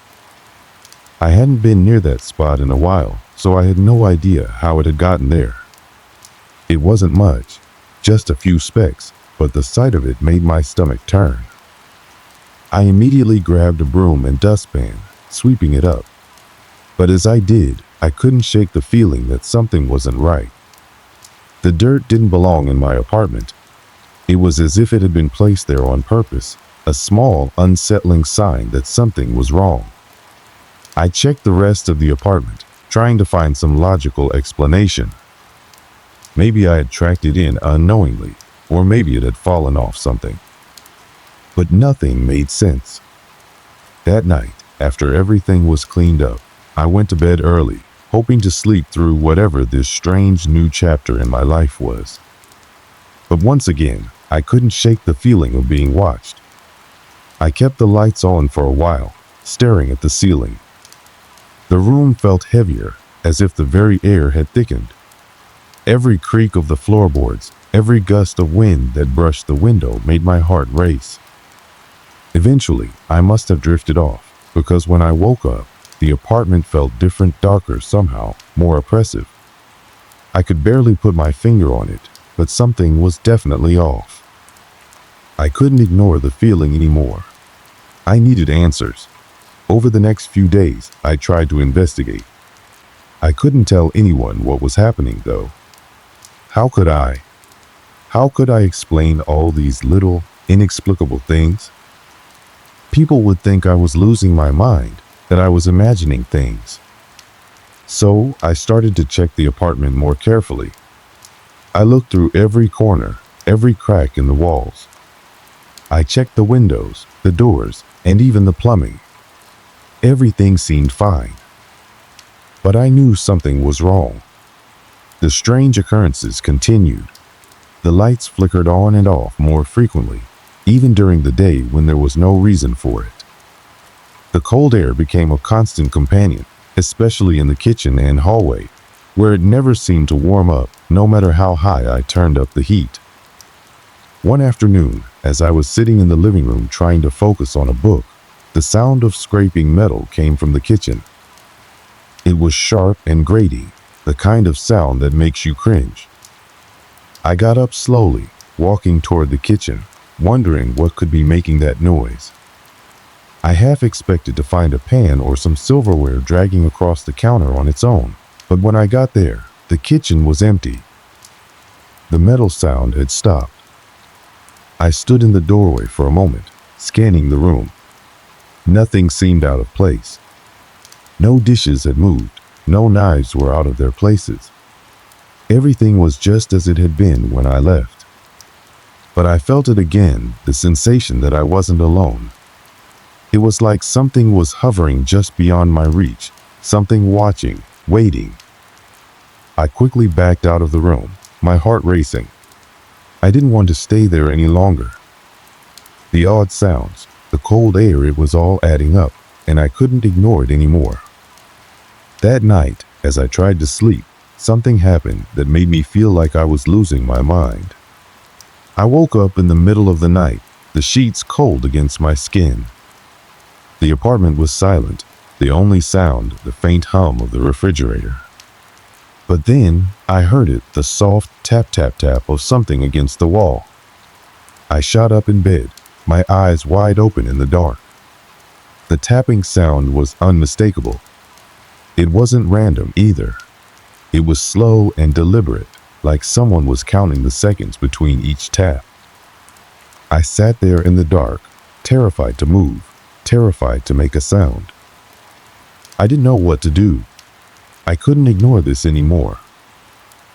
I hadn't been near that spot in a while, so I had no idea how it had gotten there. It wasn't much, just a few specks, but the sight of it made my stomach turn. I immediately grabbed a broom and dustpan, sweeping it up. But as I did, I couldn't shake the feeling that something wasn't right. The dirt didn't belong in my apartment. It was as if it had been placed there on purpose, a small, unsettling sign that something was wrong. I checked the rest of the apartment, trying to find some logical explanation. Maybe I had tracked it in unknowingly, or maybe it had fallen off something. But nothing made sense. That night, after everything was cleaned up, I went to bed early, hoping to sleep through whatever this strange new chapter in my life was. But once again, I couldn't shake the feeling of being watched. I kept the lights on for a while, staring at the ceiling. The room felt heavier, as if the very air had thickened. Every creak of the floorboards, every gust of wind that brushed the window made my heart race. Eventually, I must have drifted off, because when I woke up, the apartment felt different, darker somehow, more oppressive. I could barely put my finger on it, but something was definitely off. I couldn't ignore the feeling anymore. I needed answers. Over the next few days, I tried to investigate. I couldn't tell anyone what was happening, though. How could I? How could I explain all these little, inexplicable things? People would think I was losing my mind, that I was imagining things. So I started to check the apartment more carefully. I looked through every corner, every crack in the walls. I checked the windows, the doors, and even the plumbing. Everything seemed fine. But I knew something was wrong. The strange occurrences continued. The lights flickered on and off more frequently, even during the day when there was no reason for it. The cold air became a constant companion, especially in the kitchen and hallway, where it never seemed to warm up, no matter how high I turned up the heat. One afternoon, as I was sitting in the living room trying to focus on a book, the sound of scraping metal came from the kitchen. It was sharp and grating, the kind of sound that makes you cringe. I got up slowly, walking toward the kitchen, wondering what could be making that noise. I half expected to find a pan or some silverware dragging across the counter on its own, but when I got there, the kitchen was empty. The metal sound had stopped. I stood in the doorway for a moment, scanning the room. Nothing seemed out of place. No dishes had moved, no knives were out of their places. Everything was just as it had been when I left. But I felt it again, the sensation that I wasn't alone. It was like something was hovering just beyond my reach, something watching, waiting. I quickly backed out of the room, my heart racing. I didn't want to stay there any longer. The odd sounds, the cold air, it was all adding up, and I couldn't ignore it anymore. That night, as I tried to sleep, something happened that made me feel like I was losing my mind. I woke up in the middle of the night, the sheets cold against my skin. The apartment was silent, the only sound, the faint hum of the refrigerator. But then I heard it, the soft tap tap tap of something against the wall. I shot up in bed, my eyes wide open in the dark. The tapping sound was unmistakable. It wasn't random either. It was slow and deliberate, like someone was counting the seconds between each tap. I sat there in the dark, terrified to move, terrified to make a sound. I didn't know what to do. I couldn't ignore this anymore.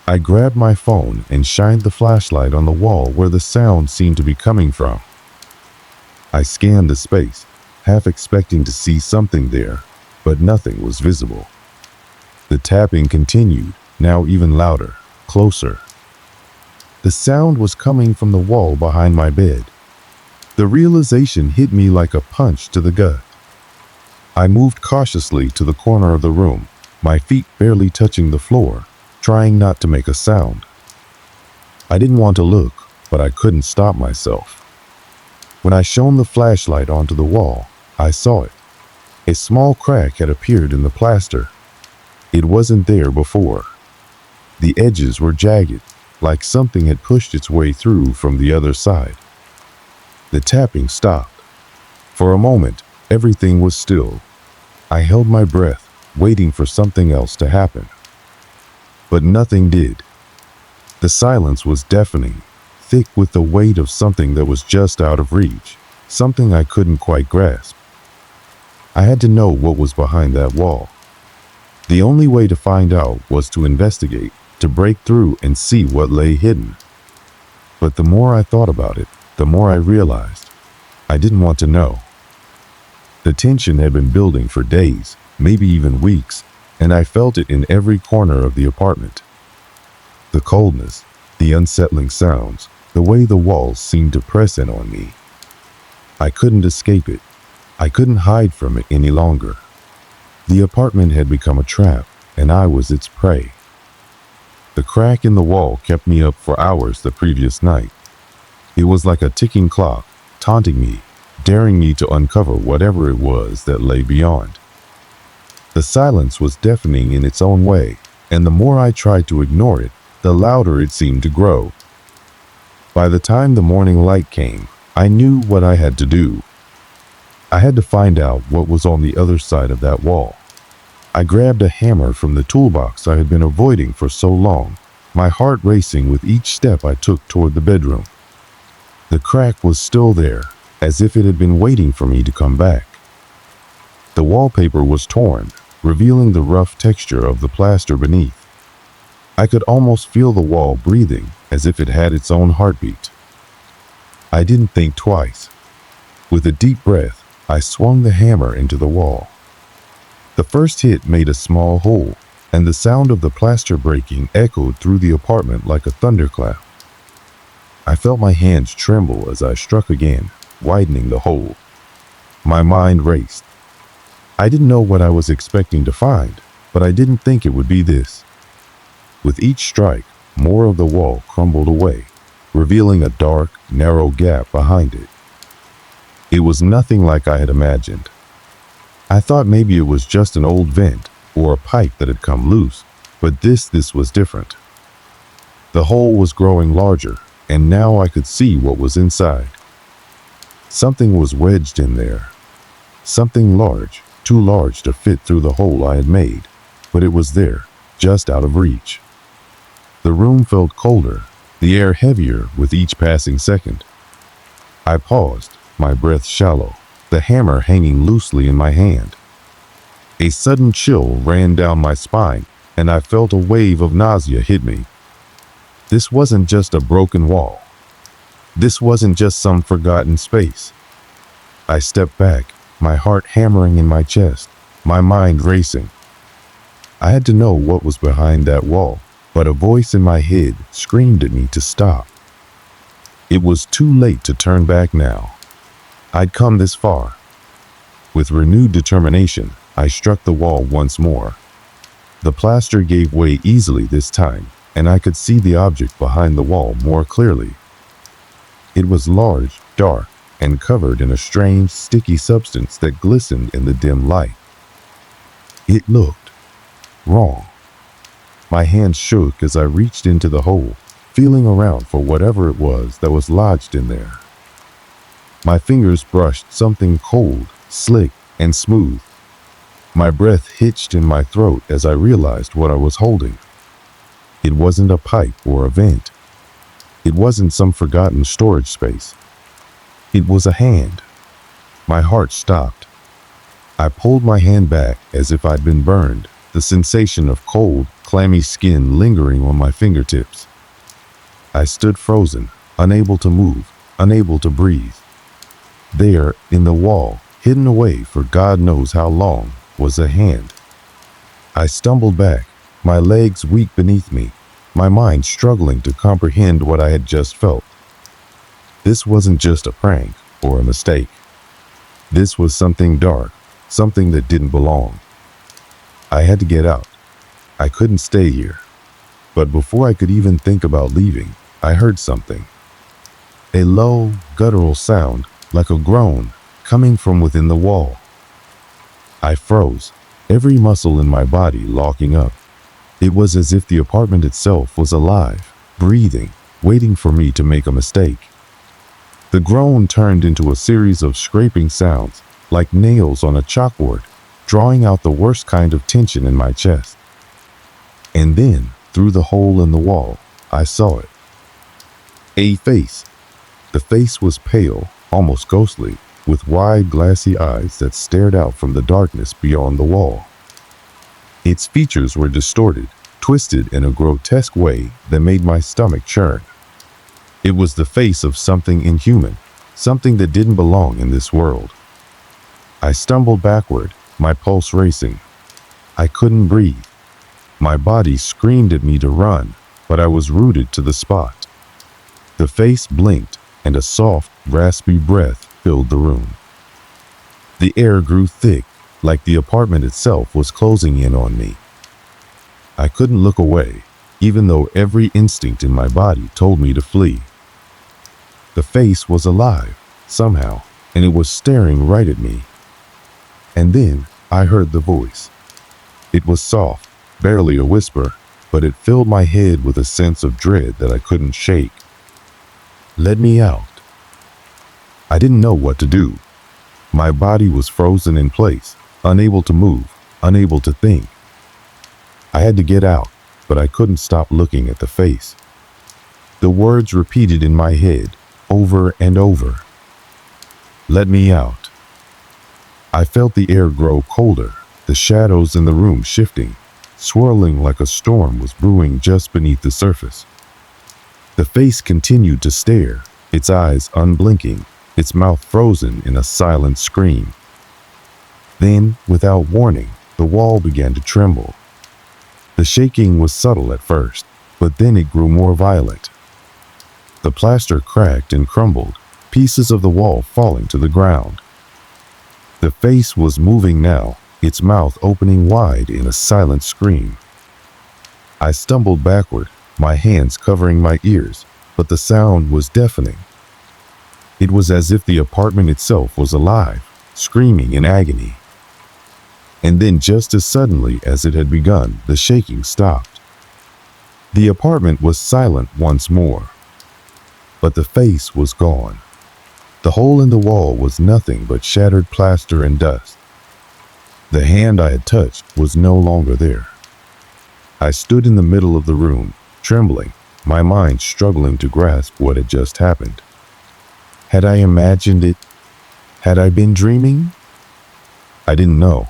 I grabbed my phone and shined the flashlight on the wall where the sound seemed to be coming from. I scanned the space, half expecting to see something there, but nothing was visible. The tapping continued, now even louder, closer. The sound was coming from the wall behind my bed. The realization hit me like a punch to the gut. I moved cautiously to the corner of the room, my feet barely touching the floor, trying not to make a sound. I didn't want to look, but I couldn't stop myself. When I shone the flashlight onto the wall, I saw it. A small crack had appeared in the plaster. It wasn't there before. The edges were jagged, like something had pushed its way through from the other side. The tapping stopped. For a moment, everything was still. I held my breath, waiting for something else to happen. But nothing did. The silence was deafening, thick with the weight of something that was just out of reach, something I couldn't quite grasp. I had to know what was behind that wall. The only way to find out was to investigate, to break through and see what lay hidden. But the more I thought about it, the more I realized I didn't want to know. The tension had been building for days, maybe even weeks, and I felt it in every corner of the apartment. The coldness, the unsettling sounds, the way the walls seemed to press in on me. I couldn't escape it. I couldn't hide from it any longer. The apartment had become a trap, and I was its prey. The crack in the wall kept me up for hours the previous night. It was like a ticking clock, taunting me, daring me to uncover whatever it was that lay beyond. The silence was deafening in its own way, and the more I tried to ignore it, the louder it seemed to grow. By the time the morning light came, I knew what I had to do. I had to find out what was on the other side of that wall. I grabbed a hammer from the toolbox I had been avoiding for so long, my heart racing with each step I took toward the bedroom. The crack was still there, as if it had been waiting for me to come back. The wallpaper was torn, revealing the rough texture of the plaster beneath. I could almost feel the wall breathing, as if it had its own heartbeat. I didn't think twice. With a deep breath, I swung the hammer into the wall. The first hit made a small hole, and the sound of the plaster breaking echoed through the apartment like a thunderclap. I felt my hands tremble as I struck again, widening the hole. My mind raced. I didn't know what I was expecting to find, but I didn't think it would be this. With each strike, more of the wall crumbled away, revealing a dark, narrow gap behind it. It was nothing like I had imagined. I thought maybe it was just an old vent or a pipe that had come loose, but this was different. The hole was growing larger, and now I could see what was inside. Something was wedged in there. Something large, too large to fit through the hole I had made, but it was there, just out of reach. The room felt colder, the air heavier with each passing second. I paused, my breath shallow, the hammer hanging loosely in my hand. A sudden chill ran down my spine, and I felt a wave of nausea hit me. This wasn't just a broken wall. This wasn't just some forgotten space. I stepped back, my heart hammering in my chest, my mind racing. I had to know what was behind that wall, but a voice in my head screamed at me to stop. It was too late to turn back now. I'd come this far. With renewed determination, I struck the wall once more. The plaster gave way easily this time, and I could see the object behind the wall more clearly. It was large, dark, and covered in a strange, sticky substance that glistened in the dim light. It looked wrong. My hands shook as I reached into the hole, feeling around for whatever it was that was lodged in there. My fingers brushed something cold, slick, and smooth. My breath hitched in my throat as I realized what I was holding. It wasn't a pipe or a vent. It wasn't some forgotten storage space. It was a hand. My heart stopped. I pulled my hand back as if I'd been burned, the sensation of cold, clammy skin lingering on my fingertips. I stood frozen, unable to move, unable to breathe. There, in the wall, hidden away for God knows how long, was a hand. I stumbled back, my legs weak beneath me, my mind struggling to comprehend what I had just felt. This wasn't just a prank or a mistake. This was something dark, something that didn't belong. I had to get out. I couldn't stay here. But before I could even think about leaving, I heard something. A low, guttural sound, like a groan, coming from within the wall. I froze, every muscle in my body locking up. It was as if the apartment itself was alive, breathing, waiting for me to make a mistake. The groan turned into a series of scraping sounds, like nails on a chalkboard, drawing out the worst kind of tension in my chest. And then, through the hole in the wall, I saw it. A face. The face was pale, almost ghostly, with wide, glassy eyes that stared out from the darkness beyond the wall. Its features were distorted, twisted in a grotesque way that made my stomach churn. It was the face of something inhuman, something that didn't belong in this world. I stumbled backward, my pulse racing. I couldn't breathe. My body screamed at me to run, but I was rooted to the spot. The face blinked, and a soft, raspy breath filled the room. The air grew thick, like the apartment itself was closing in on me. I couldn't look away, even though every instinct in my body told me to flee. The face was alive, somehow, and it was staring right at me. And then I heard the voice. It was soft, barely a whisper, but it filled my head with a sense of dread that I couldn't shake. Let me out. I didn't know what to do. My body was frozen in place, unable to move, unable to think. I had to get out, but I couldn't stop looking at the face. The words repeated in my head, over and over. Let me out. I felt the air grow colder, the shadows in the room shifting, swirling like a storm was brewing just beneath the surface. The face continued to stare, its eyes unblinking, its mouth frozen in a silent scream. Then, without warning, the wall began to tremble. The shaking was subtle at first, but then it grew more violent. The plaster cracked and crumbled, pieces of the wall falling to the ground. The face was moving now, its mouth opening wide in a silent scream. I stumbled backward, my hands covering my ears, but the sound was deafening. It was as if the apartment itself was alive, screaming in agony. And then just as suddenly as it had begun, the shaking stopped. The apartment was silent once more. But the face was gone. The hole in the wall was nothing but shattered plaster and dust. The hand I had touched was no longer there. I stood in the middle of the room, trembling, my mind struggling to grasp what had just happened. Had I imagined it? Had I been dreaming? I didn't know,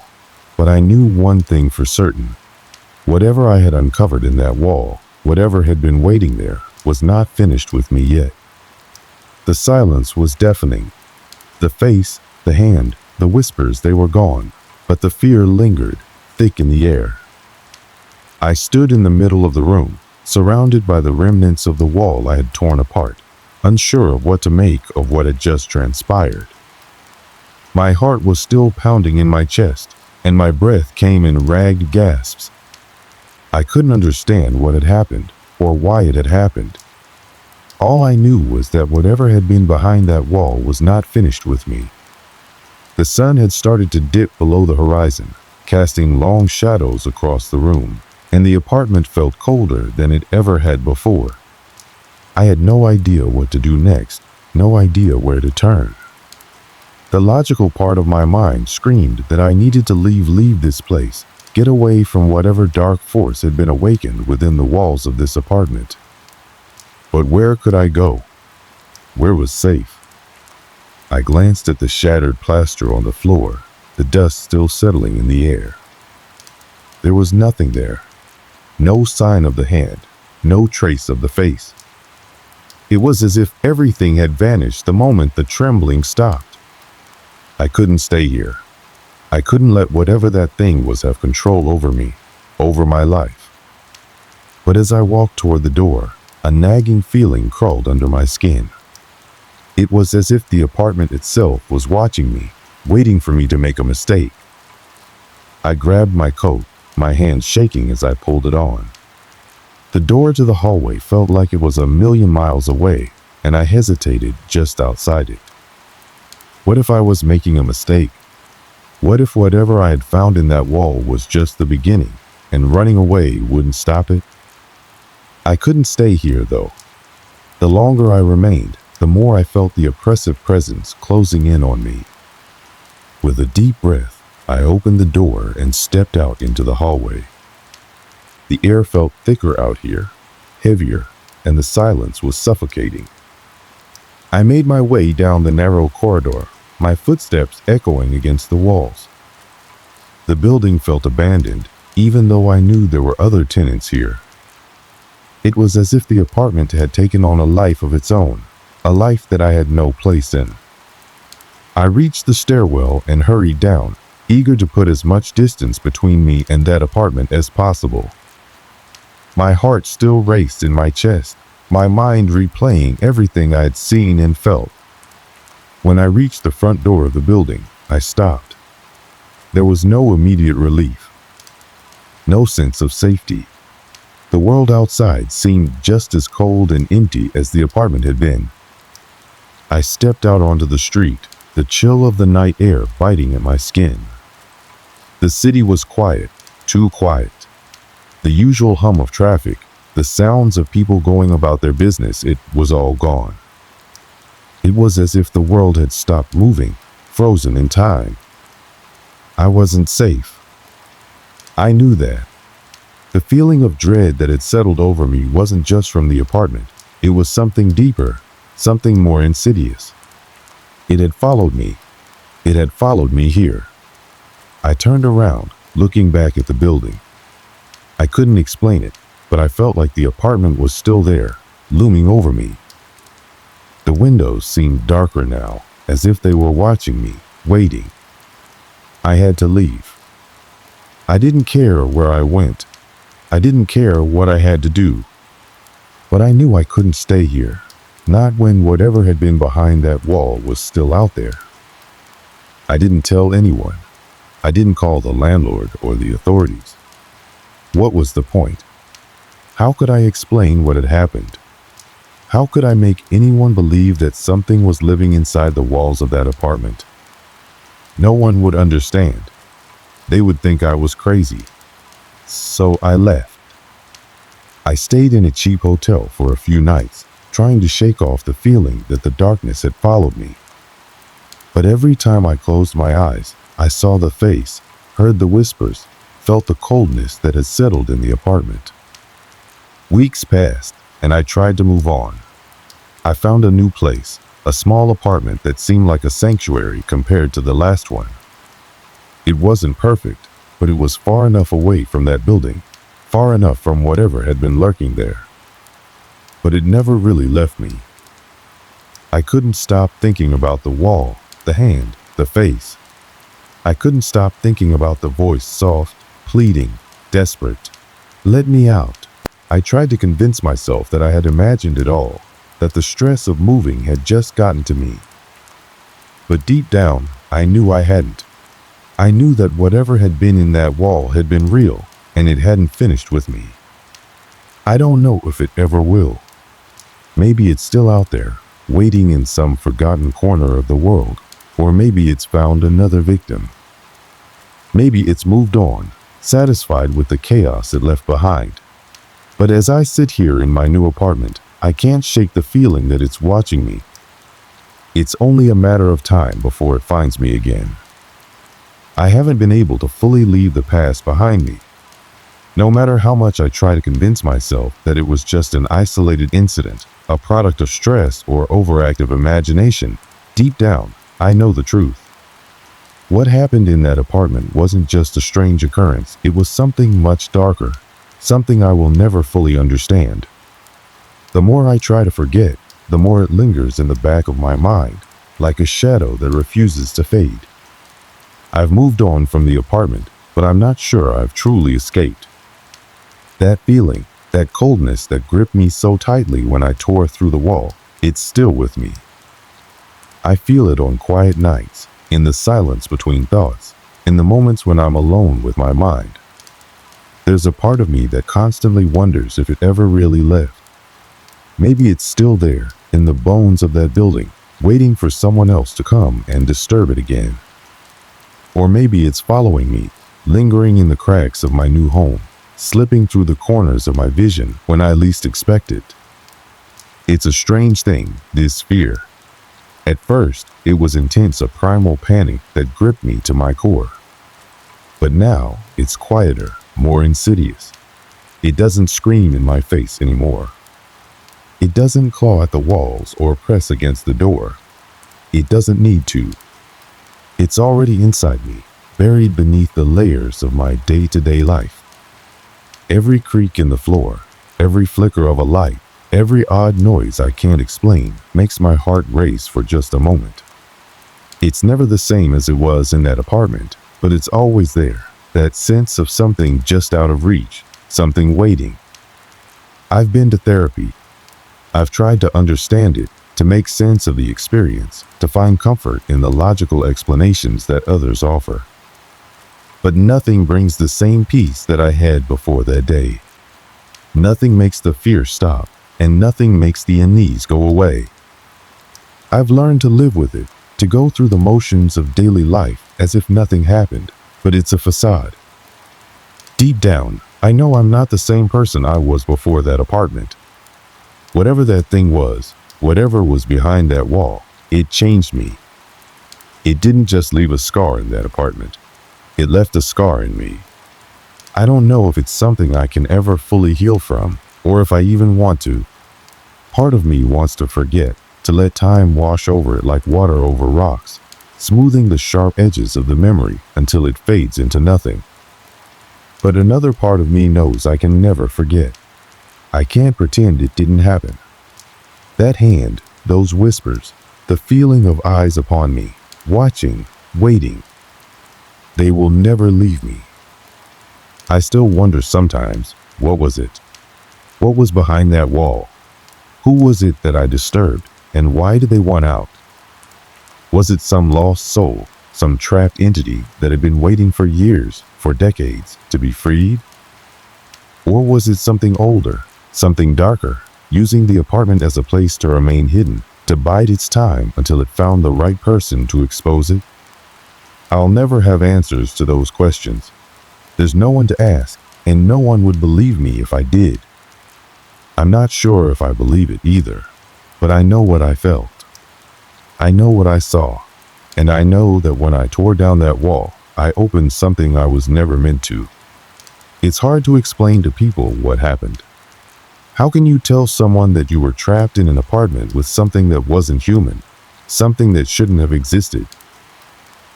but I knew one thing for certain. Whatever I had uncovered in that wall, whatever had been waiting there, was not finished with me yet. The silence was deafening. The face, the hand, the whispers, they were gone, but the fear lingered, thick in the air. I stood in the middle of the room, surrounded by the remnants of the wall I had torn apart, unsure of what to make of what had just transpired. My heart was still pounding in my chest, and my breath came in ragged gasps. I couldn't understand what had happened, or why it had happened. All I knew was that whatever had been behind that wall was not finished with me. The sun had started to dip below the horizon, casting long shadows across the room, and the apartment felt colder than it ever had before. I had no idea what to do next, no idea where to turn. The logical part of my mind screamed that I needed to leave this place, get away from whatever dark force had been awakened within the walls of this apartment. But where could I go? Where was safe? I glanced at the shattered plaster on the floor, the dust still settling in the air. There was nothing there. No sign of the hand, no trace of the face. It was as if everything had vanished the moment the trembling stopped. I couldn't stay here. I couldn't let whatever that thing was have control over me, over my life. But as I walked toward the door, a nagging feeling crawled under my skin. It was as if the apartment itself was watching me, waiting for me to make a mistake. I grabbed my coat, my hands shaking as I pulled it on. The door to the hallway felt like it was a million miles away, and I hesitated just outside it. What if I was making a mistake? What if whatever I had found in that wall was just the beginning, and running away wouldn't stop it? I couldn't stay here, though. The longer I remained, the more I felt the oppressive presence closing in on me. With a deep breath, I opened the door and stepped out into the hallway. The air felt thicker out here, heavier, and the silence was suffocating. I made my way down the narrow corridor, my footsteps echoing against the walls. The building felt abandoned, even though I knew there were other tenants here. It was as if the apartment had taken on a life of its own, a life that I had no place in. I reached the stairwell and hurried down, eager to put as much distance between me and that apartment as possible. My heart still raced in my chest, my mind replaying everything I had seen and felt. When I reached the front door of the building, I stopped. There was no immediate relief, no sense of safety. The world outside seemed just as cold and empty as the apartment had been. I stepped out onto the street, the chill of the night air biting at my skin. The city was quiet, too quiet. The usual hum of traffic, the sounds of people going about their business, it was all gone. It was as if the world had stopped moving, frozen in time. I wasn't safe. I knew that. The feeling of dread that had settled over me wasn't just from the apartment. It was something deeper, something more insidious. It had followed me. It had followed me here. I turned around, looking back at the building. I couldn't explain it, but I felt like the apartment was still there, looming over me. The windows seemed darker now, as if they were watching me, waiting. I had to leave. I didn't care where I went. I didn't care what I had to do. But I knew I couldn't stay here, not when whatever had been behind that wall was still out there. I didn't tell anyone. I didn't call the landlord or the authorities. What was the point? How could I explain what had happened? How could I make anyone believe that something was living inside the walls of that apartment? No one would understand. They would think I was crazy. So I left. I stayed in a cheap hotel for a few nights, trying to shake off the feeling that the darkness had followed me. But every time I closed my eyes, I saw the face, heard the whispers, felt the coldness that had settled in the apartment. Weeks passed, and I tried to move on. I found a new place, a small apartment that seemed like a sanctuary compared to the last one. It wasn't perfect, but it was far enough away from that building, far enough from whatever had been lurking there. But it never really left me. I couldn't stop thinking about the wall, the hand, the face. I couldn't stop thinking about the voice, soft, pleading, desperate. Let me out. I tried to convince myself that I had imagined it all, that the stress of moving had just gotten to me. But deep down, I knew I hadn't. I knew that whatever had been in that wall had been real, and it hadn't finished with me. I don't know if it ever will. Maybe it's still out there, waiting in some forgotten corner of the world, or maybe it's found another victim. Maybe it's moved on, satisfied with the chaos it left behind. But as I sit here in my new apartment, I can't shake the feeling that it's watching me. It's only a matter of time before it finds me again. I haven't been able to fully leave the past behind me. No matter how much I try to convince myself that it was just an isolated incident, a product of stress or overactive imagination, deep down, I know the truth. What happened in that apartment wasn't just a strange occurrence, it was something much darker, something I will never fully understand. The more I try to forget, the more it lingers in the back of my mind, like a shadow that refuses to fade. I've moved on from the apartment, but I'm not sure I've truly escaped. That feeling, that coldness that gripped me so tightly when I tore through the wall, it's still with me. I feel it on quiet nights, in the silence between thoughts, in the moments when I'm alone with my mind. There's a part of me that constantly wonders if it ever really left. Maybe it's still there, in the bones of that building, waiting for someone else to come and disturb it again. Or maybe it's following me, lingering in the cracks of my new home, slipping through the corners of my vision when I least expect it. It's a strange thing, this fear. At first, it was intense, a primal panic that gripped me to my core. But now, it's quieter, more insidious. It doesn't scream in my face anymore. It doesn't claw at the walls or press against the door. It doesn't need to. It's already inside me, buried beneath the layers of my day-to-day life. Every creak in the floor, every flicker of a light, every odd noise I can't explain makes my heart race for just a moment. It's never the same as it was in that apartment, but it's always there, that sense of something just out of reach, something waiting. I've been to therapy. I've tried to understand it, to make sense of the experience, to find comfort in the logical explanations that others offer. But nothing brings the same peace that I had before that day. Nothing makes the fear stop, and nothing makes the unease go away. I've learned to live with it, to go through the motions of daily life as if nothing happened, but it's a facade. Deep down, I know I'm not the same person I was before that apartment. Whatever that thing was, whatever was behind that wall, it changed me. It didn't just leave a scar in that apartment. It left a scar in me. I don't know if it's something I can ever fully heal from, or if I even want to. Part of me wants to forget, to let time wash over it like water over rocks, smoothing the sharp edges of the memory until it fades into nothing. But another part of me knows I can never forget. I can't pretend it didn't happen. That hand, those whispers, the feeling of eyes upon me, watching, waiting, they will never leave me. I still wonder sometimes, what was it? What was behind that wall? Who was it that I disturbed, and why did they want out? Was it some lost soul, some trapped entity that had been waiting for years, for decades, to be freed? Or was it something older, something darker, using the apartment as a place to remain hidden, to bide its time until it found the right person to expose it? I'll never have answers to those questions. There's no one to ask, and no one would believe me if I did. I'm not sure if I believe it either, but I know what I felt. I know what I saw, and I know that when I tore down that wall, I opened something I was never meant to. It's hard to explain to people what happened. How can you tell someone that you were trapped in an apartment with something that wasn't human, something that shouldn't have existed?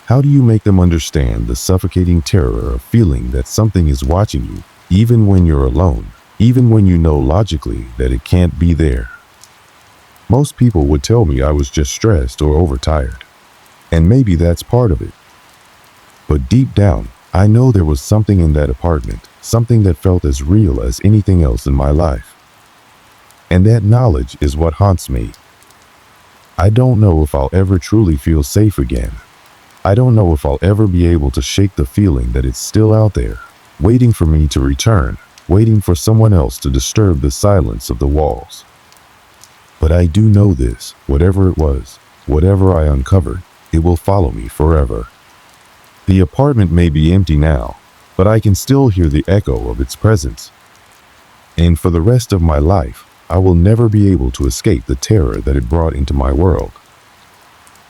How do you make them understand the suffocating terror of feeling that something is watching you, even when you're alone, even when you know logically that it can't be there? Most people would tell me I was just stressed or overtired, and maybe that's part of it. But deep down, I know there was something in that apartment, something that felt as real as anything else in my life. And that knowledge is what haunts me. I don't know if I'll ever truly feel safe again. I don't know if I'll ever be able to shake the feeling that it's still out there, waiting for me to return, waiting for someone else to disturb the silence of the walls. But I do know this, whatever it was, whatever I uncovered, it will follow me forever. The apartment may be empty now, but I can still hear the echo of its presence. And for the rest of my life, I will never be able to escape the terror that it brought into my world.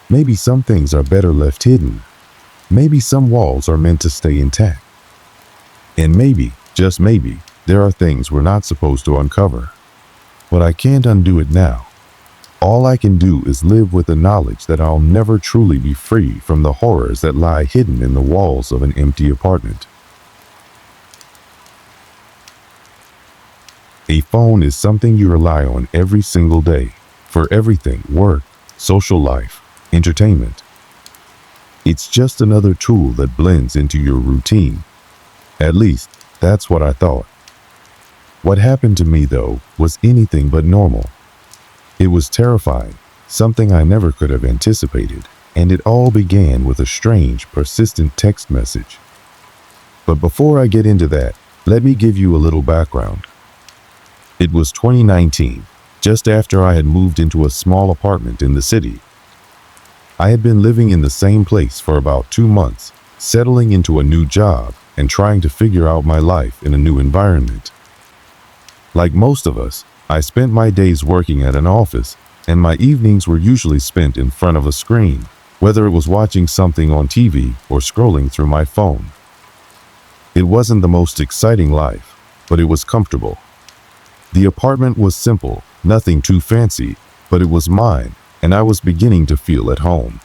Maybe some things are better left hidden. Maybe some walls are meant to stay intact. And maybe, just maybe, there are things we're not supposed to uncover. But I can't undo it now. All I can do is live with the knowledge that I'll never truly be free from the horrors that lie hidden in the walls of an empty apartment. A phone is something you rely on every single day for everything: work, social life, entertainment. It's just another tool that blends into your routine. At least, that's what I thought. What happened to me, though, was anything but normal. It was terrifying, something I never could have anticipated, and it all began with a strange, persistent text message. But before I get into that, let me give you a little background. It was 2019, just after I had moved into a small apartment in the city. I had been living in the same place for about 2 months, settling into a new job and trying to figure out my life in a new environment. Like most of us, I spent my days working at an office, and my evenings were usually spent in front of a screen, whether it was watching something on TV or scrolling through my phone. It wasn't the most exciting life, but it was comfortable. The apartment was simple, nothing too fancy, but it was mine, and I was beginning to feel at home.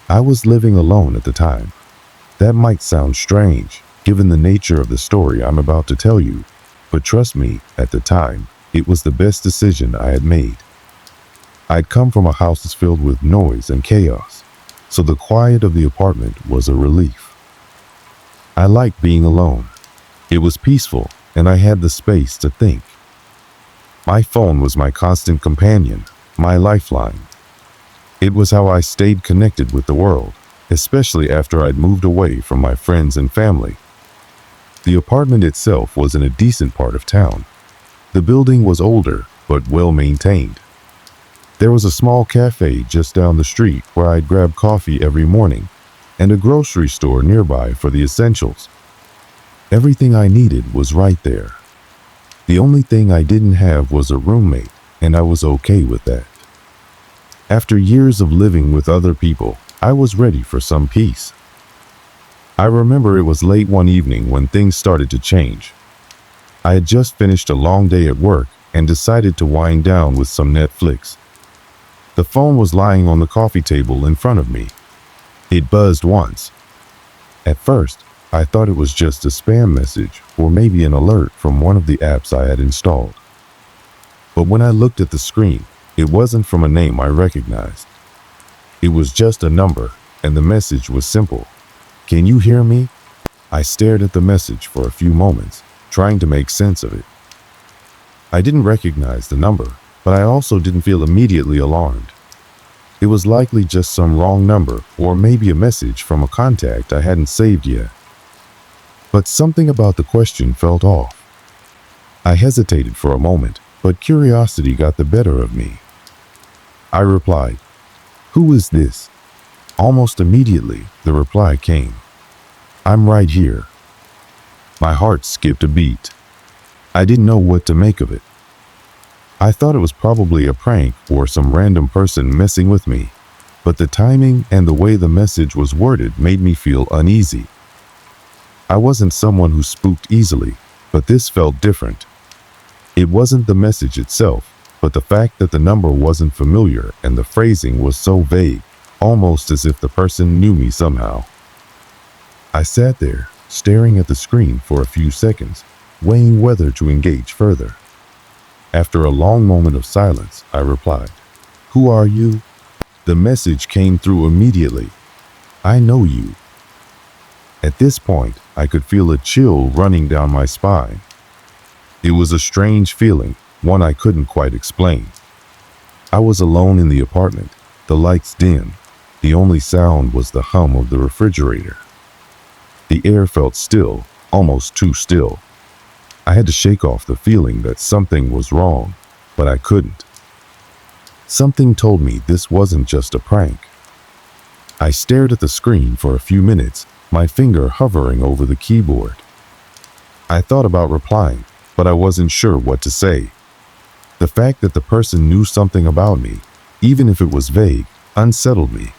I was living alone at the time. That might sound strange, given the nature of the story I'm about to tell you, but trust me, at the time, it was the best decision I had made. I'd come from a house filled with noise and chaos, so the quiet of the apartment was a relief. I liked being alone. It was peaceful, and I had the space to think. My phone was my constant companion, my lifeline. It was how I stayed connected with the world, especially after I'd moved away from my friends and family. The apartment itself was in a decent part of town. The building was older, but well maintained. There was a small cafe just down the street where I'd grab coffee every morning, and a grocery store nearby for the essentials. Everything I needed was right there. The only thing I didn't have was a roommate, and I was okay with that. After years of living with other people, I was ready for some peace. I remember it was late one evening when things started to change. I had just finished a long day at work and decided to wind down with some Netflix. The phone was lying on the coffee table in front of me. It buzzed once. At first, I thought it was just a spam message or maybe an alert from one of the apps I had installed. But when I looked at the screen, it wasn't from a name I recognized. It was just a number, and the message was simple. "Can you hear me?" I stared at the message for a few moments, trying to make sense of it. I didn't recognize the number, but I also didn't feel immediately alarmed. It was likely just some wrong number, or maybe a message from a contact I hadn't saved yet. But something about the question felt off. I hesitated for a moment, but curiosity got the better of me. I replied, "Who is this?" Almost immediately, the reply came. "I'm right here." My heart skipped a beat. I didn't know what to make of it. I thought it was probably a prank or some random person messing with me, but the timing and the way the message was worded made me feel uneasy. I wasn't someone who spooked easily, but this felt different. It wasn't the message itself, but the fact that the number wasn't familiar and the phrasing was so vague, almost as if the person knew me somehow. I sat there, staring at the screen for a few seconds, weighing whether to engage further. After a long moment of silence, I replied, "Who are you?" The message came through immediately. "I know you." At this point, I could feel a chill running down my spine. It was a strange feeling, one I couldn't quite explain. I was alone in the apartment, the lights dim. The only sound was the hum of the refrigerator. The air felt still, almost too still. I had to shake off the feeling that something was wrong, but I couldn't. Something told me this wasn't just a prank. I stared at the screen for a few minutes, my finger hovering over the keyboard. I thought about replying, but I wasn't sure what to say. The fact that the person knew something about me, even if it was vague, unsettled me.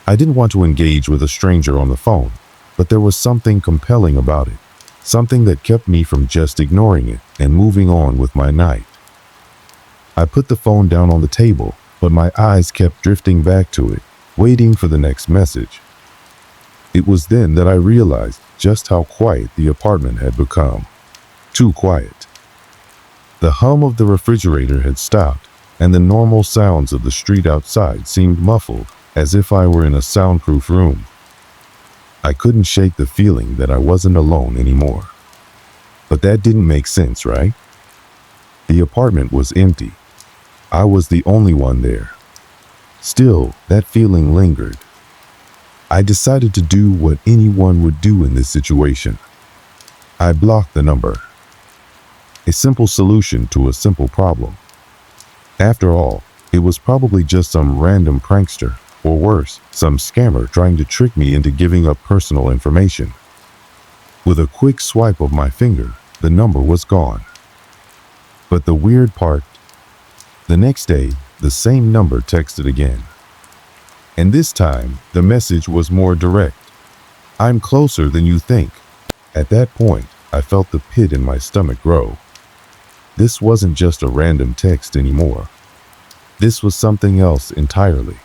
I didn't want to engage with a stranger on the phone, but there was something compelling about it, something that kept me from just ignoring it and moving on with my night. I put the phone down on the table, but my eyes kept drifting back to it, waiting for the next message. It was then that I realized just how quiet the apartment had become. Too quiet. The hum of the refrigerator had stopped, and the normal sounds of the street outside seemed muffled, as if I were in a soundproof room. I couldn't shake the feeling that I wasn't alone anymore. But that didn't make sense, right? The apartment was empty. I was the only one there. Still, that feeling lingered. I decided to do what anyone would do in this situation. I blocked the number. A simple solution to a simple problem. After all, it was probably just some random prankster, or worse, some scammer trying to trick me into giving up personal information. With a quick swipe of my finger, the number was gone. But the weird part, the next day, the same number texted again. And this time, the message was more direct. "I'm closer than you think." At that point, I felt the pit in my stomach grow. This wasn't just a random text anymore. This was something else entirely.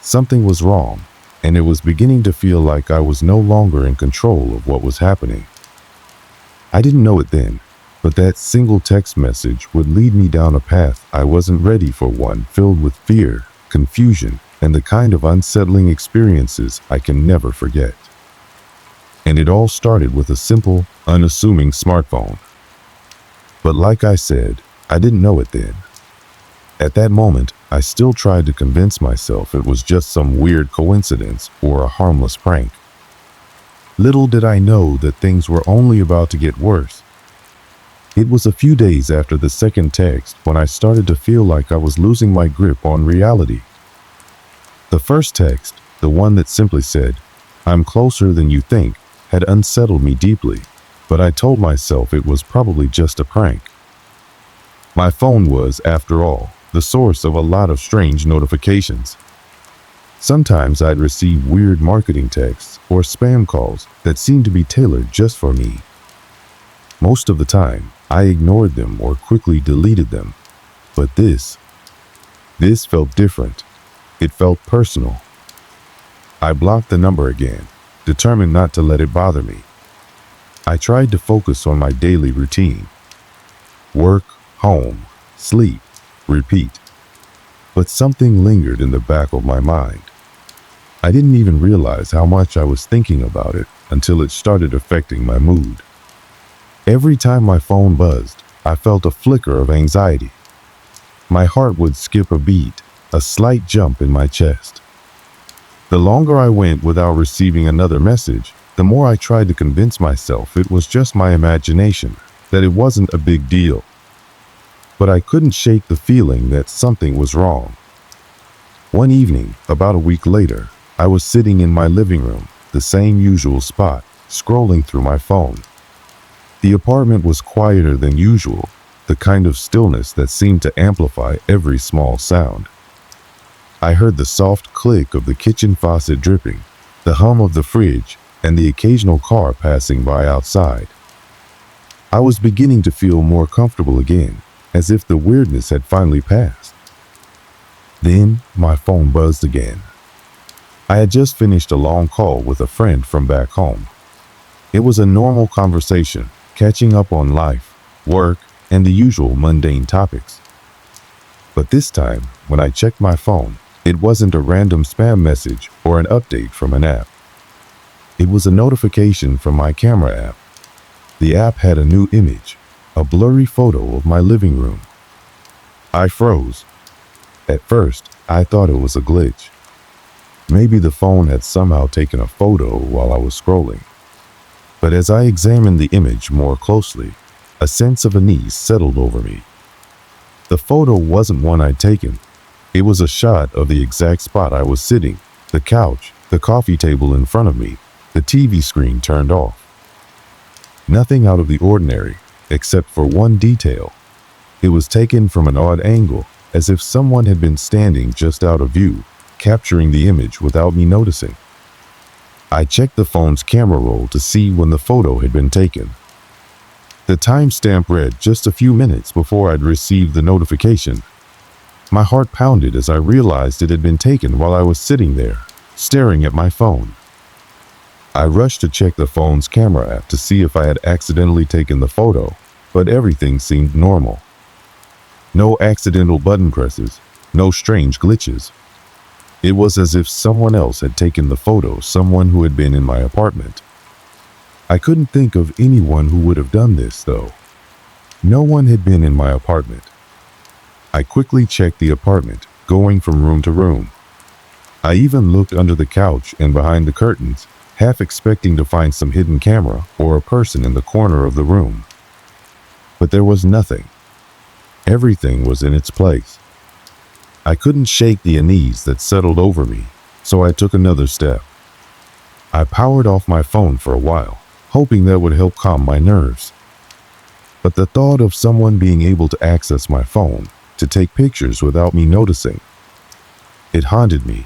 Something was wrong, and it was beginning to feel like I was no longer in control of what was happening. I didn't know it then, but that single text message would lead me down a path I wasn't ready for, one filled with fear, confusion, and the kind of unsettling experiences I can never forget. And it all started with a simple, unassuming smartphone. But like I said, I didn't know it then. At that moment, I still tried to convince myself it was just some weird coincidence or a harmless prank. Little did I know that things were only about to get worse. It was a few days after the second text when I started to feel like I was losing my grip on reality. The first text, the one that simply said, "I'm closer than you think," had unsettled me deeply, but I told myself it was probably just a prank. My phone was, after all, the source of a lot of strange notifications. Sometimes I'd receive weird marketing texts or spam calls that seemed to be tailored just for me. Most of the time, I ignored them or quickly deleted them. But this felt different. It felt personal. I blocked the number again, determined not to let it bother me. I tried to focus on my daily routine. Work, home, sleep, repeat. But something lingered in the back of my mind. I didn't even realize how much I was thinking about it until it started affecting my mood. Every time my phone buzzed, I felt a flicker of anxiety. My heart would skip a beat, a slight jump in my chest. The longer I went without receiving another message, the more I tried to convince myself it was just my imagination, that it wasn't a big deal. But I couldn't shake the feeling that something was wrong. One evening, about a week later, I was sitting in my living room, the same usual spot, scrolling through my phone. The apartment was quieter than usual, the kind of stillness that seemed to amplify every small sound. I heard the soft click of the kitchen faucet dripping, the hum of the fridge, and the occasional car passing by outside. I was beginning to feel more comfortable again, as if the weirdness had finally passed. Then my phone buzzed again. I had just finished a long call with a friend from back home. It was a normal conversation, catching up on life, work, and the usual mundane topics. But this time, when I checked my phone, it wasn't a random spam message or an update from an app. It was a notification from my camera app. The app had a new image, a blurry photo of my living room. I froze. At first, I thought it was a glitch. Maybe the phone had somehow taken a photo while I was scrolling. But as I examined the image more closely, a sense of unease settled over me. The photo wasn't one I'd taken. It was a shot of the exact spot I was sitting, the couch, the coffee table in front of me, the TV screen turned off. Nothing out of the ordinary, except for one detail. It was taken from an odd angle, as if someone had been standing just out of view, capturing the image without me noticing. I checked the phone's camera roll to see when the photo had been taken. The timestamp read just a few minutes before I'd received the notification. My heart pounded as I realized it had been taken while I was sitting there, staring at my phone. I rushed to check the phone's camera app to see if I had accidentally taken the photo, but everything seemed normal. No accidental button presses, no strange glitches. It was as if someone else had taken the photo, someone who had been in my apartment. I couldn't think of anyone who would have done this, though. No one had been in my apartment. I quickly checked the apartment, going from room to room. I even looked under the couch and behind the curtains, half expecting to find some hidden camera or a person in the corner of the room. But there was nothing. Everything was in its place. I couldn't shake the unease that settled over me, so I took another step. I powered off my phone for a while, hoping that would help calm my nerves. But the thought of someone being able to access my phone to take pictures without me noticing, it haunted me.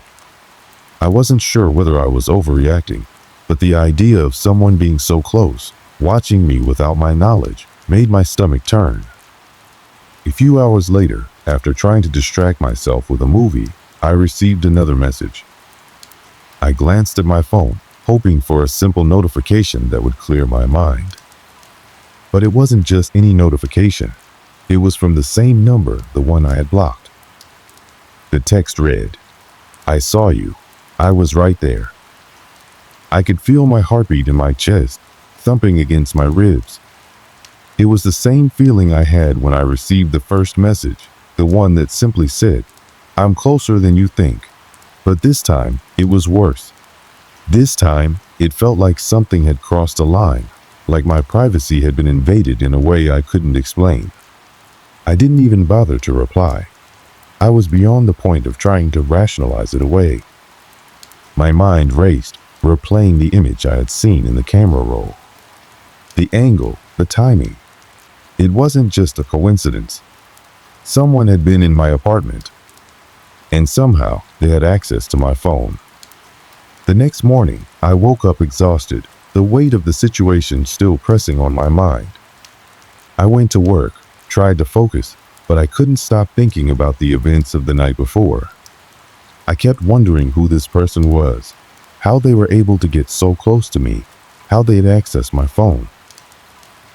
I wasn't sure whether I was overreacting, but the idea of someone being so close, watching me without my knowledge, made my stomach turn. A few hours later, after trying to distract myself with a movie, I received another message. I glanced at my phone, hoping for a simple notification that would clear my mind. But it wasn't just any notification. It was from the same number, the one I had blocked. The text read, "I saw you. I was right there." I could feel my heartbeat in my chest, thumping against my ribs. It was the same feeling I had when I received the first message, the one that simply said, "I'm closer than you think." But this time, it was worse. This time, it felt like something had crossed a line, like my privacy had been invaded in a way I couldn't explain. I didn't even bother to reply. I was beyond the point of trying to rationalize it away. My mind raced, replaying the image I had seen in the camera roll. The angle, the timing. It wasn't just a coincidence. Someone had been in my apartment, and somehow they had access to my phone. The next morning, I woke up exhausted, the weight of the situation still pressing on my mind. I went to work, tried to focus, but I couldn't stop thinking about the events of the night before. I kept wondering who this person was, how they were able to get so close to me, how they had accessed my phone.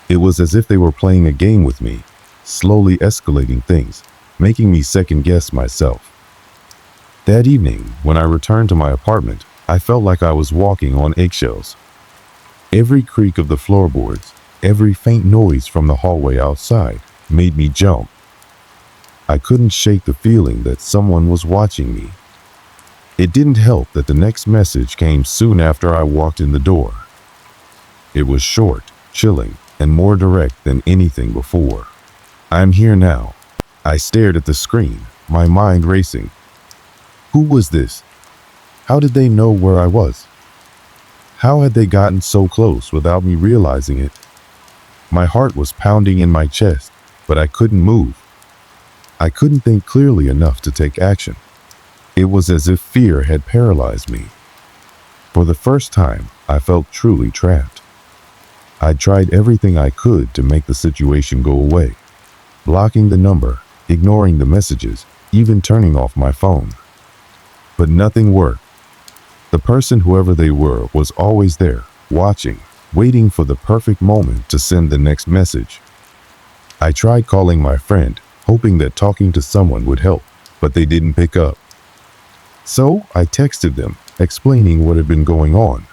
It was as if they were playing a game with me, slowly escalating things, making me second-guess myself. That evening, when I returned to my apartment, I felt like I was walking on eggshells. Every creak of the floorboards, every faint noise from the hallway outside made me jump. I couldn't shake the feeling that someone was watching me. It didn't help that the next message came soon after I walked in the door. It was short, chilling, and more direct than anything before. "I'm here now." I stared at the screen, my mind racing. Who was this? How did they know where I was? How had they gotten so close without me realizing it? My heart was pounding in my chest, but I couldn't move. I couldn't think clearly enough to take action. It was as if fear had paralyzed me. For the first time, I felt truly trapped. I'd tried everything I could to make the situation go away, blocking the number, ignoring the messages, even turning off my phone. But nothing worked. The person, whoever they were, was always there, watching, waiting for the perfect moment to send the next message. I tried calling my friend, hoping that talking to someone would help, but they didn't pick up. So I texted them, explaining what had been going on.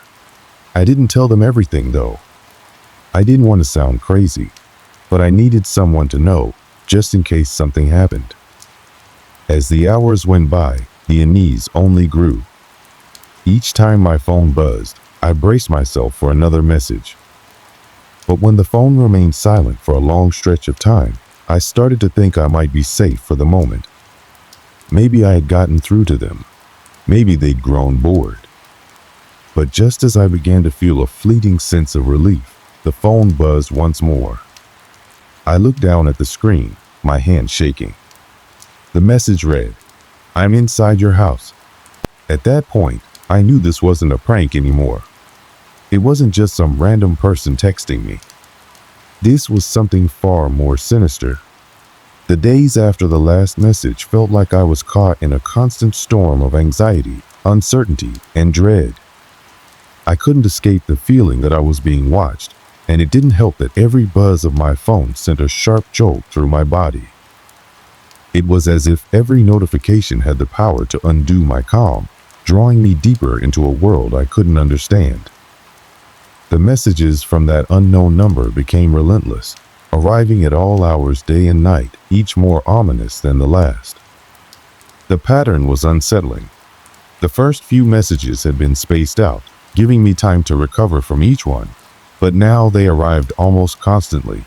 I didn't tell them everything, though. I didn't want to sound crazy, but I needed someone to know, just in case something happened. As the hours went by, the unease only grew. Each time my phone buzzed, I braced myself for another message. But when the phone remained silent for a long stretch of time, I started to think I might be safe for the moment. Maybe I had gotten through to them. Maybe they'd grown bored. But just as I began to feel a fleeting sense of relief, the phone buzzed once more. I looked down at the screen, my hand shaking. The message read, "I'm inside your house." At that point, I knew this wasn't a prank anymore. It wasn't just some random person texting me. This was something far more sinister. The days after the last message felt like I was caught in a constant storm of anxiety, uncertainty, and dread. I couldn't escape the feeling that I was being watched, and it didn't help that every buzz of my phone sent a sharp jolt through my body. It was as if every notification had the power to undo my calm, drawing me deeper into a world I couldn't understand. The messages from that unknown number became relentless, arriving at all hours day and night, each more ominous than the last. The pattern was unsettling. The first few messages had been spaced out, giving me time to recover from each one, but now they arrived almost constantly.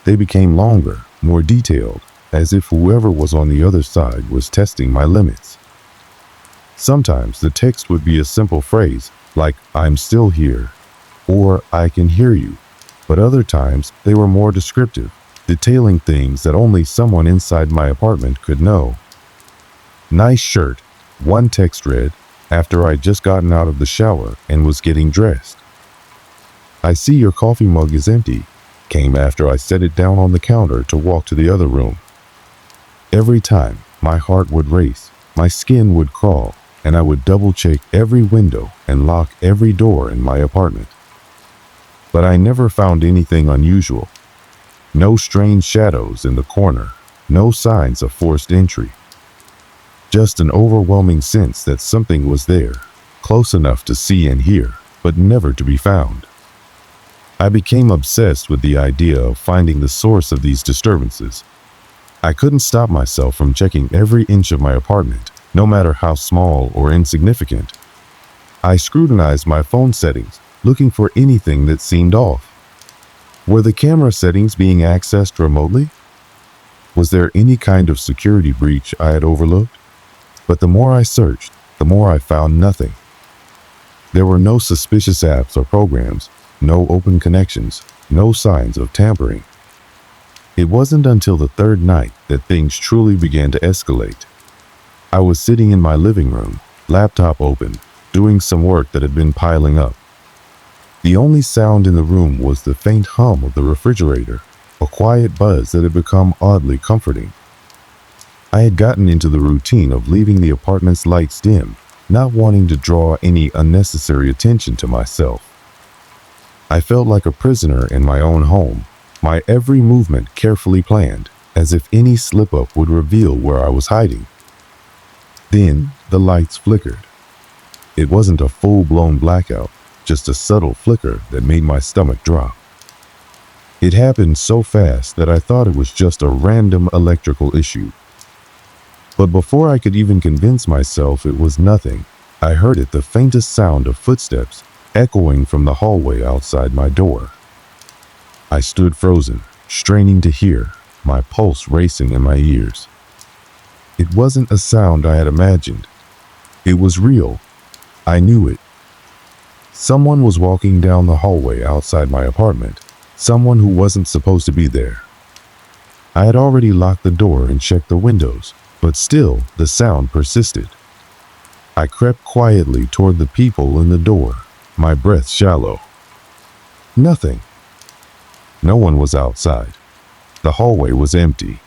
They became longer, more detailed, as if whoever was on the other side was testing my limits. Sometimes the text would be a simple phrase like, "I'm still here," or "I can hear you," but other times they were more descriptive, detailing things that only someone inside my apartment could know. "Nice shirt," one text read, after I'd just gotten out of the shower and was getting dressed. "I see your coffee mug is empty," came after I set it down on the counter to walk to the other room. Every time, my heart would race, my skin would crawl, and I would double-check every window and lock every door in my apartment. But I never found anything unusual. No strange shadows in the corner, no signs of forced entry. Just an overwhelming sense that something was there, close enough to see and hear, but never to be found. I became obsessed with the idea of finding the source of these disturbances. I couldn't stop myself from checking every inch of my apartment, no matter how small or insignificant. I scrutinized my phone settings, looking for anything that seemed off. Were the camera settings being accessed remotely? Was there any kind of security breach I had overlooked? But the more I searched, the more I found nothing. There were no suspicious apps or programs, no open connections, no signs of tampering. It wasn't until the third night that things truly began to escalate. I was sitting in my living room, laptop open, doing some work that had been piling up. The only sound in the room was the faint hum of the refrigerator, a quiet buzz that had become oddly comforting. I had gotten into the routine of leaving the apartment's lights dim, not wanting to draw any unnecessary attention to myself. I felt like a prisoner in my own home, my every movement carefully planned, as if any slip-up would reveal where I was hiding. Then the lights flickered. It wasn't a full-blown blackout, just a subtle flicker that made my stomach drop. It happened so fast that I thought it was just a random electrical issue. But before I could even convince myself it was nothing, I heard it, the faintest sound of footsteps echoing from the hallway outside my door. I stood frozen, straining to hear, my pulse racing in my ears. It wasn't a sound I had imagined. It was real. I knew it. Someone was walking down the hallway outside my apartment, someone who wasn't supposed to be there. I had already locked the door and checked the windows, but still the sound persisted. I crept quietly toward the people in the door, my breath shallow. Nothing. No one was outside. The hallway was empty.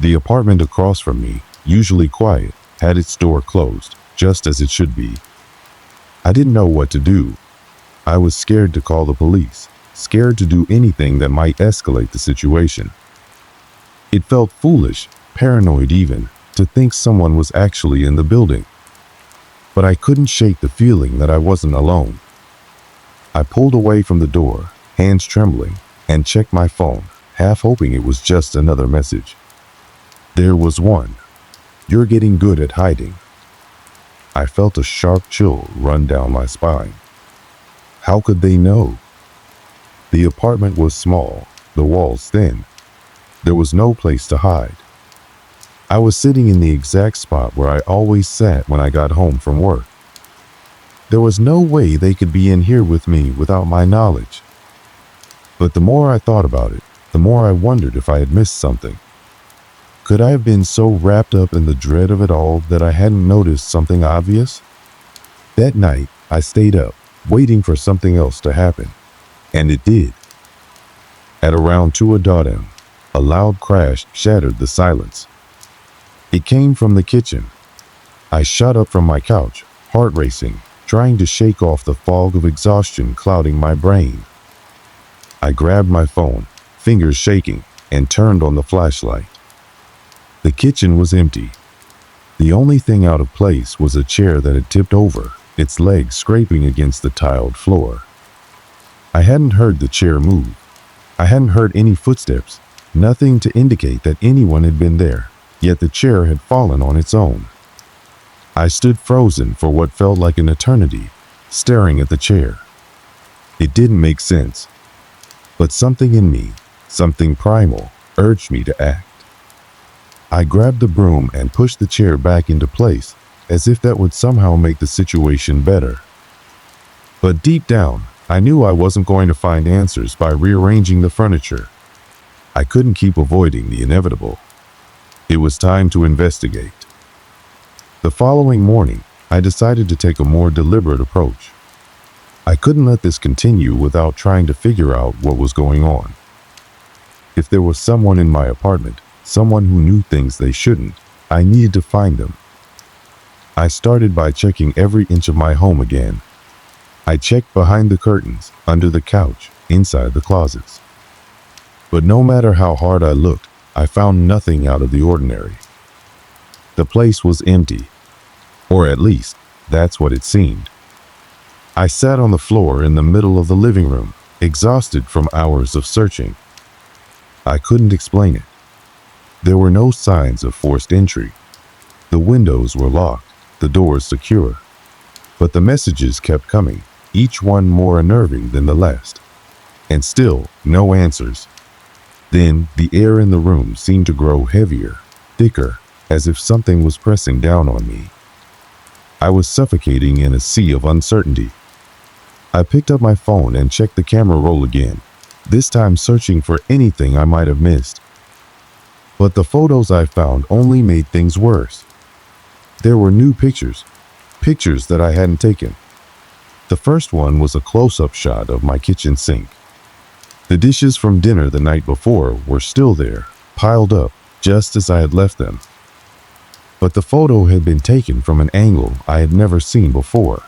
The apartment across from me, usually quiet, had its door closed, just as it should be. I didn't know what to do. I was scared to call the police, scared to do anything that might escalate the situation. It felt foolish, paranoid even, to think someone was actually in the building. But I couldn't shake the feeling that I wasn't alone. I pulled away from the door, hands trembling, and checked my phone, half hoping it was just another message. There was one. "You're getting good at hiding." I felt a sharp chill run down my spine. How could they know? The apartment was small, the walls thin. There was no place to hide. I was sitting in the exact spot where I always sat when I got home from work. There was no way they could be in here with me without my knowledge. But the more I thought about it, the more I wondered if I had missed something. Could I have been so wrapped up in the dread of it all that I hadn't noticed something obvious? That night, I stayed up, waiting for something else to happen. And it did. At around 2 a.m., a loud crash shattered the silence. It came from the kitchen. I shot up from my couch, heart racing, trying to shake off the fog of exhaustion clouding my brain. I grabbed my phone, fingers shaking, and turned on the flashlight. The kitchen was empty. The only thing out of place was a chair that had tipped over, its legs scraping against the tiled floor. I hadn't heard the chair move. I hadn't heard any footsteps, nothing to indicate that anyone had been there, yet the chair had fallen on its own. I stood frozen for what felt like an eternity, staring at the chair. It didn't make sense, but something in me, something primal, urged me to act. I grabbed the broom and pushed the chair back into place, as if that would somehow make the situation better. But deep down, I knew I wasn't going to find answers by rearranging the furniture. I couldn't keep avoiding the inevitable. It was time to investigate. The following morning, I decided to take a more deliberate approach. I couldn't let this continue without trying to figure out what was going on. If there was someone in my apartment, someone who knew things they shouldn't, I needed to find them. I started by checking every inch of my home again. I checked behind the curtains, under the couch, inside the closets. But no matter how hard I looked, I found nothing out of the ordinary. The place was empty, or at least, that's what it seemed. I sat on the floor in the middle of the living room, exhausted from hours of searching. I couldn't explain it. There were no signs of forced entry. The windows were locked, the doors secure. But the messages kept coming, each one more unnerving than the last. And still, no answers. Then, the air in the room seemed to grow heavier, thicker, as if something was pressing down on me. I was suffocating in a sea of uncertainty. I picked up my phone and checked the camera roll again, this time searching for anything I might have missed. But the photos I found only made things worse. There were new pictures that I hadn't taken. The first one was a close-up shot of my kitchen sink. The dishes from dinner the night before were still there, piled up, just as I had left them. But the photo had been taken from an angle I had never seen before.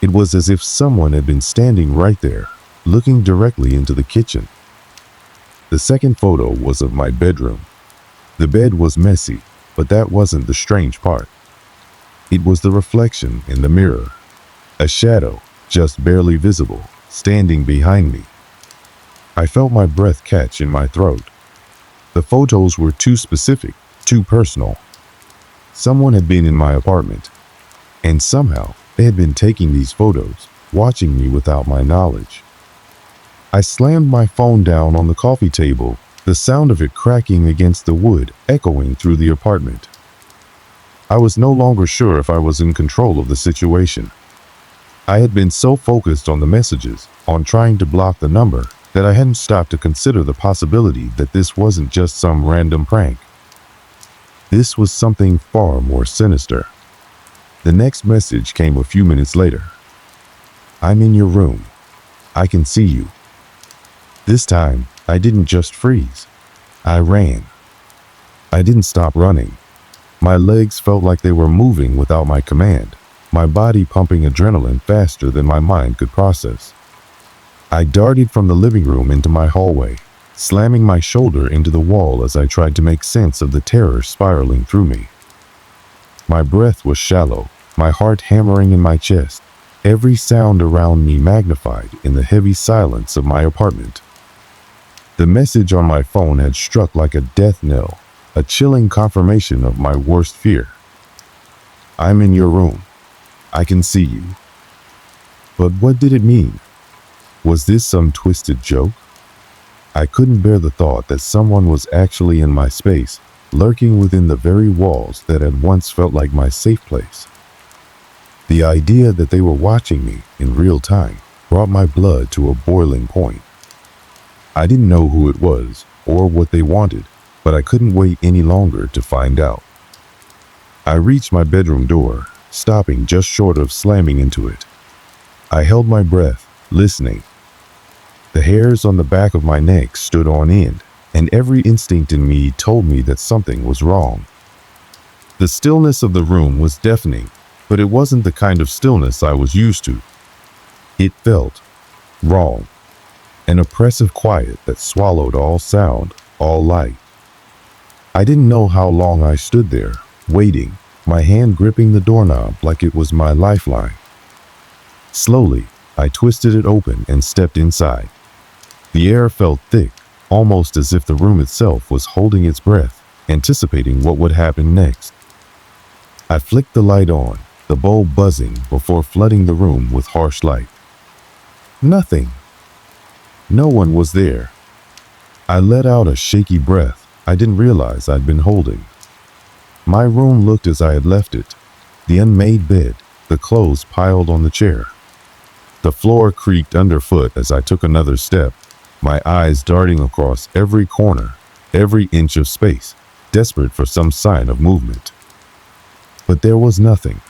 It was as if someone had been standing right there, looking directly into the kitchen. The second photo was of my bedroom. The bed was messy, but that wasn't the strange part. It was the reflection in the mirror. A shadow, just barely visible, standing behind me. I felt my breath catch in my throat. The photos were too specific, too personal. Someone had been in my apartment, and somehow they had been taking these photos, watching me without my knowledge. I slammed my phone down on the coffee table, the sound of it cracking against the wood echoing through the apartment. I was no longer sure if I was in control of the situation. I had been so focused on the messages, on trying to block the number, that I hadn't stopped to consider the possibility that this wasn't just some random prank. This was something far more sinister. The next message came a few minutes later. "I'm in your room. I can see you." This time, I didn't just freeze. I ran. I didn't stop running. My legs felt like they were moving without my command, my body pumping adrenaline faster than my mind could process. I darted from the living room into my hallway, slamming my shoulder into the wall as I tried to make sense of the terror spiraling through me. My breath was shallow, my heart hammering in my chest, every sound around me magnified in the heavy silence of my apartment. The message on my phone had struck like a death knell, a chilling confirmation of my worst fear. "I'm in your room. I can see you." But what did it mean? Was this some twisted joke? I couldn't bear the thought that someone was actually in my space, lurking within the very walls that had once felt like my safe place. The idea that they were watching me in real time brought my blood to a boiling point. I didn't know who it was or what they wanted, but I couldn't wait any longer to find out. I reached my bedroom door, stopping just short of slamming into it. I held my breath, listening. The hairs on the back of my neck stood on end, and every instinct in me told me that something was wrong. The stillness of the room was deafening, but it wasn't the kind of stillness I was used to. It felt wrong, an oppressive quiet that swallowed all sound, all light. I didn't know how long I stood there, waiting, my hand gripping the doorknob like it was my lifeline. Slowly, I twisted it open and stepped inside. The air felt thick, almost as if the room itself was holding its breath, anticipating what would happen next. I flicked the light on, the bulb buzzing before flooding the room with harsh light. Nothing. No one was there. I let out a shaky breath I didn't realize I'd been holding. My room looked as I had left it. The unmade bed, the clothes piled on the chair. The floor creaked underfoot as I took another step, my eyes darting across every corner, every inch of space, desperate for some sign of movement. But there was nothing.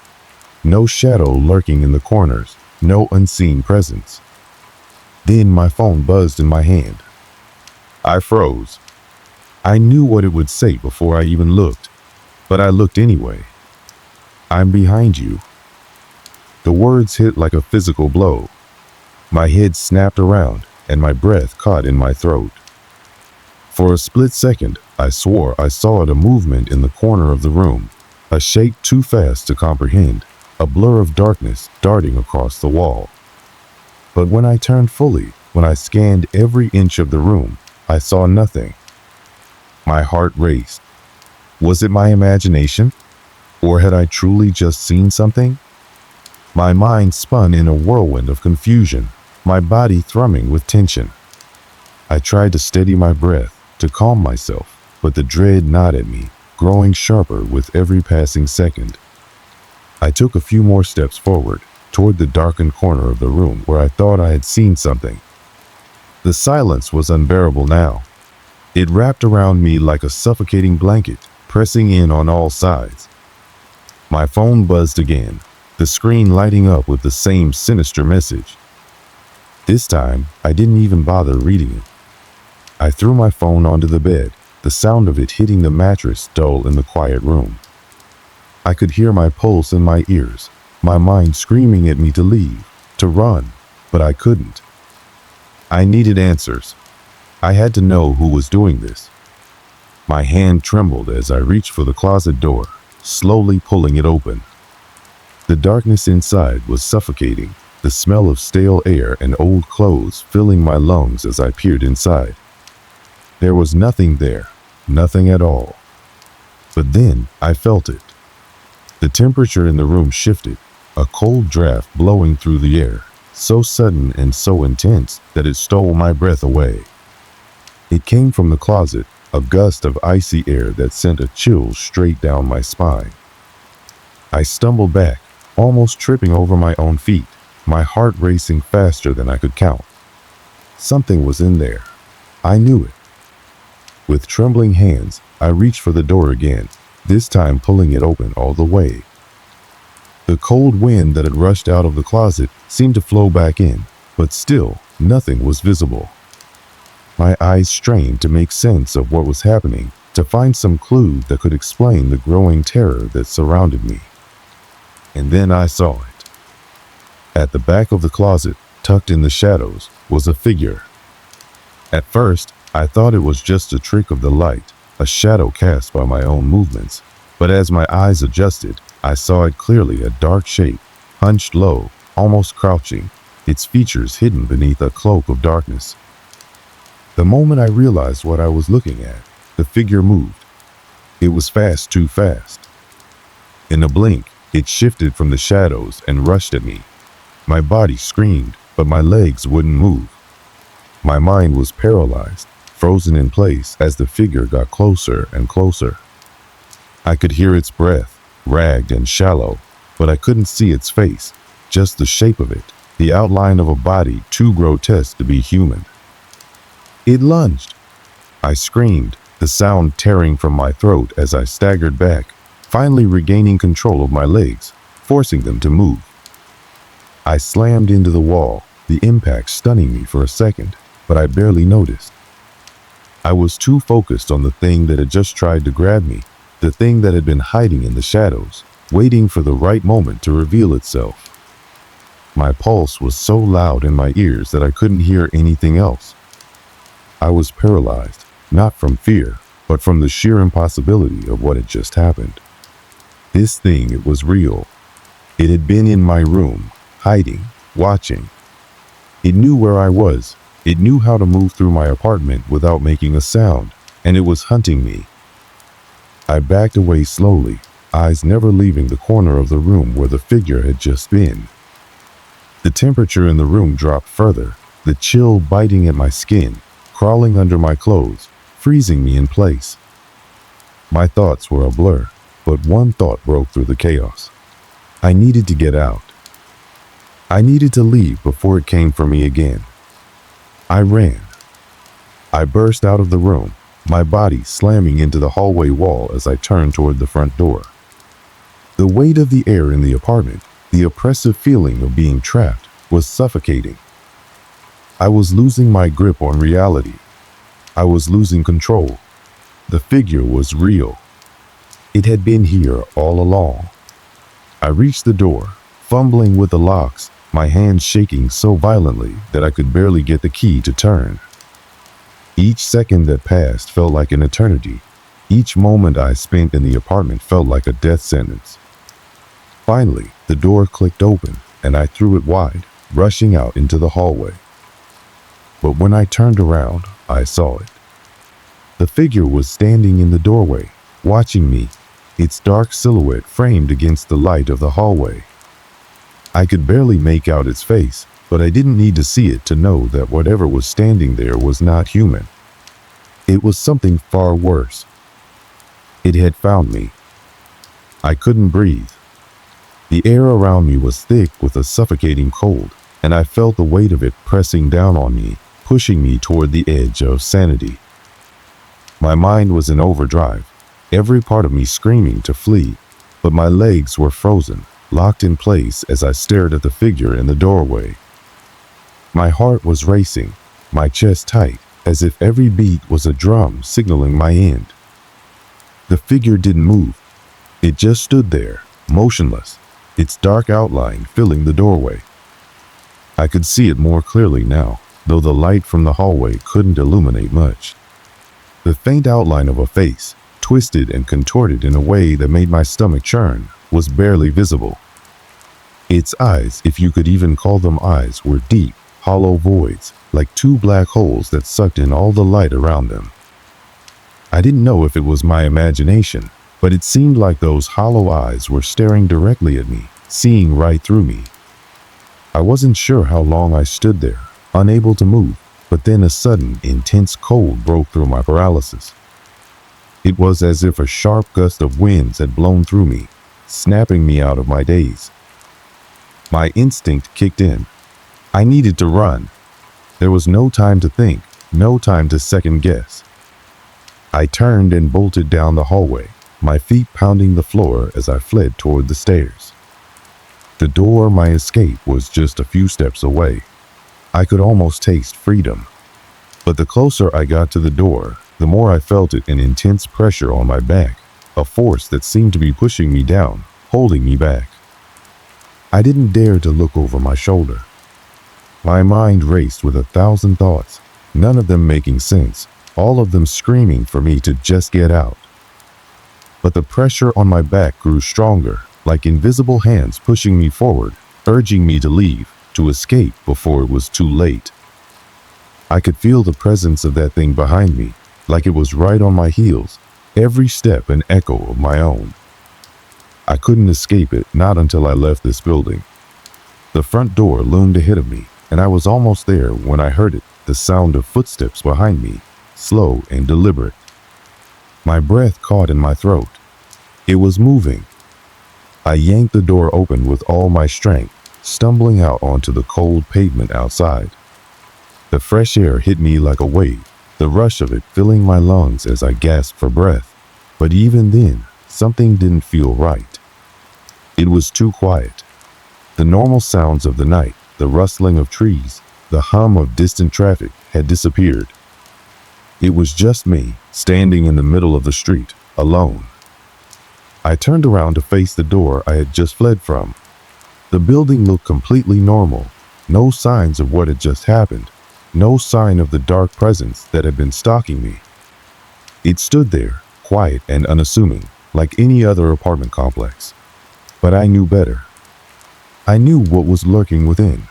No shadow lurking in the corners, no unseen presence. Then my phone buzzed in my hand. I froze. I knew what it would say before I even looked, but I looked anyway. "I'm behind you." The words hit like a physical blow. My head snapped around, and my breath caught in my throat. For a split second, I swore I saw a movement in the corner of the room, a shape too fast to comprehend, a blur of darkness darting across the wall. But when I turned fully, when I scanned every inch of the room, I saw nothing. My heart raced. Was it my imagination? Or had I truly just seen something? My mind spun in a whirlwind of confusion, my body thrumming with tension. I tried to steady my breath, to calm myself, but the dread gnawed at me, growing sharper with every passing second. I took a few more steps forward, toward the darkened corner of the room where I thought I had seen something. The silence was unbearable now. It wrapped around me like a suffocating blanket, pressing in on all sides. My phone buzzed again, the screen lighting up with the same sinister message. This time, I didn't even bother reading it. I threw my phone onto the bed, the sound of it hitting the mattress dull in the quiet room. I could hear my pulse in my ears, my mind screaming at me to leave, to run, but I couldn't. I needed answers. I had to know who was doing this. My hand trembled as I reached for the closet door, slowly pulling it open. The darkness inside was suffocating, the smell of stale air and old clothes filling my lungs as I peered inside. There was nothing there, nothing at all. But then I felt it. The temperature in the room shifted, a cold draft blowing through the air, so sudden and so intense that it stole my breath away. It came from the closet, a gust of icy air that sent a chill straight down my spine. I stumbled back, almost tripping over my own feet, my heart racing faster than I could count. Something was in there. I knew it. With trembling hands, I reached for the door again, this time pulling it open all the way. The cold wind that had rushed out of the closet seemed to flow back in, but still, nothing was visible. My eyes strained to make sense of what was happening, to find some clue that could explain the growing terror that surrounded me. And then I saw it. At the back of the closet, tucked in the shadows, was a figure. At first, I thought it was just a trick of the light, a shadow cast by my own movements. But as my eyes adjusted, I saw it clearly, a dark shape, hunched low, almost crouching, its features hidden beneath a cloak of darkness. The moment I realized what I was looking at, the figure moved. It was fast, too fast. In a blink, it shifted from the shadows and rushed at me. My body screamed, but my legs wouldn't move. My mind was paralyzed, frozen in place as the figure got closer and closer. I could hear its breath, ragged and shallow, but I couldn't see its face, just the shape of it, the outline of a body too grotesque to be human. It lunged. I screamed, the sound tearing from my throat as I staggered back, finally regaining control of my legs, forcing them to move. I slammed into the wall, the impact stunning me for a second, but I barely noticed. I was too focused on the thing that had just tried to grab me, the thing that had been hiding in the shadows, waiting for the right moment to reveal itself. My pulse was so loud in my ears that I couldn't hear anything else. I was paralyzed, not from fear, but from the sheer impossibility of what had just happened. This thing, it was real. It had been in my room, hiding, watching. It knew where I was. It knew how to move through my apartment without making a sound, and it was hunting me. I backed away slowly, eyes never leaving the corner of the room where the figure had just been. The temperature in the room dropped further, the chill biting at my skin, crawling under my clothes, freezing me in place. My thoughts were a blur, but one thought broke through the chaos. I needed to get out. I needed to leave before it came for me again. I ran. I burst out of the room, my body slamming into the hallway wall as I turned toward the front door. The weight of the air in the apartment, the oppressive feeling of being trapped, was suffocating. I was losing my grip on reality. I was losing control. The figure was real. It had been here all along. I reached the door, fumbling with the locks, my hands shaking so violently that I could barely get the key to turn. Each second that passed felt like an eternity. Each moment I spent in the apartment felt like a death sentence. Finally, the door clicked open, and I threw it wide, rushing out into the hallway. But when I turned around, I saw it. The figure was standing in the doorway, watching me, its dark silhouette framed against the light of the hallway. I could barely make out its face, but I didn't need to see it to know that whatever was standing there was not human. It was something far worse. It had found me. I couldn't breathe. The air around me was thick with a suffocating cold, and I felt the weight of it pressing down on me, pushing me toward the edge of sanity. My mind was in overdrive, every part of me screaming to flee, but my legs were frozen, locked in place as I stared at the figure in the doorway. My heart was racing, my chest tight, as if every beat was a drum signaling my end. The figure didn't move. It just stood there, motionless, its dark outline filling the doorway. I could see it more clearly now, though the light from the hallway couldn't illuminate much. The faint outline of a face, twisted and contorted in a way that made my stomach churn, was barely visible. Its eyes, if you could even call them eyes, were deep, hollow voids, like two black holes that sucked in all the light around them. I didn't know if it was my imagination, but it seemed like those hollow eyes were staring directly at me, seeing right through me. I wasn't sure how long I stood there, unable to move, but then a sudden, intense cold broke through my paralysis. It was as if a sharp gust of winds had blown through me, snapping me out of my daze. My instinct kicked in. I needed to run. There was no time to think, no time to second guess. I turned and bolted down the hallway, my feet pounding the floor as I fled toward the stairs. The door, my escape, was just a few steps away. I could almost taste freedom. But the closer I got to the door, the more I felt an intense pressure on my back, a force that seemed to be pushing me down, holding me back. I didn't dare to look over my shoulder. My mind raced with 1,000 thoughts, none of them making sense, all of them screaming for me to just get out. But the pressure on my back grew stronger, like invisible hands pushing me forward, urging me to leave, to escape before it was too late. I could feel the presence of that thing behind me, like it was right on my heels, every step an echo of my own. I couldn't escape it, not until I left this building. The front door loomed ahead of me, and I was almost there when I heard it, the sound of footsteps behind me, slow and deliberate. My breath caught in my throat. It was moving. I yanked the door open with all my strength, stumbling out onto the cold pavement outside. The fresh air hit me like a wave, the rush of it filling my lungs as I gasped for breath. But even then, something didn't feel right. It was too quiet. The normal sounds of the night, the rustling of trees, the hum of distant traffic had disappeared. It was just me, standing in the middle of the street, alone. I turned around to face the door I had just fled from. The building looked completely normal. No signs of what had just happened. No sign of the dark presence that had been stalking me. It stood there, quiet and unassuming, like any other apartment complex. But I knew better. I knew what was lurking within.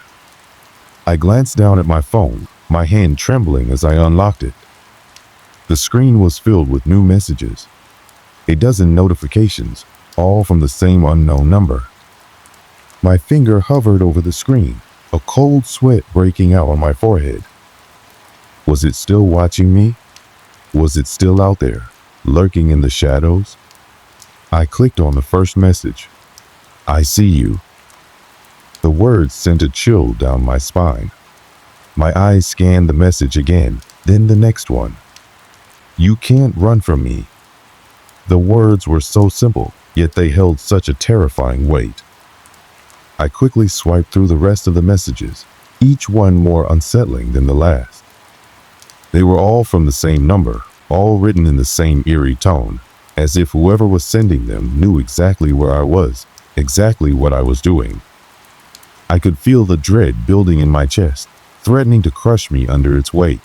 I glanced down at my phone, my hand trembling as I unlocked it. The screen was filled with new messages. A dozen notifications, all from the same unknown number. My finger hovered over the screen, a cold sweat breaking out on my forehead. Was it still watching me? Was it still out there, lurking in the shadows? I clicked on the first message. I see you. The words sent a chill down my spine. My eyes scanned the message again, then the next one. You can't run from me. The words were so simple, yet they held such a terrifying weight. I quickly swiped through the rest of the messages, each one more unsettling than the last. They were all from the same number, all written in the same eerie tone, as if whoever was sending them knew exactly where I was, exactly what I was doing. I could feel the dread building in my chest, threatening to crush me under its weight.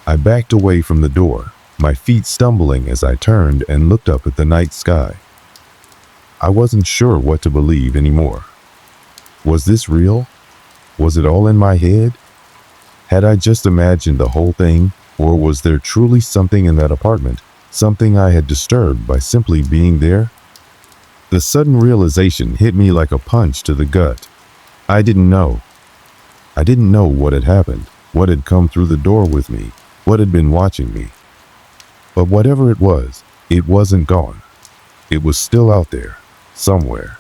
I backed away from the door, my feet stumbling as I turned and looked up at the night sky. I wasn't sure what to believe anymore. Was this real? Was it all in my head? Had I just imagined the whole thing, or was there truly something in that apartment, something I had disturbed by simply being there? The sudden realization hit me like a punch to the gut. I didn't know. I didn't know what had happened, what had come through the door with me, what had been watching me. But whatever it wasn't gone. It was still out there, somewhere.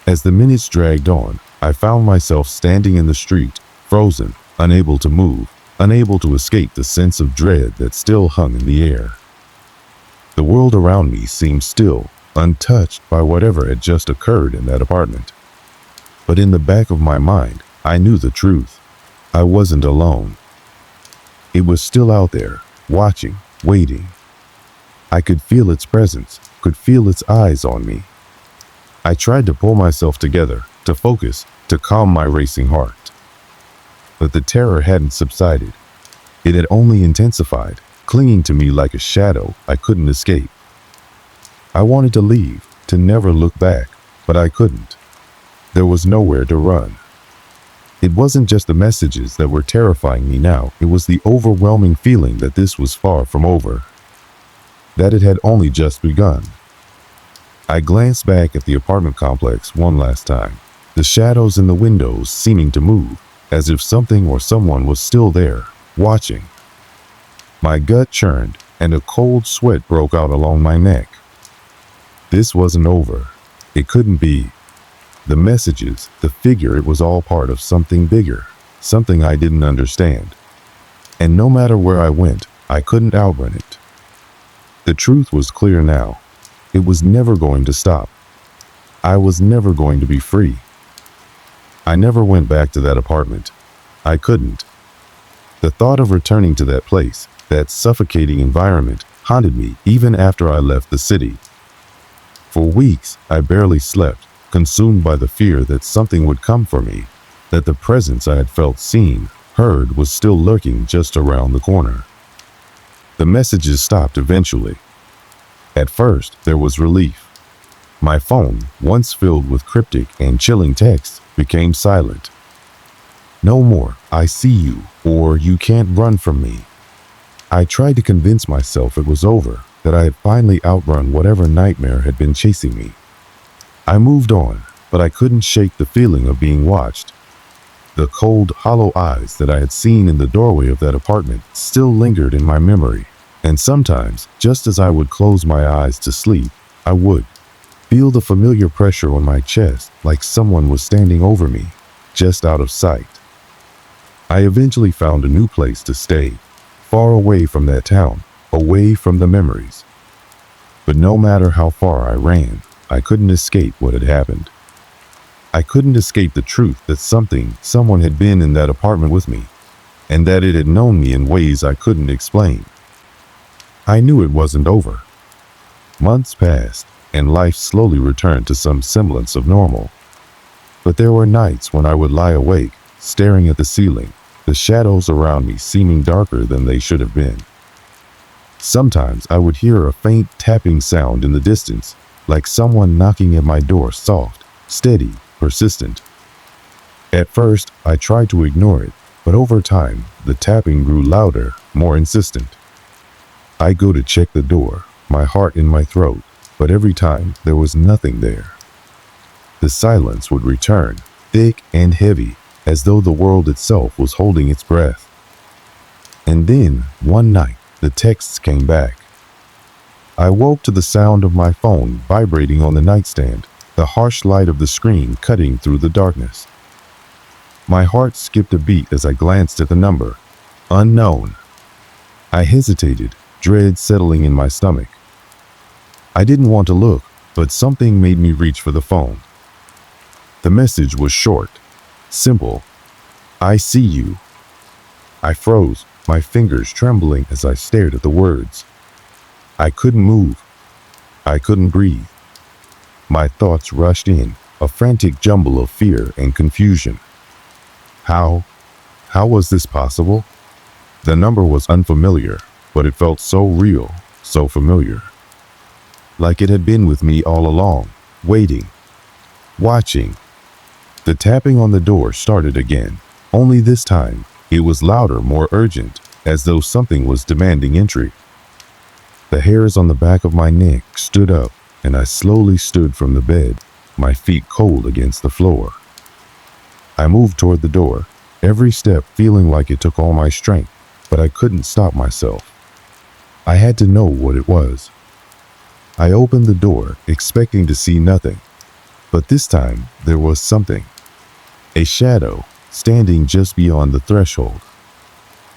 As the minutes dragged on, I found myself standing in the street, frozen, unable to move, unable to escape the sense of dread that still hung in the air. The world around me seemed still, untouched by whatever had just occurred in that apartment. But in the back of my mind, I knew the truth. I wasn't alone. It was still out there, watching, waiting. I could feel its presence, could feel its eyes on me. I tried to pull myself together, to focus, to calm my racing heart. But the terror hadn't subsided. It had only intensified, clinging to me like a shadow I couldn't escape. I wanted to leave, to never look back, but I couldn't. There was nowhere to run. It wasn't just the messages that were terrifying me now, it was the overwhelming feeling that this was far from over. That it had only just begun. I glanced back at the apartment complex one last time, the shadows in the windows seeming to move, as if something or someone was still there, watching. My gut churned, and a cold sweat broke out along my neck. This wasn't over. It couldn't be. The messages, the figure, it was all part of something bigger, something I didn't understand. And no matter where I went, I couldn't outrun it. The truth was clear now. It was never going to stop. I was never going to be free. I never went back to that apartment. I couldn't. The thought of returning to that place, that suffocating environment, haunted me even after I left the city. For weeks, I barely slept, consumed by the fear that something would come for me, that the presence I had felt, seen, heard was still lurking just around the corner. The messages stopped eventually. At first, there was relief. My phone, once filled with cryptic and chilling texts, became silent. No more, I see you, or you can't run from me. I tried to convince myself it was over, that I had finally outrun whatever nightmare had been chasing me. I moved on, but I couldn't shake the feeling of being watched. The cold, hollow eyes that I had seen in the doorway of that apartment still lingered in my memory, and sometimes, just as I would close my eyes to sleep, I would feel the familiar pressure on my chest, like someone was standing over me, just out of sight. I eventually found a new place to stay, far away from that town, away from the memories. But no matter how far I ran, I couldn't escape what had happened. I couldn't escape the truth that someone had been in that apartment with me, and that it had known me in ways I couldn't explain. I knew it wasn't over. Months passed, and life slowly returned to some semblance of normal. But there were nights when I would lie awake, staring at the ceiling, the shadows around me seeming darker than they should have been. Sometimes I would hear a faint tapping sound in the distance, like someone knocking at my door, soft, steady, persistent. At first, I tried to ignore it, but over time, the tapping grew louder, more insistent. I'd go to check the door, my heart in my throat, but every time there was nothing there. The silence would return, thick and heavy, as though the world itself was holding its breath. And then, one night, the texts came back. I woke to the sound of my phone vibrating on the nightstand, the harsh light of the screen cutting through the darkness. My heart skipped a beat as I glanced at the number. Unknown. I hesitated, dread settling in my stomach. I didn't want to look, but something made me reach for the phone. The message was short, simple. I see you. I froze, my fingers trembling as I stared at the words. I couldn't move. I couldn't breathe. My thoughts rushed in, a frantic jumble of fear and confusion. How was this possible? The number was unfamiliar, but it felt so real, so familiar. Like it had been with me all along, waiting, watching. The tapping on the door started again, only this time, it was louder, more urgent, as though something was demanding entry. The hairs on the back of my neck stood up, and I slowly stood from the bed, my feet cold against the floor. I moved toward the door, every step feeling like it took all my strength, but I couldn't stop myself. I had to know what it was. I opened the door, expecting to see nothing, but this time there was something. A shadow, standing just beyond the threshold.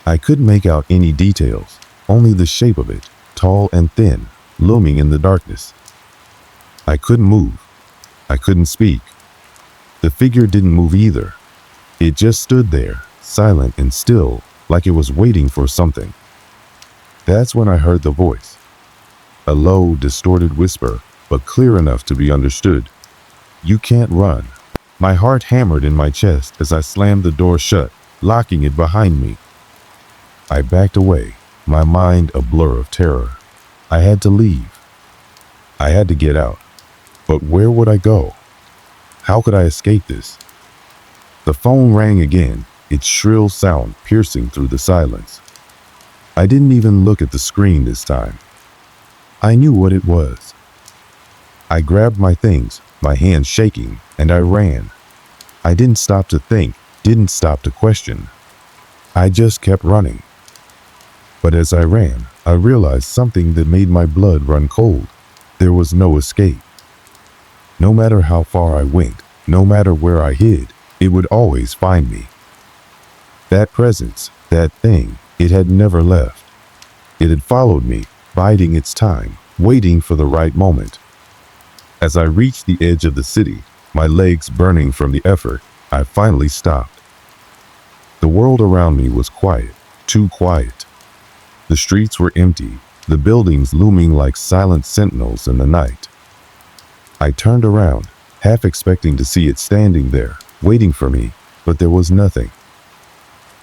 I couldn't make out any details, only the shape of it, tall and thin, looming in the darkness. I couldn't move. I couldn't speak. The figure didn't move either. It just stood there, silent and still, like it was waiting for something. That's when I heard the voice. A low, distorted whisper, but clear enough to be understood. You can't run. My heart hammered in my chest as I slammed the door shut, locking it behind me. I backed away, my mind a blur of terror. I had to leave. I had to get out. But where would I go? How could I escape this? The phone rang again, its shrill sound piercing through the silence. I didn't even look at the screen this time. I knew what it was. I grabbed my things, my hands shaking, and I ran. I didn't stop to think, didn't stop to question. I just kept running. But as I ran, I realized something that made my blood run cold. There was no escape. No matter how far I went, no matter where I hid, it would always find me. That presence, that thing, it had never left. It had followed me, biding its time, waiting for the right moment. As I reached the edge of the city, my legs burning from the effort, I finally stopped. The world around me was quiet, too quiet. The streets were empty, the buildings looming like silent sentinels in the night. I turned around, half expecting to see it standing there, waiting for me, but there was nothing.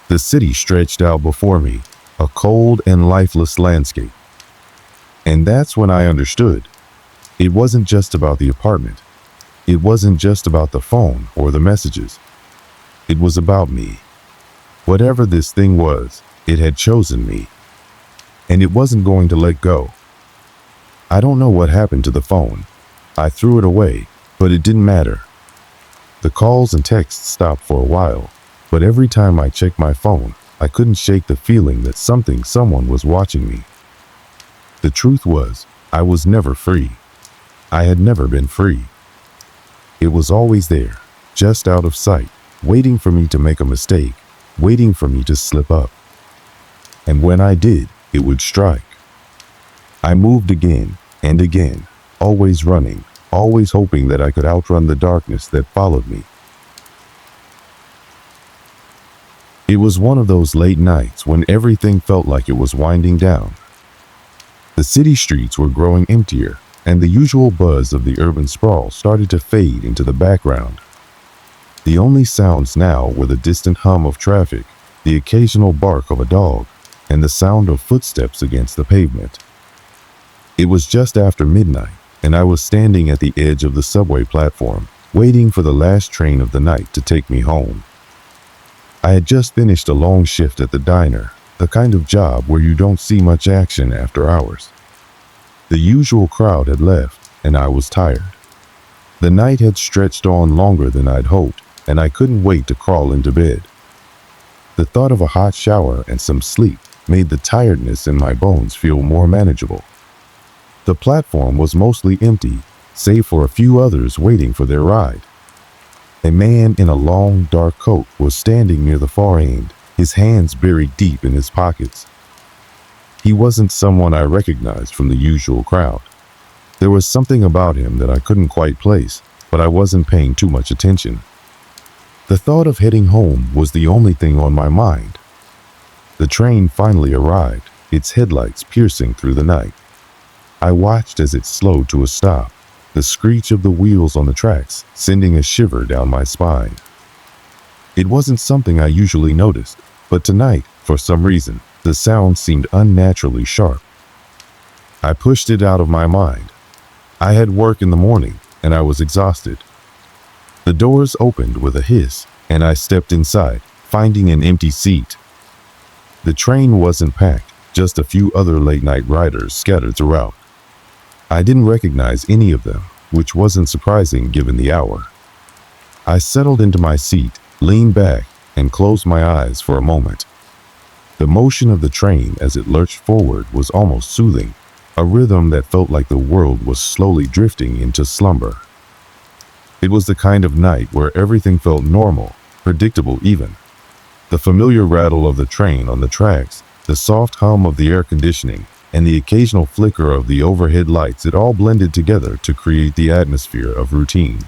The city stretched out before me, a cold and lifeless landscape. And that's when I understood. It wasn't just about the apartment. It wasn't just about the phone or the messages. It was about me. Whatever this thing was, it had chosen me. And it wasn't going to let go. I don't know what happened to the phone. I threw it away, but it didn't matter. The calls and texts stopped for a while, but every time I checked my phone, I couldn't shake the feeling that someone was watching me. The truth was, I was never free. I had never been free. It was always there, just out of sight, waiting for me to make a mistake, waiting for me to slip up. and when I did, it would strike. I moved again and again, always running, always hoping that I could outrun the darkness that followed me. It was one of those late nights when everything felt like it was winding down. The city streets were growing emptier, and the usual buzz of the urban sprawl started to fade into the background. The only sounds now were the distant hum of traffic, the occasional bark of a dog, and the sound of footsteps against the pavement. It was just after midnight, and I was standing at the edge of the subway platform, waiting for the last train of the night to take me home. I had just finished a long shift at the diner, the kind of job where you don't see much action after hours. The usual crowd had left, and I was tired. The night had stretched on longer than I'd hoped, and I couldn't wait to crawl into bed. The thought of a hot shower and some sleep made the tiredness in my bones feel more manageable. The platform was mostly empty, save for a few others waiting for their ride. A man in a long, dark coat was standing near the far end, his hands buried deep in his pockets. He wasn't someone I recognized from the usual crowd. There was something about him that I couldn't quite place, but I wasn't paying too much attention. The thought of heading home was the only thing on my mind. The train finally arrived, its headlights piercing through the night. I watched as it slowed to a stop, the screech of the wheels on the tracks sending a shiver down my spine. It wasn't something I usually noticed, but tonight, for some reason, the sound seemed unnaturally sharp. I pushed it out of my mind. I had work in the morning, and I was exhausted. The doors opened with a hiss, and I stepped inside, finding an empty seat. The train wasn't packed, just a few other late-night riders scattered throughout. I didn't recognize any of them, which wasn't surprising given the hour. I settled into my seat, leaned back, and closed my eyes for a moment. The motion of the train as it lurched forward was almost soothing, a rhythm that felt like the world was slowly drifting into slumber. It was the kind of night where everything felt normal, predictable even. The familiar rattle of the train on the tracks, the soft hum of the air conditioning, and the occasional flicker of the overhead lights, it all blended together to create the atmosphere of routine.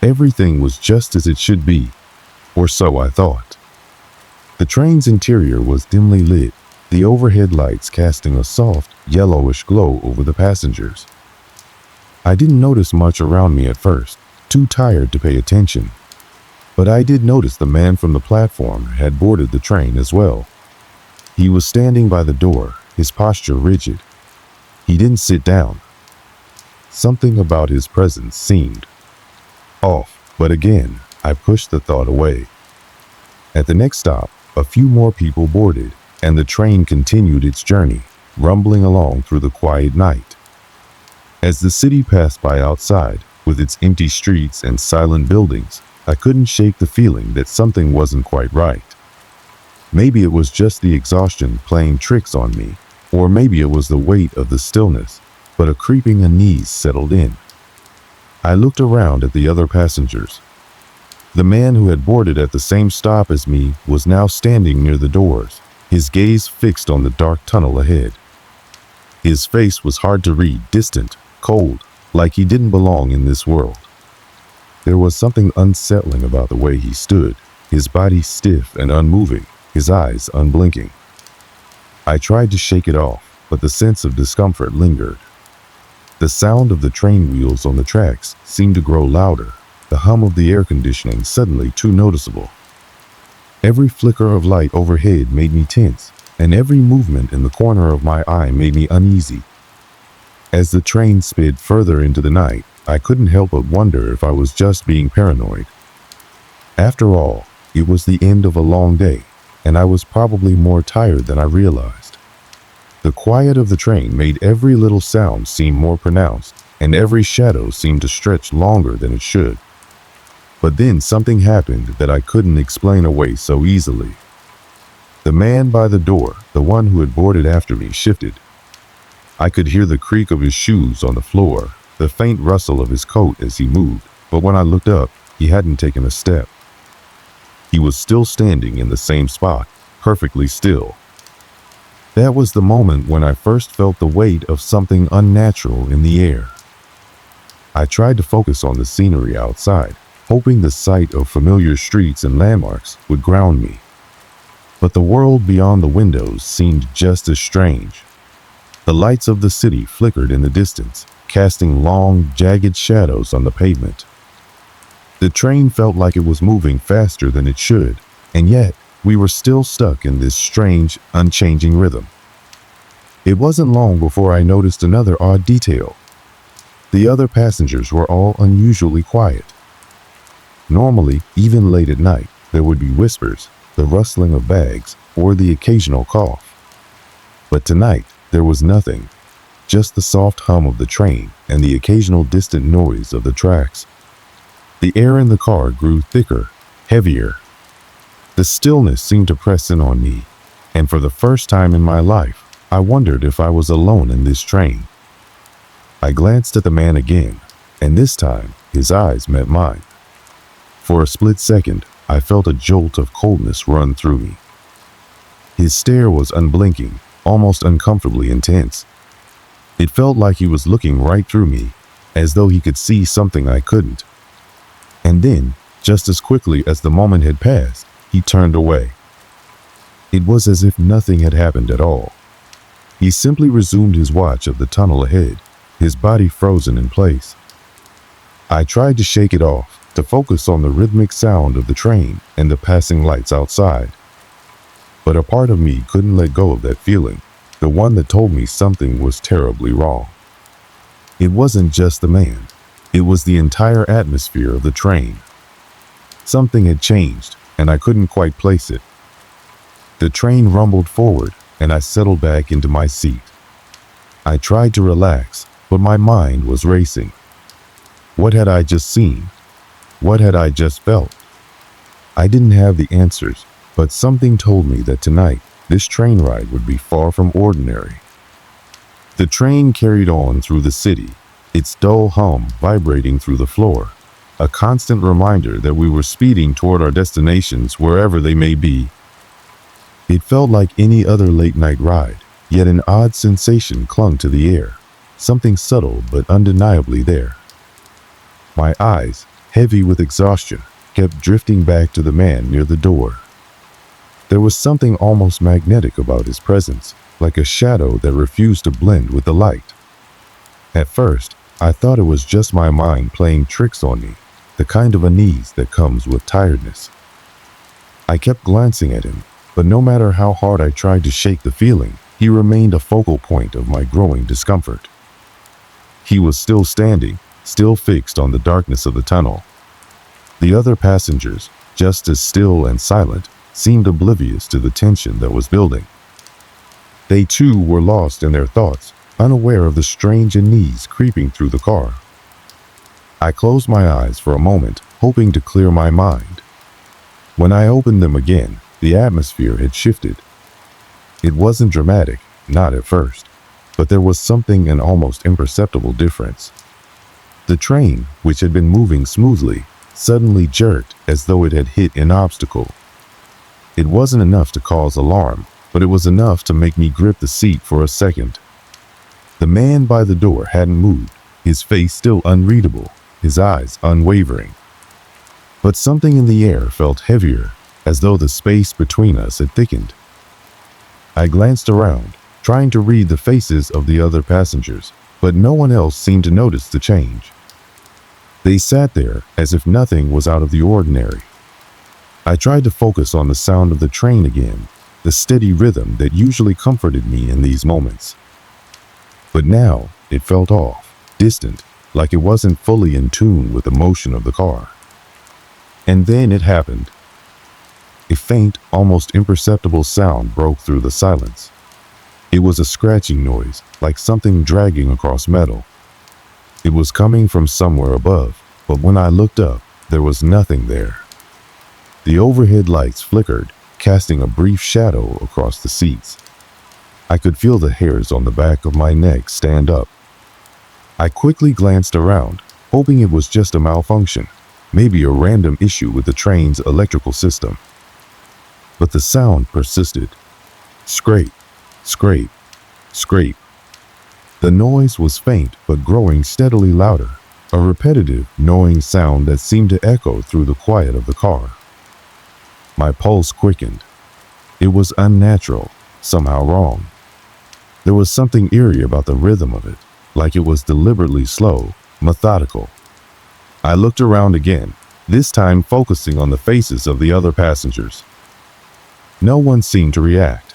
Everything was just as it should be, or so I thought. The train's interior was dimly lit, the overhead lights casting a soft, yellowish glow over the passengers. I didn't notice much around me at first, too tired to pay attention. But I did notice the man from the platform had boarded the train as well. He was standing by the door, his posture rigid. He didn't sit down. Something about his presence seemed off, but again, I pushed the thought away. At the next stop, a few more people boarded, and the train continued its journey, rumbling along through the quiet night. As the city passed by outside, with its empty streets and silent buildings, I couldn't shake the feeling that something wasn't quite right. Maybe it was just the exhaustion playing tricks on me, or maybe it was the weight of the stillness, but a creeping unease settled in. I looked around at the other passengers. The man who had boarded at the same stop as me was now standing near the doors, his gaze fixed on the dark tunnel ahead. His face was hard to read, distant, cold, like he didn't belong in this world. There was something unsettling about the way he stood, his body stiff and unmoving, his eyes unblinking. I tried to shake it off, but the sense of discomfort lingered. The sound of the train wheels on the tracks seemed to grow louder, the hum of the air conditioning suddenly too noticeable. Every flicker of light overhead made me tense, and every movement in the corner of my eye made me uneasy. As the train sped further into the night, I couldn't help but wonder if I was just being paranoid. After all, it was the end of a long day, and I was probably more tired than I realized. The quiet of the train made every little sound seem more pronounced, and every shadow seemed to stretch longer than it should. But then something happened that I couldn't explain away so easily. The man by the door, the one who had boarded after me, shifted. I could hear the creak of his shoes on the floor, the faint rustle of his coat as he moved, but when I looked up, he hadn't taken a step. He was still standing in the same spot, perfectly still. That was the moment when I first felt the weight of something unnatural in the air. I tried to focus on the scenery outside, hoping the sight of familiar streets and landmarks would ground me. But the world beyond the windows seemed just as strange. The lights of the city flickered in the distance, casting long, jagged shadows on the pavement. The train felt like it was moving faster than it should, and yet we were still stuck in this strange, unchanging rhythm. It wasn't long before I noticed another odd detail. The other passengers were all unusually quiet. Normally, even late at night, there would be whispers, the rustling of bags, or the occasional cough. But tonight, there was nothing, just the soft hum of the train and the occasional distant noise of the tracks. The air in the car grew thicker, heavier. The stillness seemed to press in on me, and for the first time in my life, I wondered if I was alone in this train. I glanced at the man again, and this time, his eyes met mine. For a split second, I felt a jolt of coldness run through me. His stare was unblinking, almost uncomfortably intense. It felt like he was looking right through me, as though he could see something I couldn't. And then, just as quickly as the moment had passed, he turned away. It was as if nothing had happened at all. He simply resumed his watch of the tunnel ahead, his body frozen in place. I tried to shake it off, to focus on the rhythmic sound of the train and the passing lights outside. But a part of me couldn't let go of that feeling, the one that told me something was terribly wrong. It wasn't just the man. It was the entire atmosphere of the train. Something had changed, and I couldn't quite place it. The train rumbled forward, and I settled back into my seat. I tried to relax, but my mind was racing. What had I just seen? What had I just felt? I didn't have the answers, but something told me that tonight, this train ride would be far from ordinary. The train carried on through the city, its dull hum vibrating through the floor, a constant reminder that we were speeding toward our destinations wherever they may be. It felt like any other late-night ride, yet an odd sensation clung to the air, something subtle but undeniably there. My eyes, heavy with exhaustion, kept drifting back to the man near the door. There was something almost magnetic about his presence, like a shadow that refused to blend with the light. At first, I thought it was just my mind playing tricks on me, the kind of unease that comes with tiredness. I kept glancing at him, but no matter how hard I tried to shake the feeling, he remained a focal point of my growing discomfort. He was still standing, still fixed on the darkness of the tunnel. The other passengers, just as still and silent, seemed oblivious to the tension that was building. They too were lost in their thoughts, unaware of the strange unease creeping through the car. I closed my eyes for a moment, hoping to clear my mind. When I opened them again, the atmosphere had shifted. It wasn't dramatic, not at first, but there was something an almost imperceptible difference. The train, which had been moving smoothly, suddenly jerked as though it had hit an obstacle. It wasn't enough to cause alarm, but it was enough to make me grip the seat for a second. The man by the door hadn't moved, his face still unreadable, his eyes unwavering. But something in the air felt heavier, as though the space between us had thickened. I glanced around, trying to read the faces of the other passengers, but no one else seemed to notice the change. They sat there as if nothing was out of the ordinary. I tried to focus on the sound of the train again, the steady rhythm that usually comforted me in these moments. But now it felt off, distant, like it wasn't fully in tune with the motion of the car. And then it happened. A faint, almost imperceptible sound broke through the silence. It was a scratching noise, like something dragging across metal. It was coming from somewhere above, but when I looked up, there was nothing there. The overhead lights flickered, casting a brief shadow across the seats. I could feel the hairs on the back of my neck stand up. I quickly glanced around, hoping it was just a malfunction, maybe a random issue with the train's electrical system. But the sound persisted. Scrape, Scrape, scrape. The noise was faint but growing steadily louder, a repetitive, gnawing sound that seemed to echo through the quiet of the car. My pulse quickened. It was unnatural, somehow wrong. There was something eerie about the rhythm of it, like it was deliberately slow, methodical. I looked around again, this time focusing on the faces of the other passengers. No one seemed to react.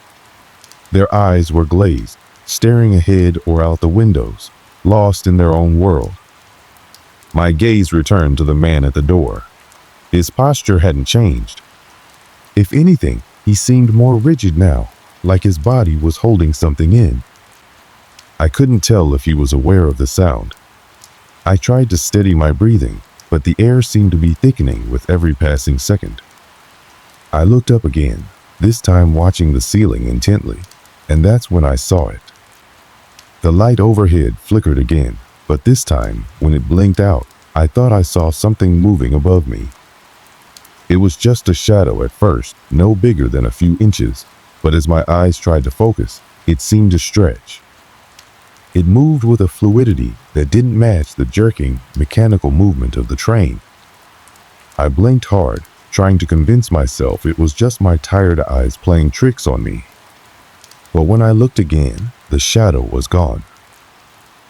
Their eyes were glazed, staring ahead or out the windows, lost in their own world. My gaze returned to the man at the door. His posture hadn't changed. If anything, he seemed more rigid now, like his body was holding something in. I couldn't tell if he was aware of the sound. I tried to steady my breathing, but the air seemed to be thickening with every passing second. I looked up again, this time watching the ceiling intently, and that's when I saw it. The light overhead flickered again, but this time, when it blinked out, I thought I saw something moving above me. It was just a shadow at first, no bigger than a few inches, but as my eyes tried to focus, it seemed to stretch. It moved with a fluidity that didn't match the jerking, mechanical movement of the train. I blinked hard, trying to convince myself it was just my tired eyes playing tricks on me. But when I looked again, the shadow was gone.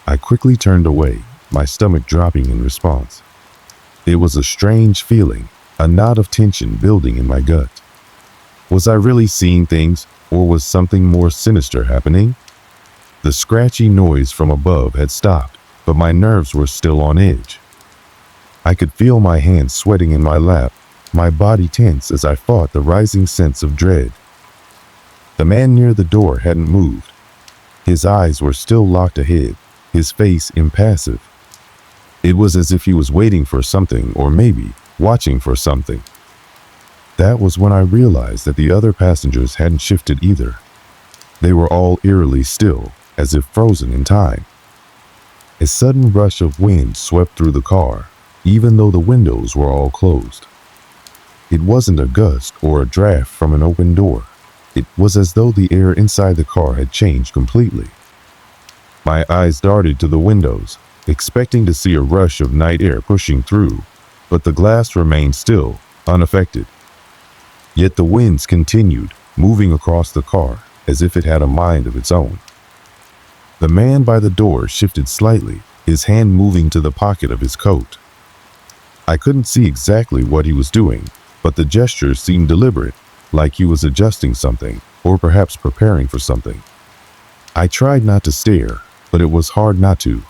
I quickly turned away, my stomach dropping in response. It was a strange feeling, a knot of tension building in my gut. Was I really seeing things, or was something more sinister happening? The scratchy noise from above had stopped, but my nerves were still on edge. I could feel my hands sweating in my lap, my body tense as I fought the rising sense of dread. The man near the door hadn't moved. His eyes were still locked ahead, his face impassive. It was as if he was waiting for something, or maybe watching for something. That was when I realized that the other passengers hadn't shifted either. They were all eerily still, as if frozen in time. A sudden rush of wind swept through the car, even though the windows were all closed. It wasn't a gust or a draft from an open door. It was as though the air inside the car had changed completely. My eyes darted to the windows, expecting to see a rush of night air pushing through, but the glass remained still, unaffected. Yet the winds continued, moving across the car as if it had a mind of its own. The man by the door shifted slightly, his hand moving to the pocket of his coat. I couldn't see exactly what he was doing, but the gesture seemed deliberate, like he was adjusting something, or perhaps preparing for something. I tried not to stare, but it was hard not to.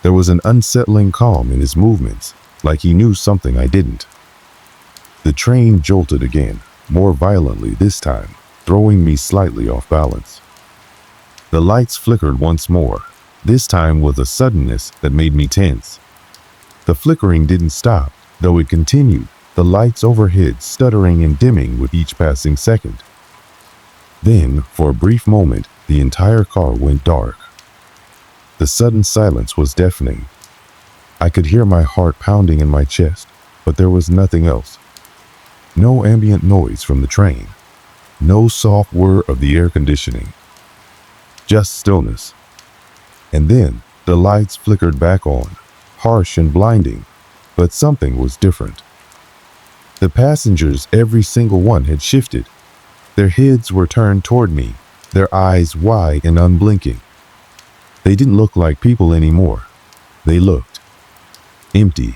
There was an unsettling calm in his movements, like he knew something I didn't. The train jolted again, more violently this time, throwing me slightly off balance. The lights flickered once more, this time with a suddenness that made me tense. The flickering didn't stop, though it continued, the lights overhead stuttering and dimming with each passing second. Then, for a brief moment, the entire car went dark. The sudden silence was deafening. I could hear my heart pounding in my chest, but there was nothing else. No ambient noise from the train. No soft whir of the air conditioning. Just stillness. And then the lights flickered back on, harsh and blinding, but something was different. The passengers, every single one, had shifted. Their heads were turned toward me, their eyes wide and unblinking. They didn't look like people anymore. They looked empty.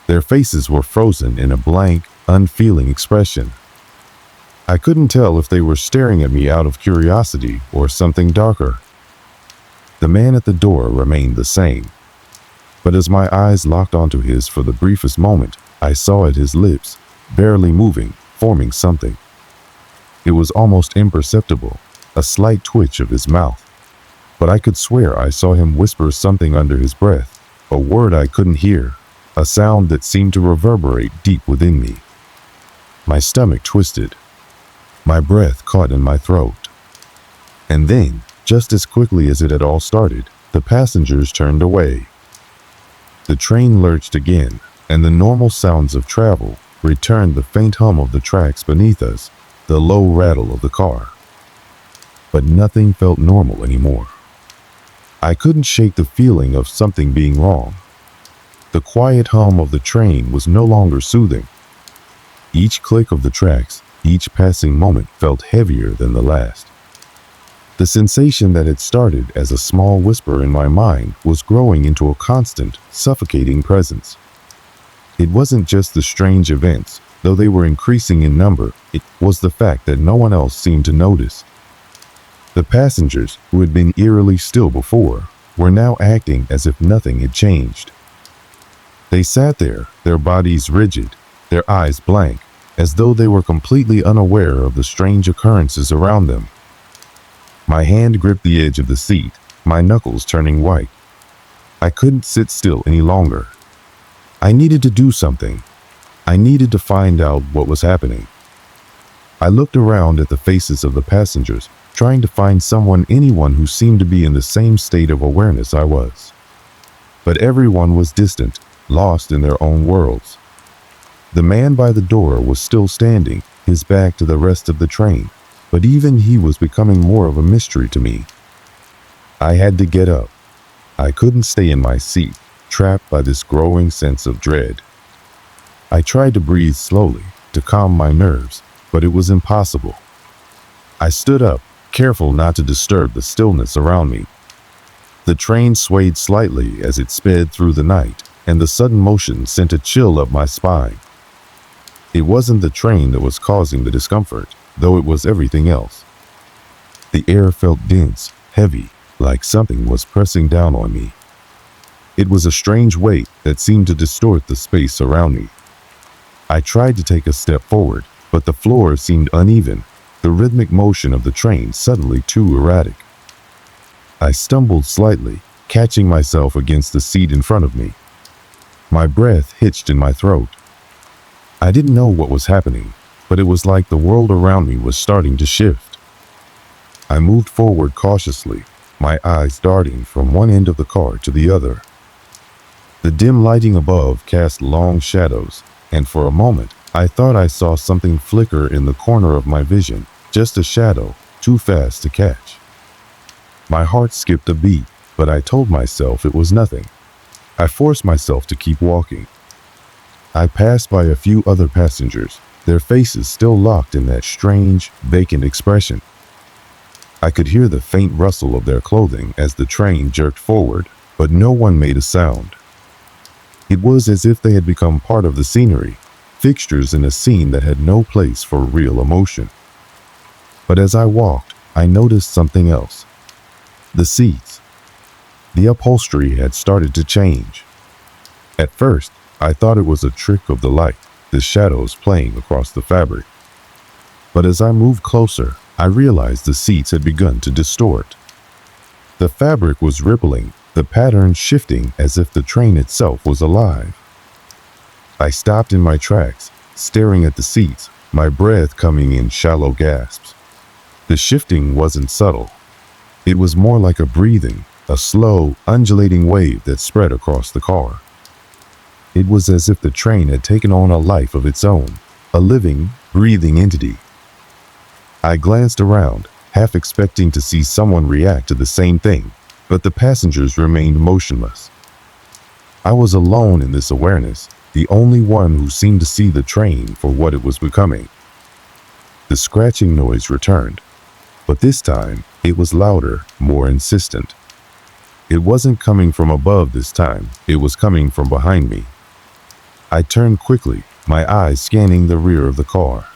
Their faces were frozen in a blank, unfeeling expression. I couldn't tell if they were staring at me out of curiosity or something darker. The man at the door remained the same, but as my eyes locked onto his for the briefest moment, I saw at his lips, barely moving, forming something. It was almost imperceptible, a slight twitch of his mouth, but I could swear I saw him whisper something under his breath, a word I couldn't hear, a sound that seemed to reverberate deep within me. My stomach twisted. My breath caught in my throat. And then, just as quickly as it had all started, the passengers turned away. The train lurched again, and the normal sounds of travel returned, the faint hum of the tracks beneath us, the low rattle of the car. but nothing felt normal anymore. I couldn't shake the feeling of something being wrong. The quiet hum of the train was no longer soothing. Each click of the tracks, each passing moment felt heavier than the last. The sensation that had started as a small whisper in my mind was growing into a constant, suffocating presence. It wasn't just the strange events, though they were increasing in number, it was the fact that no one else seemed to notice. The passengers, who had been eerily still before, were now acting as if nothing had changed. They sat there, their bodies rigid, their eyes blank, as though they were completely unaware of the strange occurrences around them. My hand gripped the edge of the seat, my knuckles turning white. I couldn't sit still any longer. I needed to do something. I needed to find out what was happening. I looked around at the faces of the passengers, trying to find anyone who seemed to be in the same state of awareness I was. But everyone was distant, lost in their own worlds. The man by the door was still standing, his back to the rest of the train, but even he was becoming more of a mystery to me. I had to get up. I couldn't stay in my seat, trapped by this growing sense of dread. I tried to breathe slowly, to calm my nerves, but it was impossible. I stood up, careful not to disturb the stillness around me. The train swayed slightly as it sped through the night, and the sudden motion sent a chill up my spine. It wasn't the train that was causing the discomfort, though it was everything else. The air felt dense, heavy, like something was pressing down on me. It was a strange weight that seemed to distort the space around me. I tried to take a step forward, but the floor seemed uneven, the rhythmic motion of the train suddenly too erratic. I stumbled slightly, catching myself against the seat in front of me. My breath hitched in my throat. I didn't know what was happening, but it was like the world around me was starting to shift. I moved forward cautiously, my eyes darting from one end of the car to the other. The dim lighting above cast long shadows, and for a moment, I thought I saw something flicker in the corner of my vision, just a shadow, too fast to catch. My heart skipped a beat, but I told myself it was nothing. I forced myself to keep walking. I passed by a few other passengers, their faces still locked in that strange, vacant expression. I could hear the faint rustle of their clothing as the train jerked forward, but no one made a sound. It was as if they had become part of the scenery, fixtures in a scene that had no place for real emotion. But as I walked, I noticed something else. The seats. The upholstery had started to change. At first, I thought it was a trick of the light, the shadows playing across the fabric. But as I moved closer, I realized the seats had begun to distort. The fabric was rippling, the pattern shifting as if the train itself was alive. I stopped in my tracks, staring at the seats, my breath coming in shallow gasps. The shifting wasn't subtle. It was more like a breathing, a slow, undulating wave that spread across the car. It was as if the train had taken on a life of its own, a living, breathing entity. I glanced around, half expecting to see someone react to the same thing, but the passengers remained motionless. I was alone in this awareness, the only one who seemed to see the train for what it was becoming. The scratching noise returned, but this time it was louder, more insistent. It wasn't coming from above this time, it was coming from behind me. I turned quickly, my eyes scanning the rear of the car.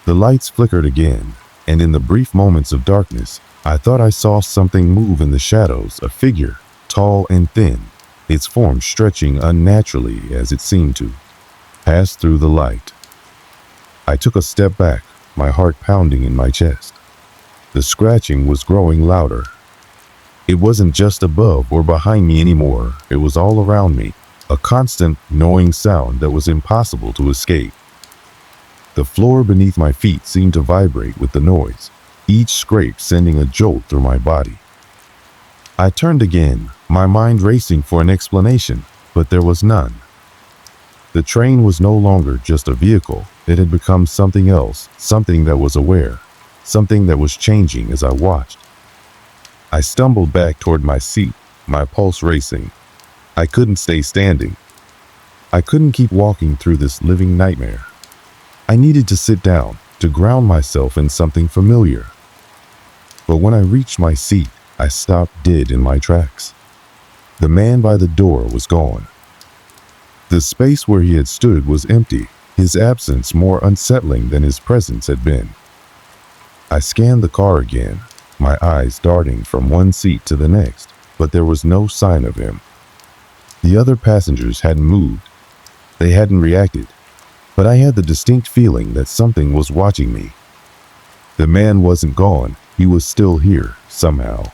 The lights flickered again, and in the brief moments of darkness, I thought I saw something move in the shadows, a figure, tall and thin, its form stretching unnaturally as it seemed to pass through the light. I took a step back, my heart pounding in my chest. The scratching was growing louder. It wasn't just above or behind me anymore, it was all around me, a constant, gnawing sound that was impossible to escape. The floor beneath my feet seemed to vibrate with the noise, each scrape sending a jolt through my body. I turned again, my mind racing for an explanation, but there was none. The train was no longer just a vehicle, it had become something else, something that was aware. something that was changing as I watched. I stumbled back toward my seat, my pulse racing. I couldn't stay standing. I couldn't keep walking through this living nightmare. I needed to sit down, to ground myself in something familiar. But when I reached my seat, I stopped dead in my tracks. The man by the door was gone. The space where he had stood was empty, his absence more unsettling than his presence had been. I scanned the car again, my eyes darting from one seat to the next, but there was no sign of him. The other passengers hadn't moved. They hadn't reacted, but I had the distinct feeling that something was watching me. The man wasn't gone, he was still here, somehow.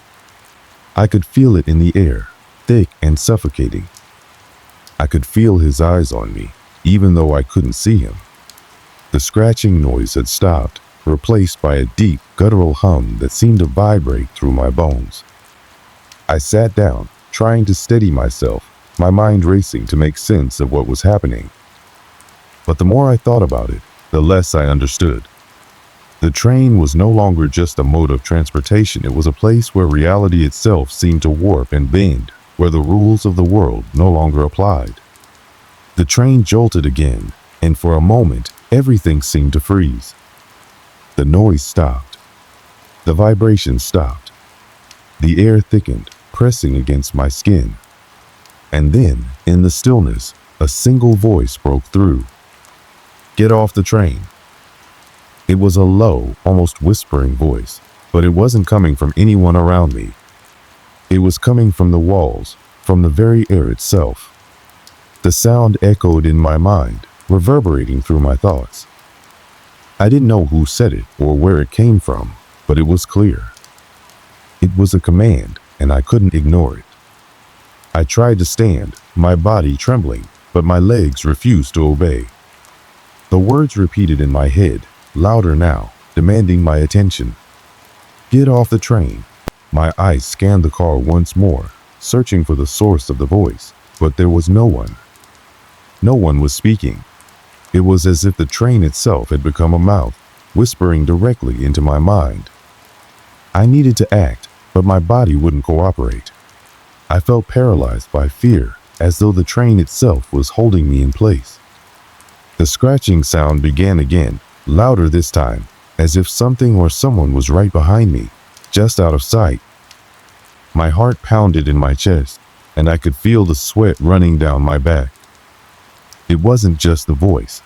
I could feel it in the air, thick and suffocating. I could feel his eyes on me, even though I couldn't see him. The scratching noise had stopped, replaced by a deep, guttural hum that seemed to vibrate through my bones. I sat down, trying to steady myself, my mind racing to make sense of what was happening. But the more I thought about it, the less I understood. The train was no longer just a mode of transportation, it was a place where reality itself seemed to warp and bend, where the rules of the world no longer applied. The train jolted again, and for a moment, everything seemed to freeze. The noise stopped. The vibration stopped. The air thickened, pressing against my skin. And then, in the stillness, a single voice broke through. "Get off the train." It was a low, almost whispering voice, but it wasn't coming from anyone around me. It was coming from the walls, from the very air itself. The sound echoed in my mind, reverberating through my thoughts. I didn't know who said it or where it came from, but it was clear. It was a command, and I couldn't ignore it. I tried to stand, my body trembling, but my legs refused to obey. The words repeated in my head, louder now, demanding my attention. "Get off the train." My eyes scanned the car once more, searching for the source of the voice, but there was no one. No one was speaking. It was as if the train itself had become a mouth, whispering directly into my mind. I needed to act, but my body wouldn't cooperate. I felt paralyzed by fear, as though the train itself was holding me in place. The scratching sound began again, louder this time, as if something or someone was right behind me, just out of sight. My heart pounded in my chest, and I could feel the sweat running down my back. It wasn't just the voice.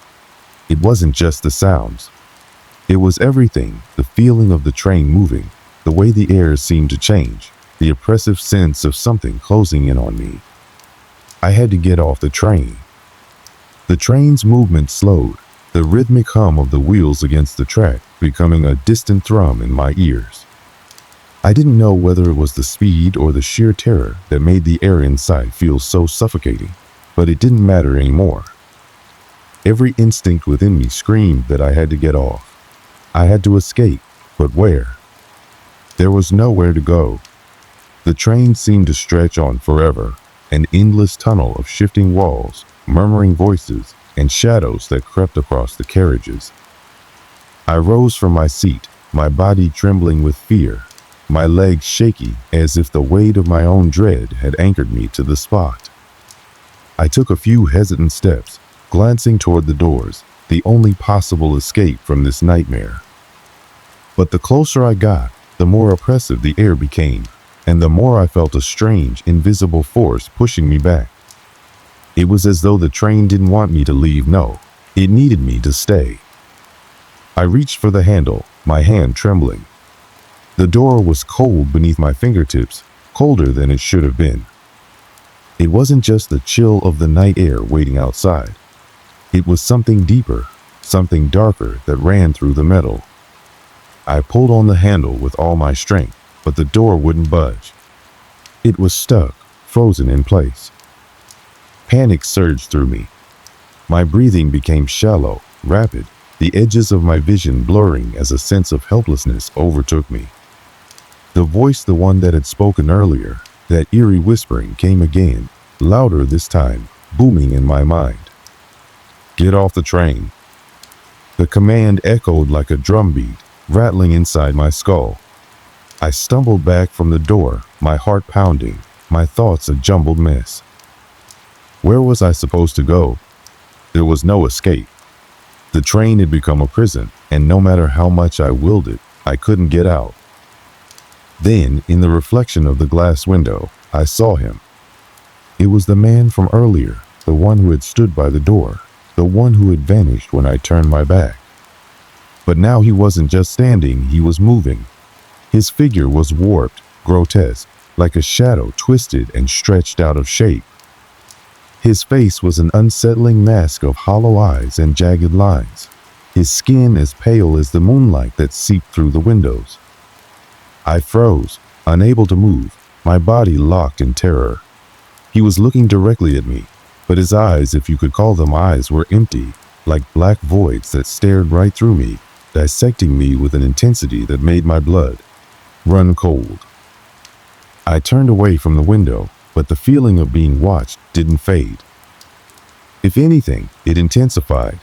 It wasn't just the sounds. It was everything, the feeling of the train moving, the way the air seemed to change, the oppressive sense of something closing in on me. I had to get off the train. The train's movement slowed, the rhythmic hum of the wheels against the track becoming a distant thrum in my ears. I didn't know whether it was the speed or the sheer terror that made the air inside feel so suffocating, but it didn't matter anymore. Every instinct within me screamed that I had to get off. I had to escape, but where? There was nowhere to go. The train seemed to stretch on forever, an endless tunnel of shifting walls, murmuring voices, and shadows that crept across the carriages. I rose from my seat, my body trembling with fear, my legs shaky as if the weight of my own dread had anchored me to the spot. I took a few hesitant steps, glancing toward the doors, the only possible escape from this nightmare. But the closer I got, the more oppressive the air became, and the more I felt a strange, invisible force pushing me back. It was as though the train didn't want me to leave, no, it needed me to stay. I reached for the handle, my hand trembling. The door was cold beneath my fingertips, colder than it should have been. It wasn't just the chill of the night air waiting outside. It was something deeper, something darker that ran through the metal. I pulled on the handle with all my strength, but the door wouldn't budge. It was stuck, frozen in place. Panic surged through me. My breathing became shallow, rapid, the edges of my vision blurring as a sense of helplessness overtook me. The voice, the one that had spoken earlier, that eerie whispering, came again, louder this time, booming in my mind. "Get off the train." The command echoed like a drumbeat, rattling inside my skull. I stumbled back from the door, my heart pounding, my thoughts a jumbled mess. Where was I supposed to go? There was no escape. The train had become a prison, and no matter how much I willed it, I couldn't get out. Then, in the reflection of the glass window, I saw him. It was the man from earlier, the one who had stood by the door, the one who had vanished when I turned my back. But now he wasn't just standing, he was moving. His figure was warped, grotesque, like a shadow twisted and stretched out of shape. His face was an unsettling mask of hollow eyes and jagged lines, his skin as pale as the moonlight that seeped through the windows. I froze, unable to move, my body locked in terror. He was looking directly at me, but his eyes, if you could call them eyes, were empty, like black voids that stared right through me, dissecting me with an intensity that made my blood run cold. I turned away from the window, but the feeling of being watched didn't fade. If anything, it intensified.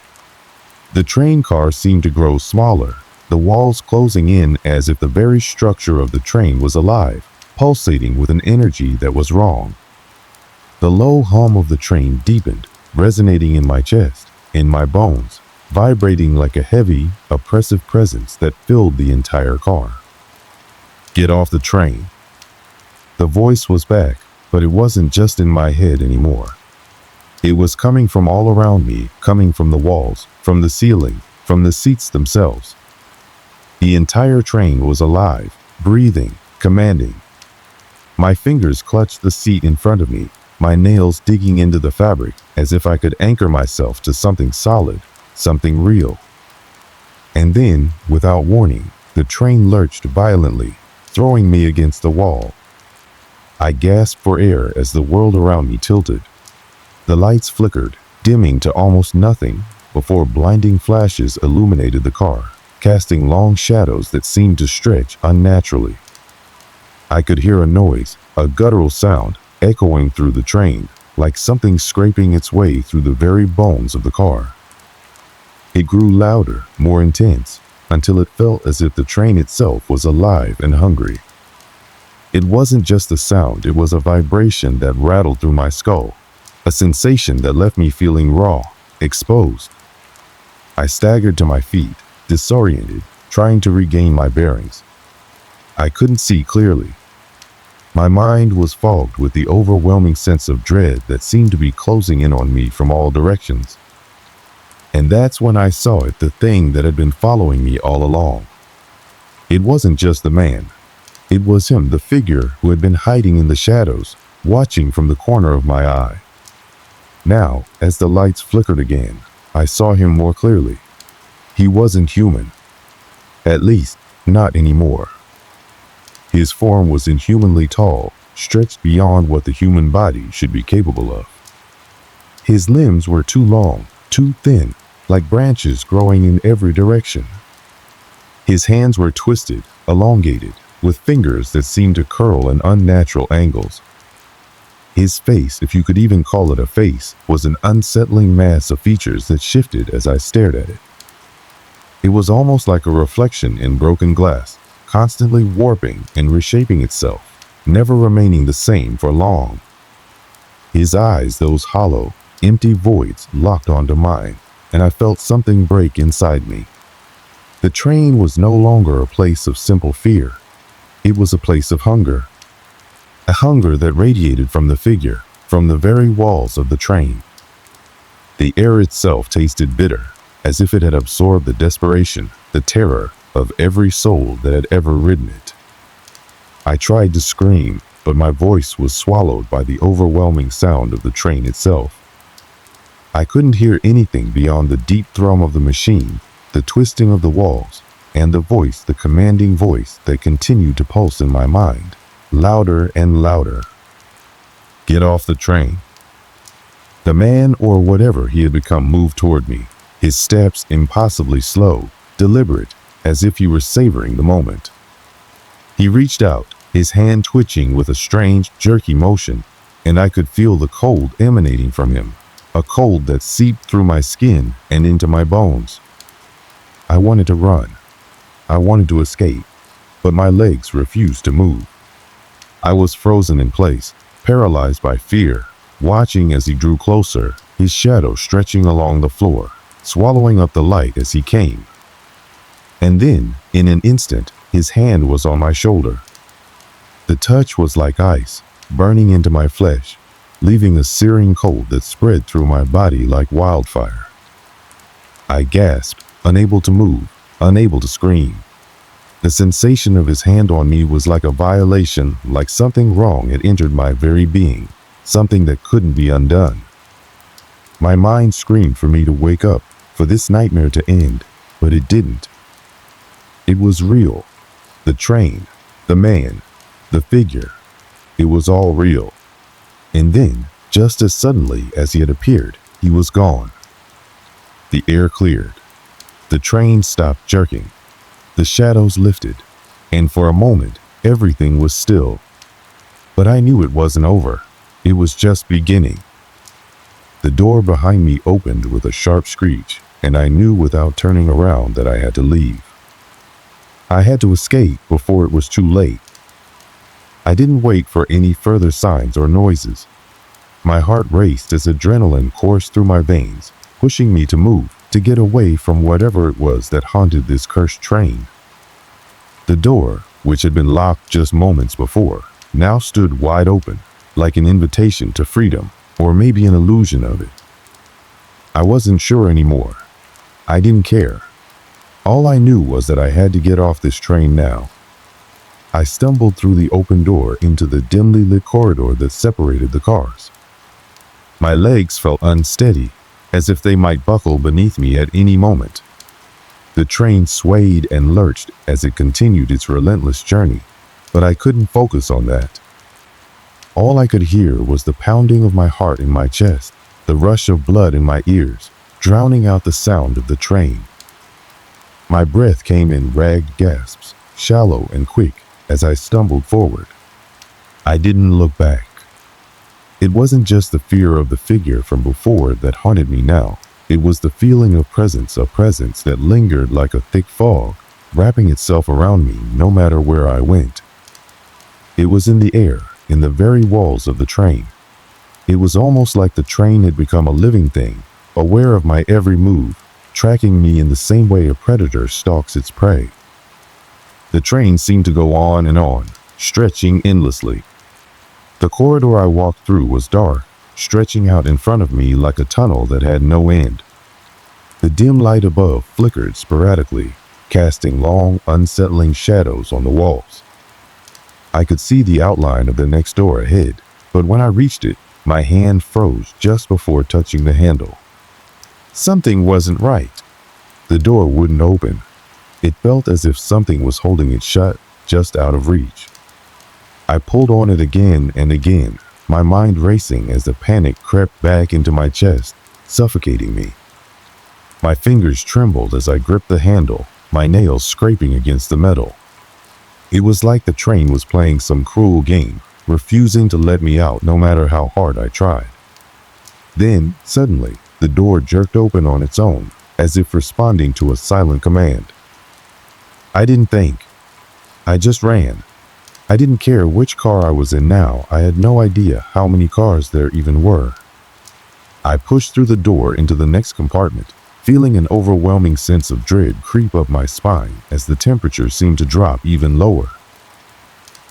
The train car seemed to grow smaller, the walls closing in as if the very structure of the train was alive, pulsating with an energy that was wrong. The low hum of the train deepened, resonating in my chest, in my bones, vibrating like a heavy, oppressive presence that filled the entire car. Get off the train. The voice was back, but it wasn't just in my head anymore. It was coming from all around me, coming from the walls, from the ceiling, from the seats themselves. The entire train was alive, breathing, commanding. My fingers clutched the seat in front of me, my nails digging into the fabric as if I could anchor myself to something solid, something real. And then, without warning, the train lurched violently, throwing me against the wall. I gasped for air as the world around me tilted. The lights flickered, dimming to almost nothing, before blinding flashes illuminated the car, casting long shadows that seemed to stretch unnaturally. I could hear a noise, a guttural sound, echoing through the train, like something scraping its way through the very bones of the car. It grew louder, more intense, until it felt as if the train itself was alive and hungry. It wasn't just a sound, it was a vibration that rattled through my skull, a sensation that left me feeling raw, exposed. I staggered to my feet, disoriented, trying to regain my bearings. I couldn't see clearly. My mind was fogged with the overwhelming sense of dread that seemed to be closing in on me from all directions. And that's when I saw it, the thing that had been following me all along. It wasn't just the man. It was him, the figure who had been hiding in the shadows, watching from the corner of my eye. Now, as the lights flickered again, I saw him more clearly. He wasn't human. At least, not anymore. His form was inhumanly tall, stretched beyond what the human body should be capable of. His limbs were too long, too thin, like branches growing in every direction. His hands were twisted, elongated, with fingers that seemed to curl in unnatural angles. His face, if you could even call it a face, was an unsettling mass of features that shifted as I stared at it. It was almost like a reflection in broken glass, constantly warping and reshaping itself, never remaining the same for long. His eyes, those hollow, empty voids, locked onto mine, and I felt something break inside me. The train was no longer a place of simple fear. It was a place of hunger. A hunger that radiated from the figure, from the very walls of the train. The air itself tasted bitter, as if it had absorbed the desperation, the terror of every soul that had ever ridden it. I tried to scream, but my voice was swallowed by the overwhelming sound of the train itself. I couldn't hear anything beyond the deep thrum of the machine, the twisting of the walls, and the voice, the commanding voice that continued to pulse in my mind, louder and louder. Get off the train. The man, or whatever he had become, moved toward me, his steps impossibly slow, deliberate, as if he were savoring the moment. He reached out, his hand twitching with a strange, jerky motion, and I could feel the cold emanating from him, a cold that seeped through my skin and into my bones. I wanted to run. I wanted to escape, but my legs refused to move. I was frozen in place, paralyzed by fear, watching as he drew closer, his shadow stretching along the floor, swallowing up the light as he came. And then, in an instant, his hand was on my shoulder. The touch was like ice, burning into my flesh, leaving a searing cold that spread through my body like wildfire. I gasped, unable to move, unable to scream. The sensation of his hand on me was like a violation, like something wrong had entered my very being, something that couldn't be undone. My mind screamed for me to wake up, for this nightmare to end, but it didn't. It was real. The train, the man, the figure. It was all real. And then, just as suddenly as he had appeared, he was gone. The air cleared. The train stopped jerking. The shadows lifted, and for a moment, everything was still. But I knew it wasn't over. It was just beginning. The door behind me opened with a sharp screech, and I knew without turning around that I had to leave. I had to escape before it was too late. I didn't wait for any further signs or noises. My heart raced as adrenaline coursed through my veins, pushing me to move, to get away from whatever it was that haunted this cursed train. The door, which had been locked just moments before, now stood wide open, like an invitation to freedom, or maybe an illusion of it. I wasn't sure anymore. I didn't care. All I knew was that I had to get off this train now. I stumbled through the open door into the dimly lit corridor that separated the cars. My legs felt unsteady, as if they might buckle beneath me at any moment. The train swayed and lurched as it continued its relentless journey, but I couldn't focus on that. All I could hear was the pounding of my heart in my chest, the rush of blood in my ears, drowning out the sound of the train. My breath came in ragged gasps, shallow and quick, as I stumbled forward. I didn't look back. It wasn't just the fear of the figure from before that haunted me now. It was the feeling of presence, a presence that lingered like a thick fog, wrapping itself around me no matter where I went. It was in the air, in the very walls of the train. It was almost like the train had become a living thing, aware of my every move, tracking me in the same way a predator stalks its prey. The train seemed to go on, stretching endlessly. The corridor I walked through was dark, stretching out in front of me like a tunnel that had no end. The dim light above flickered sporadically, casting long, unsettling shadows on the walls. I could see the outline of the next door ahead, but when I reached it, my hand froze just before touching the handle. Something wasn't right. The door wouldn't open. It felt as if something was holding it shut, just out of reach. I pulled on it again and again, my mind racing as the panic crept back into my chest, suffocating me. My fingers trembled as I gripped the handle, my nails scraping against the metal. It was like the train was playing some cruel game, refusing to let me out no matter how hard I tried. Then, suddenly, the door jerked open on its own, as if responding to a silent command. I didn't think. I just ran. I didn't care which car I was in now. I had no idea how many cars there even were. I pushed through the door into the next compartment, feeling an overwhelming sense of dread creep up my spine as the temperature seemed to drop even lower.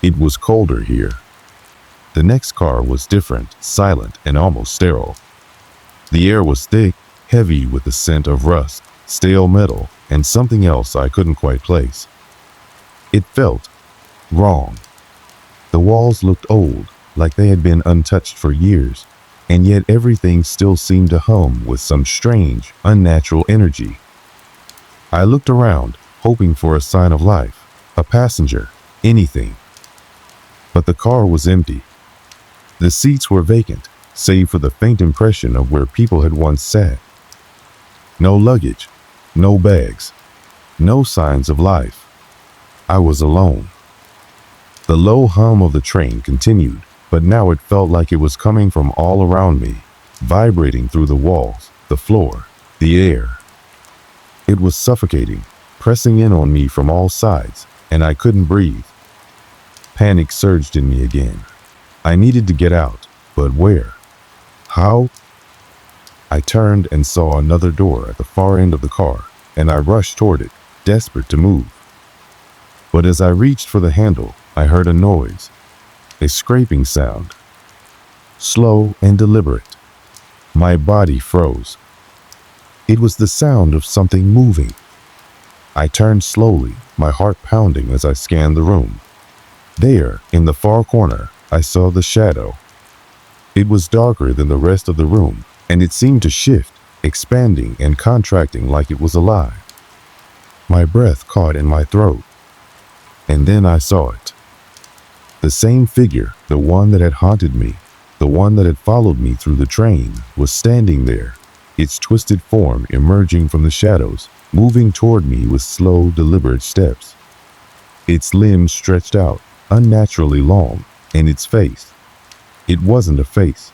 It was colder here. The next car was different, silent, and almost sterile. The air was thick, heavy with the scent of rust, stale metal, and something else I couldn't quite place. It felt wrong. The walls looked old, like they had been untouched for years, and yet everything still seemed to hum with some strange, unnatural energy. I looked around, hoping for a sign of life, a passenger, anything. But the car was empty. The seats were vacant, save for the faint impression of where people had once sat. No luggage, no bags, no signs of life. I was alone. The low hum of the train continued, but now it felt like it was coming from all around me, vibrating through the walls, the floor, the air. It was suffocating, pressing in on me from all sides, and I couldn't breathe. Panic surged in me again. I needed to get out, but where? How? I turned and saw another door at the far end of the car, and I rushed toward it, desperate to move. But as I reached for the handle, I heard a noise, a scraping sound, slow and deliberate. My body froze. It was the sound of something moving. I turned slowly, my heart pounding as I scanned the room. There, in the far corner, I saw the shadow. It was darker than the rest of the room, and it seemed to shift, expanding and contracting like it was alive. My breath caught in my throat. And then I saw it. The same figure, the one that had haunted me, the one that had followed me through the train, was standing there, its twisted form emerging from the shadows, moving toward me with slow, deliberate steps. Its limbs stretched out, unnaturally long, and its face. It wasn't a face.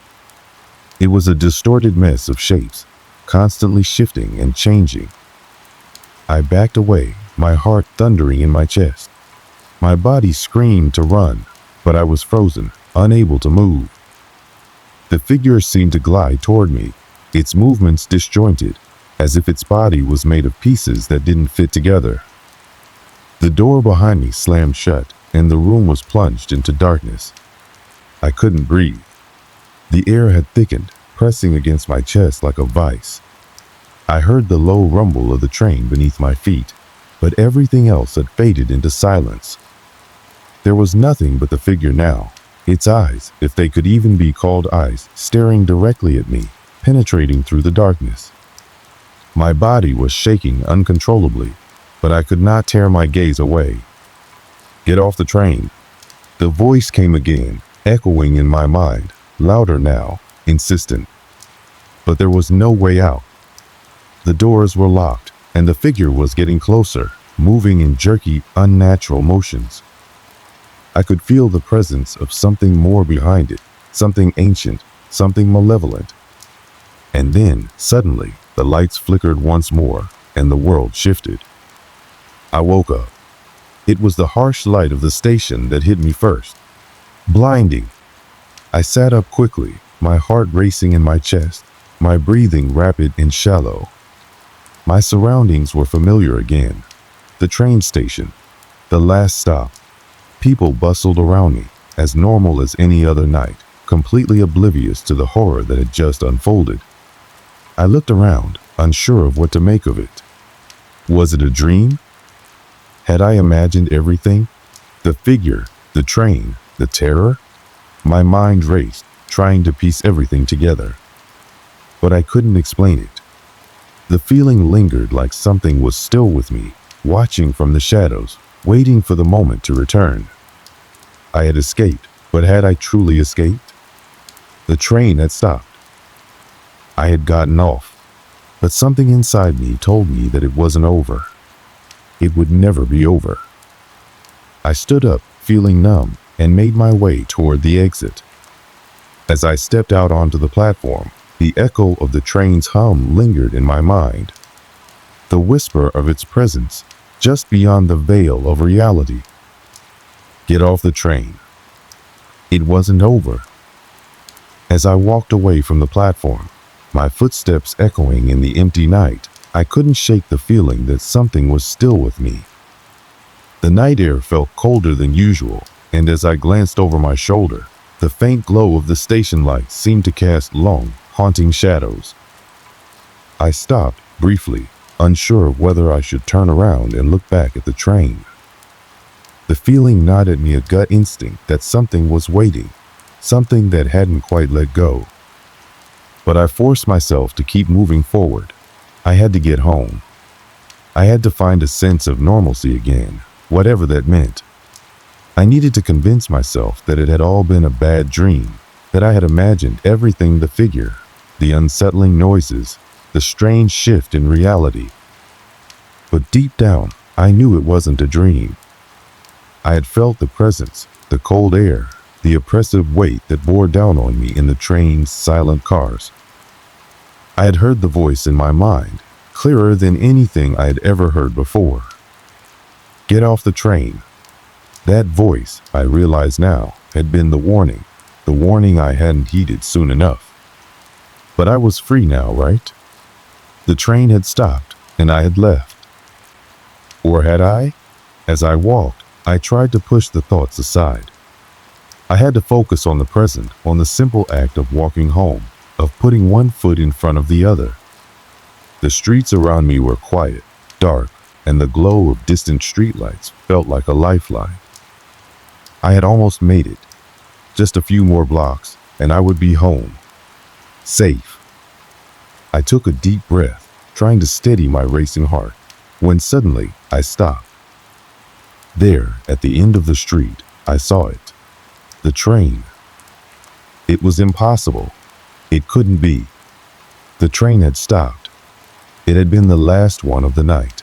It was a distorted mess of shapes, constantly shifting and changing. I backed away, my heart thundering in my chest. My body screamed to run, but I was frozen, unable to move. The figure seemed to glide toward me, its movements disjointed, as if its body was made of pieces that didn't fit together. The door behind me slammed shut, and the room was plunged into darkness. I couldn't breathe. The air had thickened, pressing against my chest like a vice. I heard the low rumble of the train beneath my feet, but everything else had faded into silence. There was nothing but the figure now, its eyes, if they could even be called eyes, staring directly at me, penetrating through the darkness. My body was shaking uncontrollably, but I could not tear my gaze away. "Get off the train." The voice came again, echoing in my mind, louder now, insistent. But there was no way out. The doors were locked, and the figure was getting closer, moving in jerky, unnatural motions. I could feel the presence of something more behind it, something ancient, something malevolent. And then, suddenly, the lights flickered once more, and the world shifted. I woke up. It was the harsh light of the station that hit me first. Blinding. I sat up quickly, my heart racing in my chest, my breathing rapid and shallow. My surroundings were familiar again. The train station, the last stop. People bustled around me, as normal as any other night, completely oblivious to the horror that had just unfolded. I looked around, unsure of what to make of it. Was it a dream? Had I imagined everything? The figure, the train, the terror? My mind raced, trying to piece everything together. But I couldn't explain it. The feeling lingered like something was still with me, watching from the shadows, waiting for the moment to return. I had escaped, but had I truly escaped? The train had stopped. I had gotten off, but something inside me told me that it wasn't over. It would never be over. I stood up, feeling numb, and made my way toward the exit. As I stepped out onto the platform, the echo of the train's hum lingered in my mind. The whisper of its presence, just beyond the veil of reality. Get off the train. It wasn't over. As I walked away from the platform, my footsteps echoing in the empty night, I couldn't shake the feeling that something was still with me. The night air felt colder than usual, and as I glanced over my shoulder, the faint glow of the station lights seemed to cast long, haunting shadows. I stopped, briefly, unsure of whether I should turn around and look back at the train. The feeling gnawed at me, a gut instinct that something was waiting, something that hadn't quite let go. But I forced myself to keep moving forward. I had to get home. I had to find a sense of normalcy again, whatever that meant. I needed to convince myself that it had all been a bad dream, that I had imagined everything, the figure, the unsettling noises, the strange shift in reality. But deep down, I knew it wasn't a dream. I had felt the presence, the cold air, the oppressive weight that bore down on me in the train's silent cars. I had heard the voice in my mind, clearer than anything I had ever heard before. Get off the train. That voice, I realize now, had been the warning I hadn't heeded soon enough. But I was free now, right? The train had stopped, and I had left. Or had I? As I walked, I tried to push the thoughts aside. I had to focus on the present, on the simple act of walking home, of putting one foot in front of the other. The streets around me were quiet, dark, and the glow of distant streetlights felt like a lifeline. I had almost made it. Just a few more blocks, and I would be home. Safe. I took a deep breath, trying to steady my racing heart, when suddenly I stopped. There, at the end of the street, I saw it. The train. It was impossible. It couldn't be. The train had stopped. It had been the last one of the night.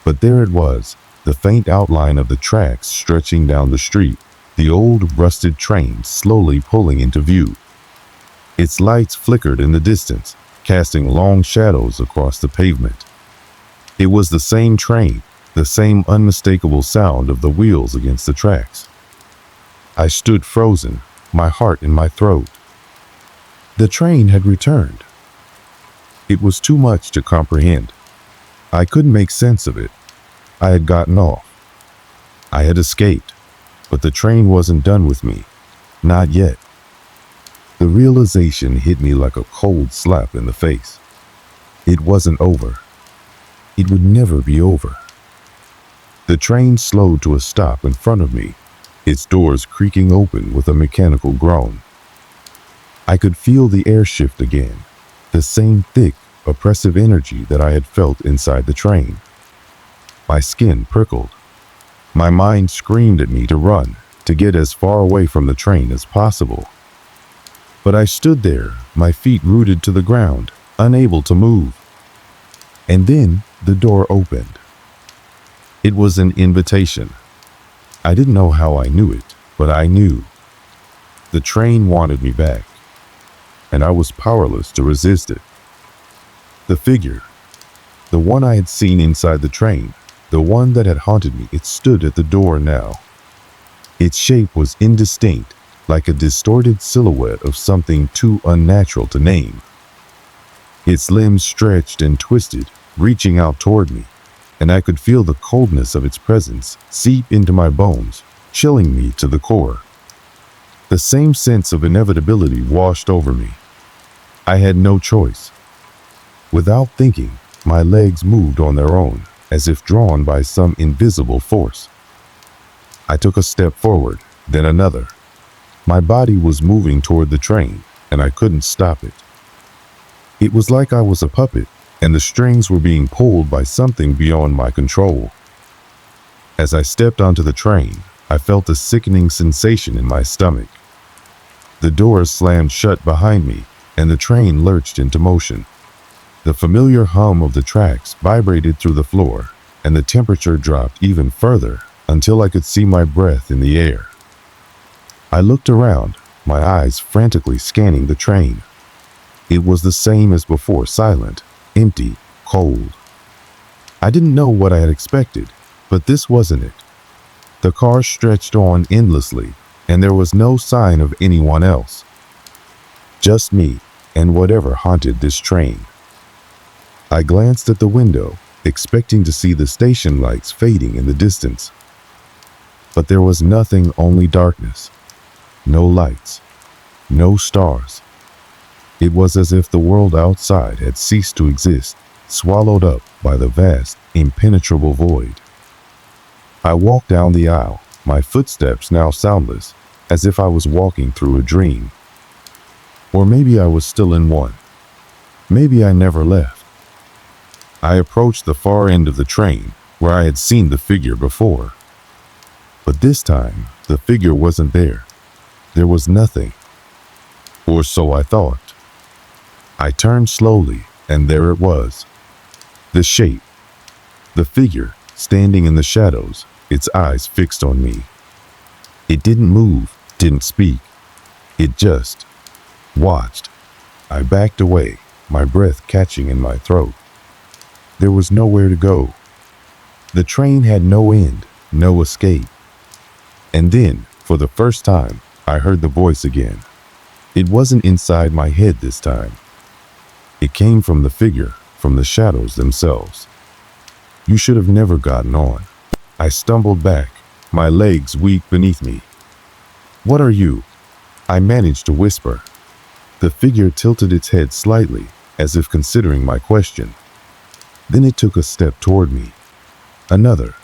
But there it was, the faint outline of the tracks stretching down the street, the old rusted train slowly pulling into view. Its lights flickered in the distance, casting long shadows across the pavement. It was the same train, the same unmistakable sound of the wheels against the tracks. I stood frozen, my heart in my throat. The train had returned. It was too much to comprehend. I couldn't make sense of it. I had gotten off. I had escaped, but the train wasn't done with me. Not yet. The realization hit me like a cold slap in the face. It wasn't over. It would never be over. The train slowed to a stop in front of me, its doors creaking open with a mechanical groan. I could feel the air shift again, the same thick, oppressive energy that I had felt inside the train. My skin prickled. My mind screamed at me to run, to get as far away from the train as possible. But I stood there, my feet rooted to the ground, unable to move. And then the door opened. It was an invitation. I didn't know how I knew it, but I knew. The train wanted me back, and I was powerless to resist it. The figure, the one I had seen inside the train, the one that had haunted me, it stood at the door now. Its shape was indistinct, like a distorted silhouette of something too unnatural to name. Its limbs stretched and twisted, reaching out toward me, and I could feel the coldness of its presence seep into my bones, chilling me to the core. The same sense of inevitability washed over me. I had no choice. Without thinking, my legs moved on their own, as if drawn by some invisible force. I took a step forward, then another. My body was moving toward the train, and I couldn't stop it. It was like I was a puppet, and the strings were being pulled by something beyond my control. As I stepped onto the train, I felt a sickening sensation in my stomach. The doors slammed shut behind me, and the train lurched into motion. The familiar hum of the tracks vibrated through the floor, and the temperature dropped even further until I could see my breath in the air. I looked around, my eyes frantically scanning the train. It was the same as before, silent, empty, cold. I didn't know what I had expected, but this wasn't it. The car stretched on endlessly, and there was no sign of anyone else. Just me and whatever haunted this train. I glanced at the window, expecting to see the station lights fading in the distance. But there was nothing, only darkness. No lights. No stars. It was as if the world outside had ceased to exist, swallowed up by the vast, impenetrable void. I walked down the aisle, my footsteps now soundless, as if I was walking through a dream. Or maybe I was still in one. Maybe I never left. I approached the far end of the train, where I had seen the figure before. But this time, the figure wasn't there. There was nothing. Or so I thought. I turned slowly, and there it was. The shape. The figure, standing in the shadows, its eyes fixed on me. It didn't move, didn't speak. It just watched. I backed away, my breath catching in my throat. There was nowhere to go. The train had no end, no escape. And then, for the first time, I heard the voice again. It wasn't inside my head this time. It came from the figure, from the shadows themselves. You should have never gotten on. I stumbled back, my legs weak beneath me. What are you? I managed to whisper. The figure tilted its head slightly, as if considering my question. Then it took a step toward me. Another.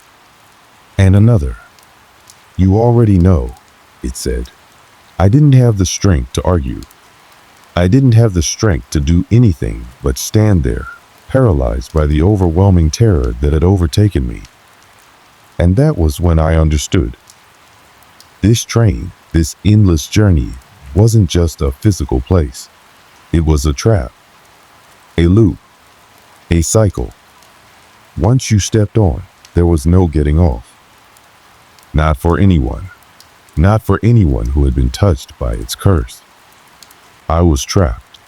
And another. You already know, it said. I didn't have the strength to argue. I didn't have the strength to do anything but stand there, paralyzed by the overwhelming terror that had overtaken me. And that was when I understood. This train, this endless journey, wasn't just a physical place. It was a trap, a loop, a cycle. Once you stepped on, there was no getting off. Not for anyone. Not for anyone who had been touched by its curse. I was trapped.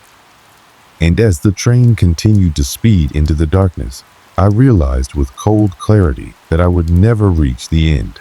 And as the train continued to speed into the darkness, I realized with cold clarity that I would never reach the end.